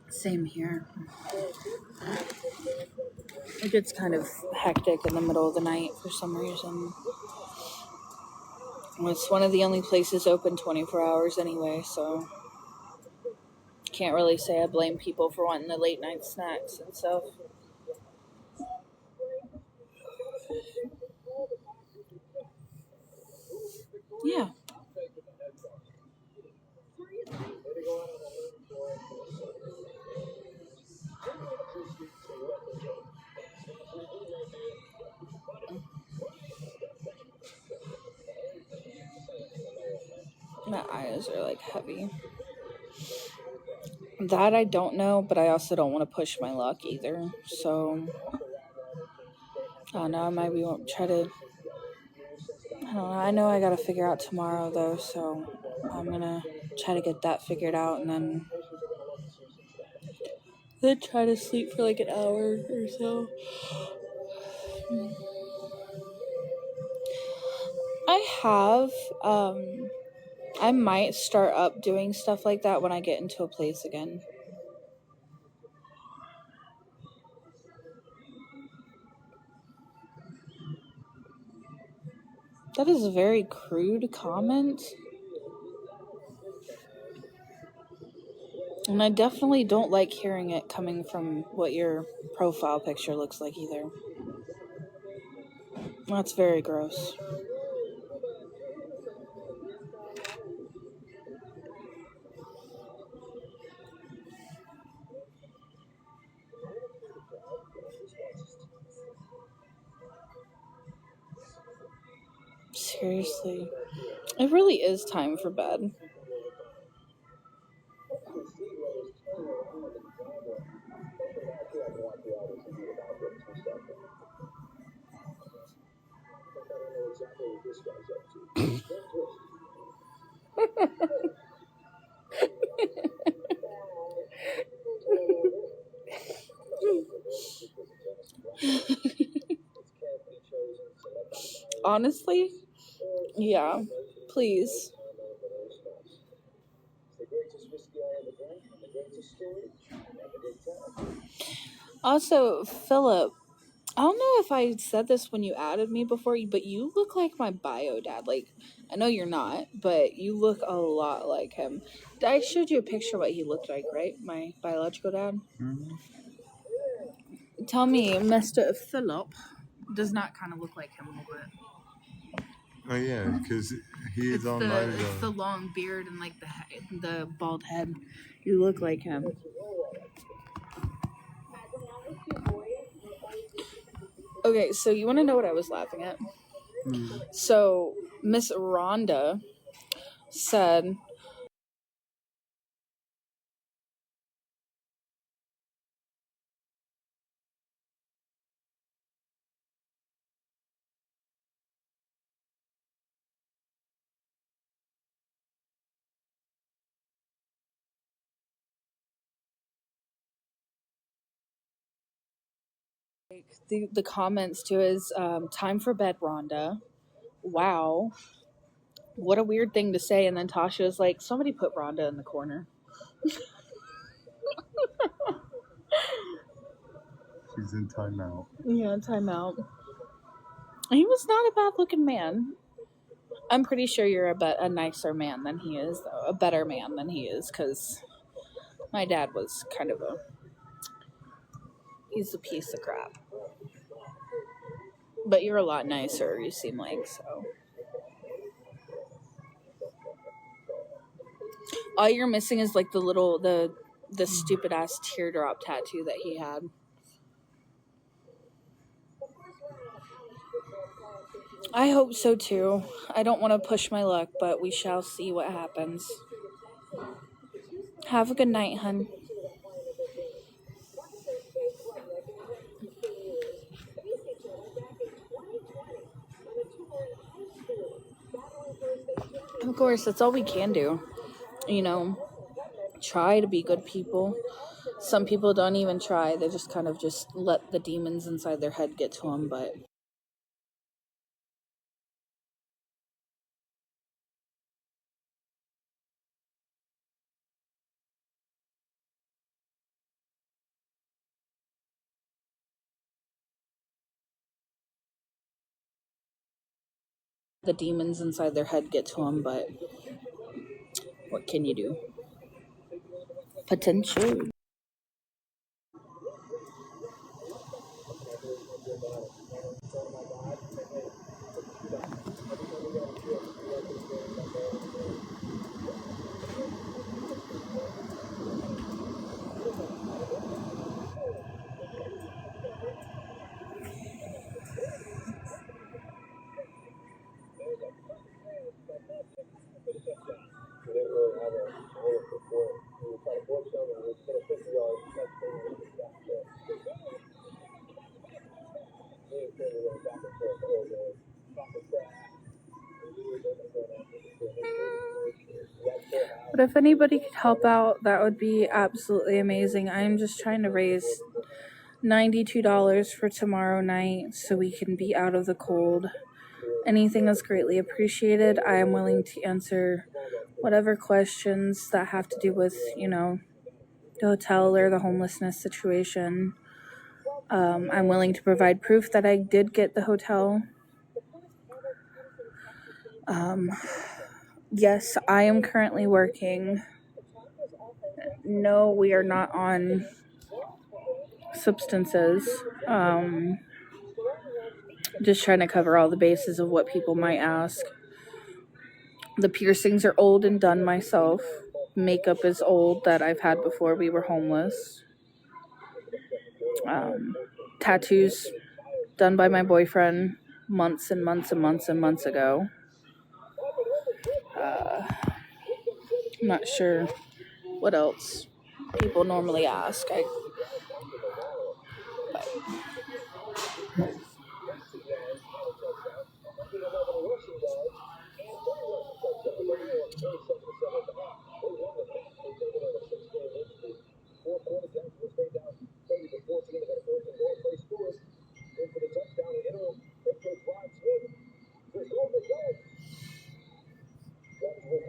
Same here. It gets kind of hectic in the middle of the night for some reason. It's one of the only places open 24 hours anyway, so can't really say I blame people for wanting the late night snacks and stuff. Yeah. My eyes are like heavy. That I don't know, but I also don't want to push my luck either. So I don't know, I maybe won't try to... I don't know. I know I gotta figure out tomorrow though, so I'm gonna try to get that figured out, and then then try to sleep for like an hour or so. I have, I might start up doing stuff like that when I get into a place again. That is a very crude comment. And I definitely don't like hearing it coming from what your profile picture looks like either. That's very gross. Seriously. It really is time for bed. Honestly, yeah, please. Also, Philip, I don't know if I said this when you added me before, but you look like my bio dad. Like, I know you're not, but you look a lot like him. I showed you a picture of what he looked like, right? My biological dad. Mm-hmm. Tell me, Mr. Philip does not kind of look like him a little bit. Oh yeah, because he is on my. It's the long beard and like the bald head. You look like him. Okay, so you want to know what I was laughing at? So Miss Rhonda said, the comments to his time for bed, Rhonda. Wow. What a weird thing to say. And then Tasha was like, somebody put Rhonda in the corner. She's in timeout. Yeah, timeout. He was not a bad looking man. I'm pretty sure you're a nicer man than he is, though. A better man than he is, because my dad was kind of he's a piece of crap. But you're a lot nicer, you seem like, so. All you're missing is like the stupid ass teardrop tattoo that he had. I hope so too. I don't want to push my luck, but we shall see what happens. Have a good night, hun. Of course, that's all we can do. You know, try to be good people. Some people don't even try. They just kind of just let the demons inside their head get to them, but the demons inside their head get to them, but what can you do? Potential. We didn't really have a goal before. We were trying to force them and we hit a 50-yard touchdown and we got there. Me and Kenny went back and forth the whole game. Talking trash. We were going after the But if anybody could help out, that would be absolutely amazing. I'm just trying to raise $92 for tomorrow night so we can be out of the cold. Anything is greatly appreciated. I am willing to answer whatever questions that have to do with, the hotel or the homelessness situation. I'm willing to provide proof that I did get the hotel. Yes, I am currently working. No, we are not on substances. Just trying to cover all the bases of what people might ask. The piercings are old and done myself. Makeup is old that I've had before we were homeless. Tattoos done by my boyfriend months and months and months and months ago. I'm not sure what else people normally ask.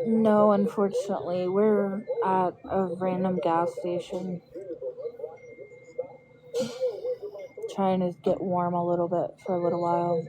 No, unfortunately, we're at a random gas station. Trying to get warm a little bit for a little while.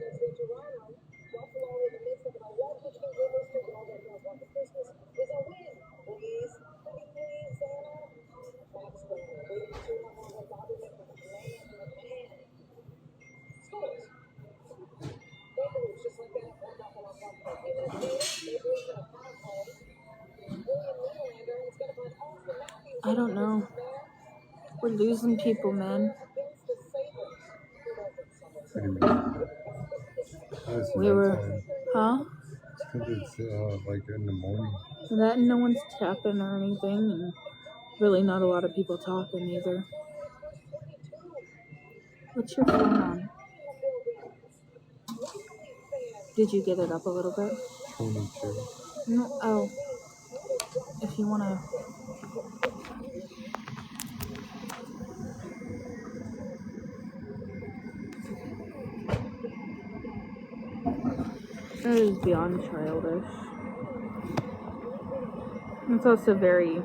I don't know. We're losing people, man. What do you mean? We were, huh? It's because it's like in the morning. That no one's tapping or anything, and really not a lot of people talking either. What's your phone on? Did you get it up a little bit? 22. No. Oh. If you wanna. That is beyond childish. It's also very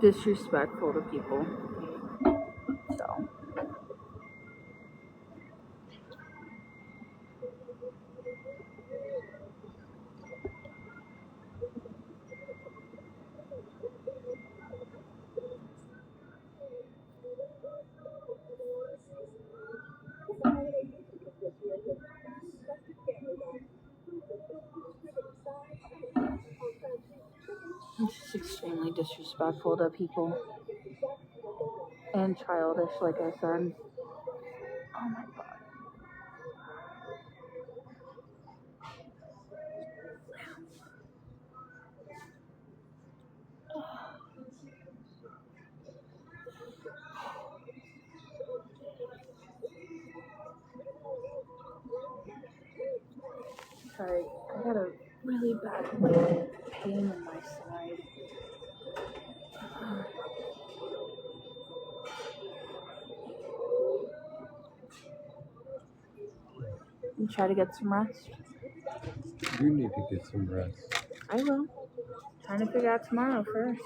disrespectful to people. So. It's just extremely disrespectful to people. And childish, like I said. Oh my god. Sorry, I got a really bad pain in my side. You try to get some rest? You need to get some rest. I will. Trying to figure out tomorrow first.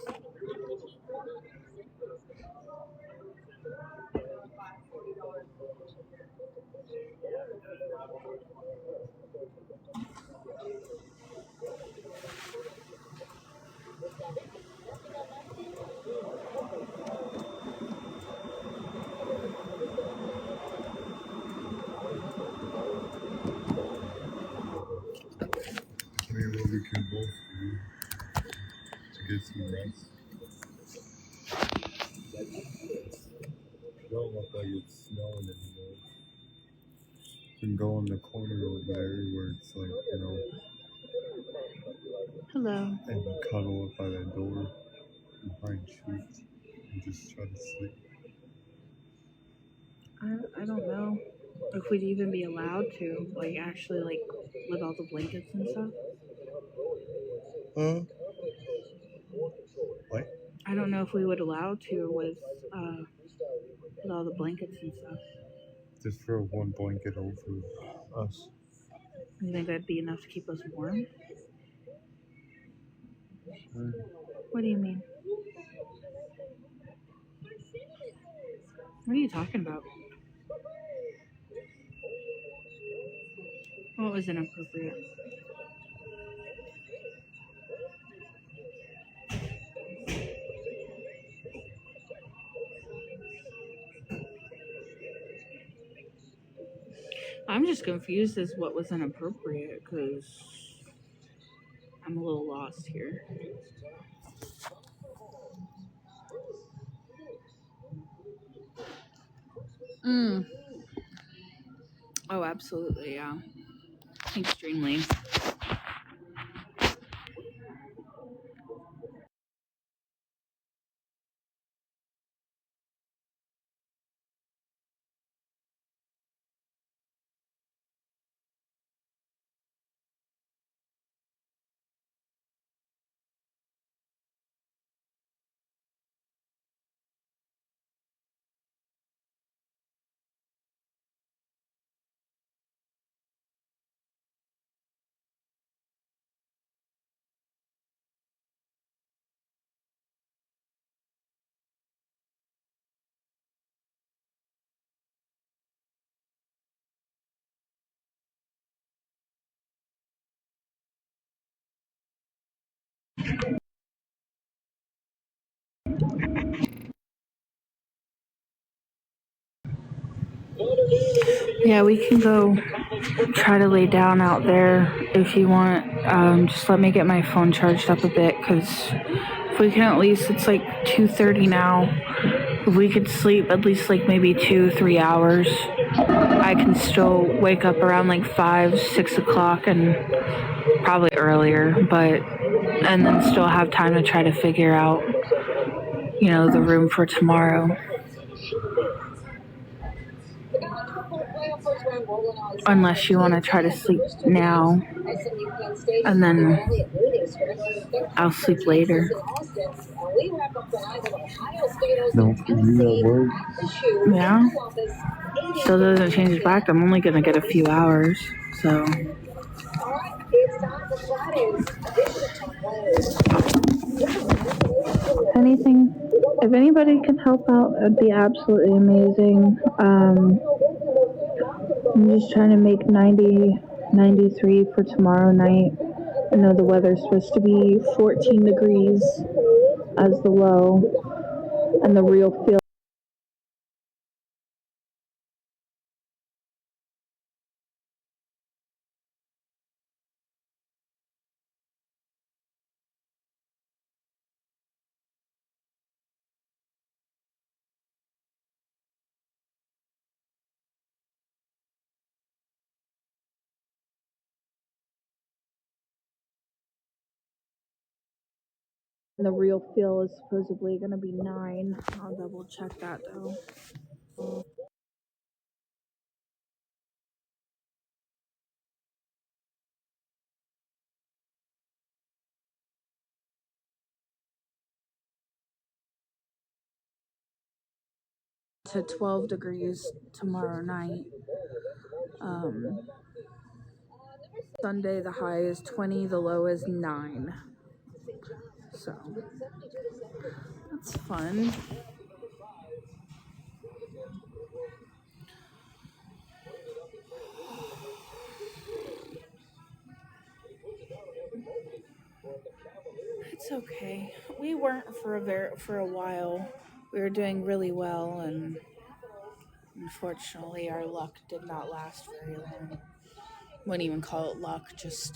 Maybe what we can both do to get some rest. It don't look like it's snowing anymore. You can go in the corner over there where it's like, Hello. and cuddle up by that door behind Sheetz and just try to sleep. I don't know if we'd even be allowed to, actually, with all the blankets and stuff. Huh? don't know if we would allow to with all the blankets and stuff. Just throw one blanket over us. You think that'd be enough to keep us warm? Sure. What do you mean? What are you talking about? What was inappropriate? I'm just confused as what was inappropriate because I'm a little lost here. Oh, absolutely, yeah. Extremely. Yeah, we can go try to lay down out there if you want. Just let me get my phone charged up a bit, because if we can at least, it's like 2:30 now. If we could sleep at least like maybe 2-3 hours, I can still wake up around like 5-6 o'clock and probably earlier, and then still have time to try to figure out, the room for tomorrow. Unless you want to try to sleep now, and then I'll sleep later. No, you at work. Yeah. Still doesn't change the fact I'm only gonna get a few hours, so. If anybody can help out, it'd be absolutely amazing. I'm just trying to make 93 for tomorrow night. I know the weather's supposed to be 14 degrees as the low, and the real feel. The real feel is supposedly going to be 9. I'll double check that though. To 12 degrees tomorrow night. Sunday the high is 20, the low is 9. So that's fun. It's okay. We weren't for a while. We were doing really well, and unfortunately our luck did not last very long. Wouldn't even call it luck, just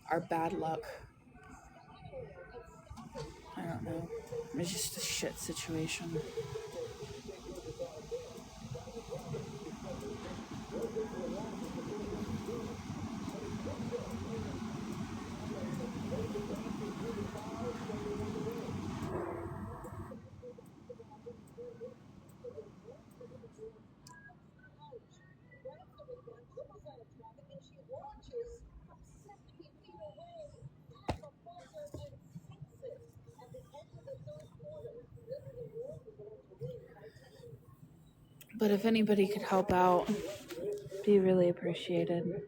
our bad luck. I don't know. It's just a shit situation. But if anybody could help out, be really appreciated.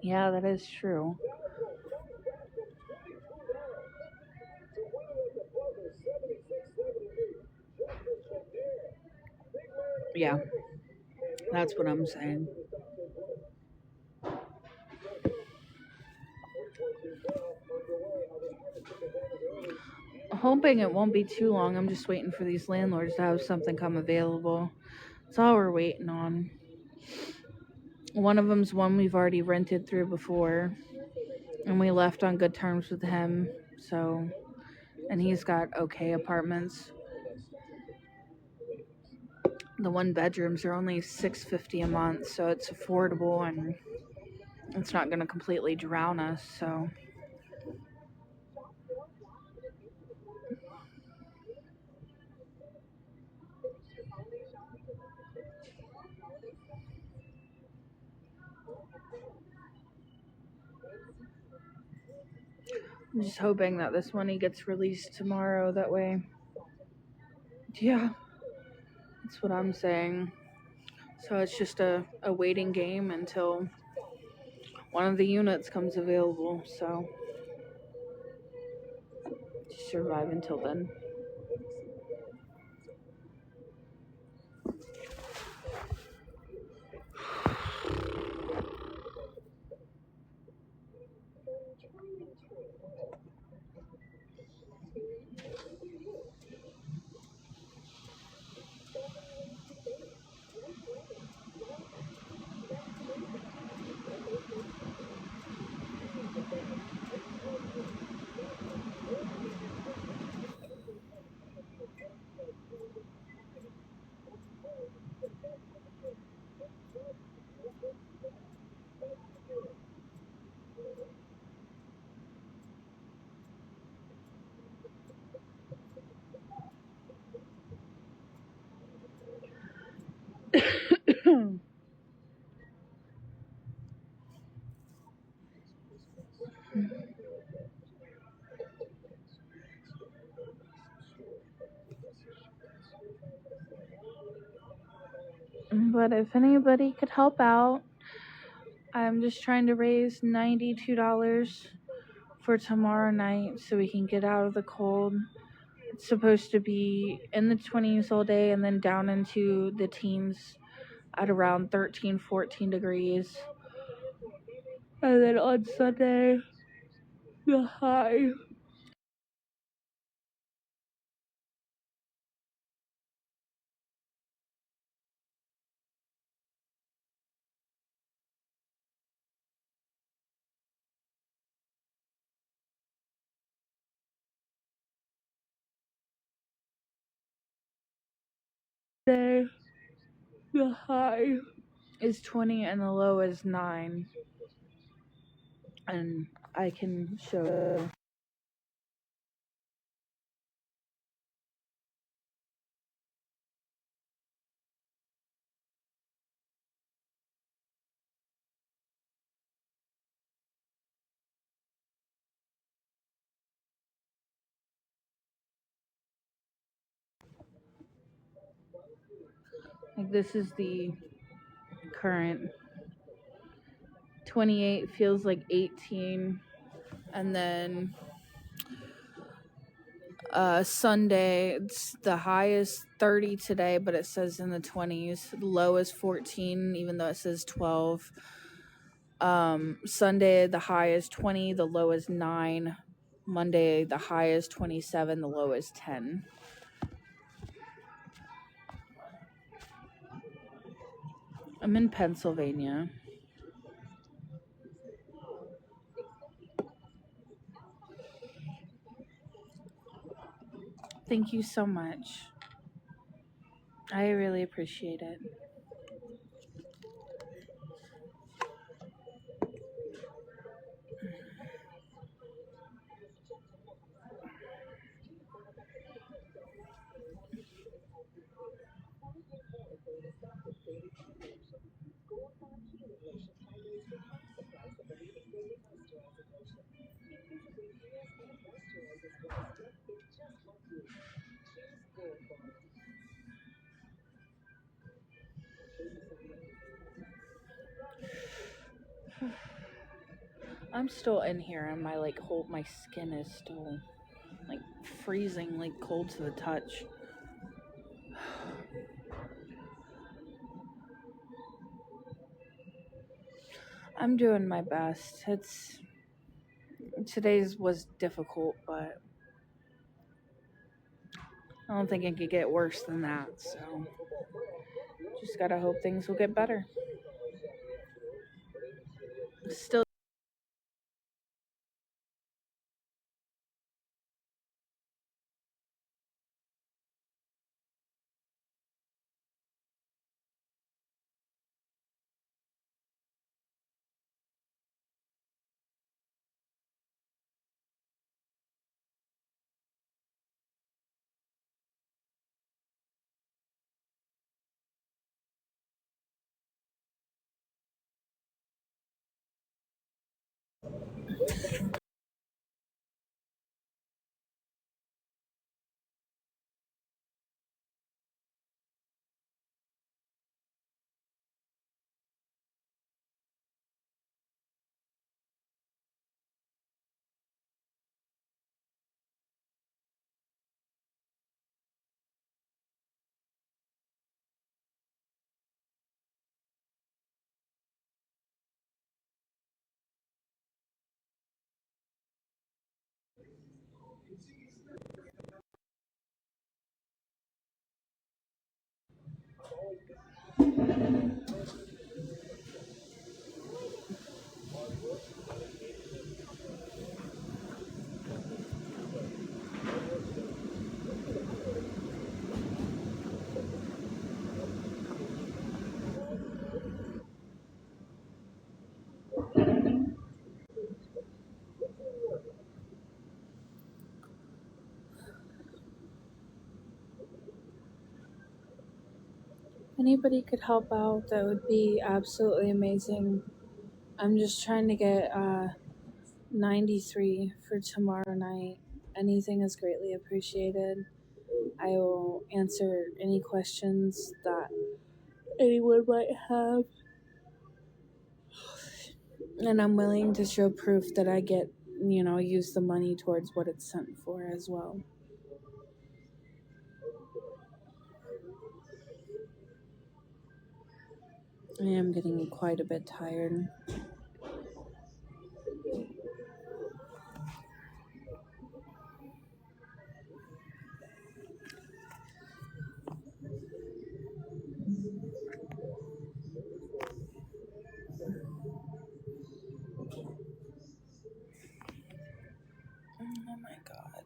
Yeah, that is true. Yeah, that's what I'm saying. Hoping it won't be too long. I'm just waiting for these landlords to have something come available. That's all we're waiting on. One of them's one we've already rented through before, and we left on good terms with him. So, and he's got okay apartments. The one bedrooms are only $650 a month, so it's affordable and it's not going to completely drown us. So, I'm just hoping that this money gets released tomorrow. That way, yeah, that's what I'm saying. So it's just a waiting game until one of the units comes available. So just survive until then. But if anybody could help out, I'm just trying to raise $92 for tomorrow night so we can get out of the cold. It's supposed to be in the 20s all day and then down into the teens at around 13, 14 degrees. And then on Sunday, the high day, the high is 20 and the low is 9. And I can show like this is the current 28 feels like 18, and then Sunday it's the high is 30 today, but it says in the 20s. The low is 14 even though it says 12. Sunday the high is 20, the low is 9. Monday the high is 27, the low is 10. I'm in Pennsylvania. Thank you so much. I really appreciate it. Gold Bond Healing Lotion hydrates with half the price of the leading daily moisturizing lotion. I'm still in here and my skin is still freezing, cold to the touch. I'm doing my best. Today's was difficult, but I don't think it could get worse than that, so just gotta hope things will get better. Still anybody could help out, that would be absolutely amazing. I'm just trying to get 93 for tomorrow night. Anything is greatly appreciated. I will answer any questions that anyone might have. And I'm willing to show proof that I get, use the money towards what it's sent for as well. I am getting quite a bit tired. Oh my god.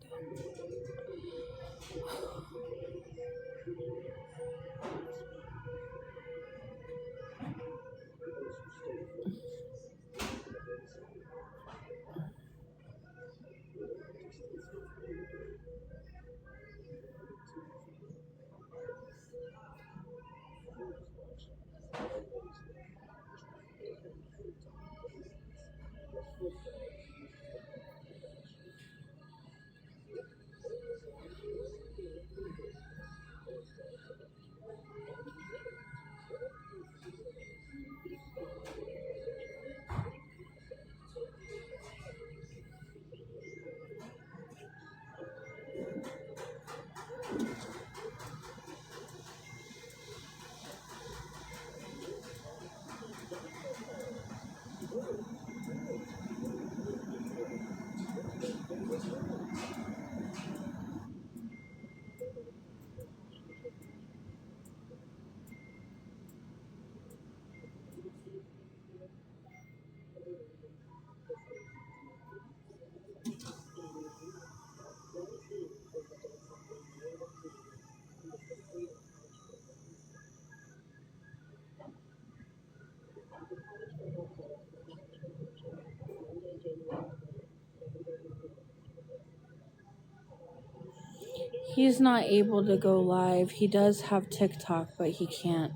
He's not able to go live. He does have TikTok, but he can't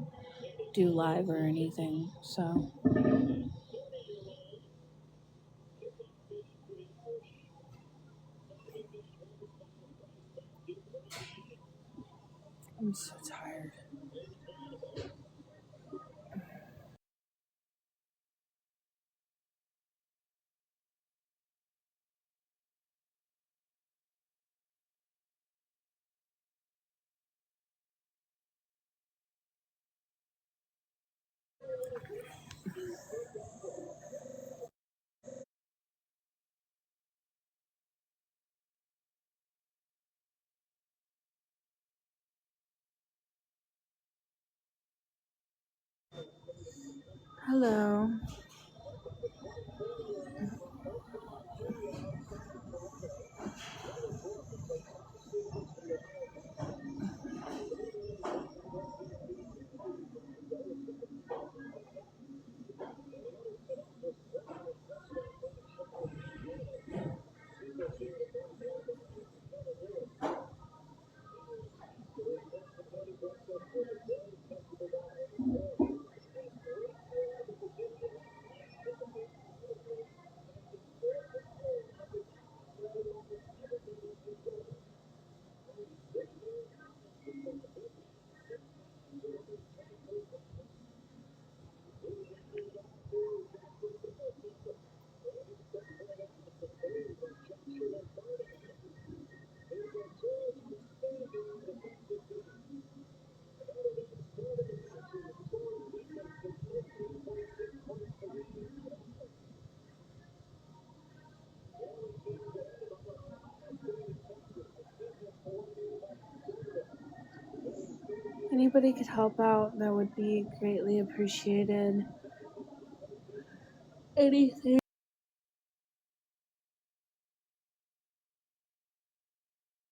do live or anything, so. I'm so tired. Hello. Anybody could help out, that would be greatly appreciated. Anything.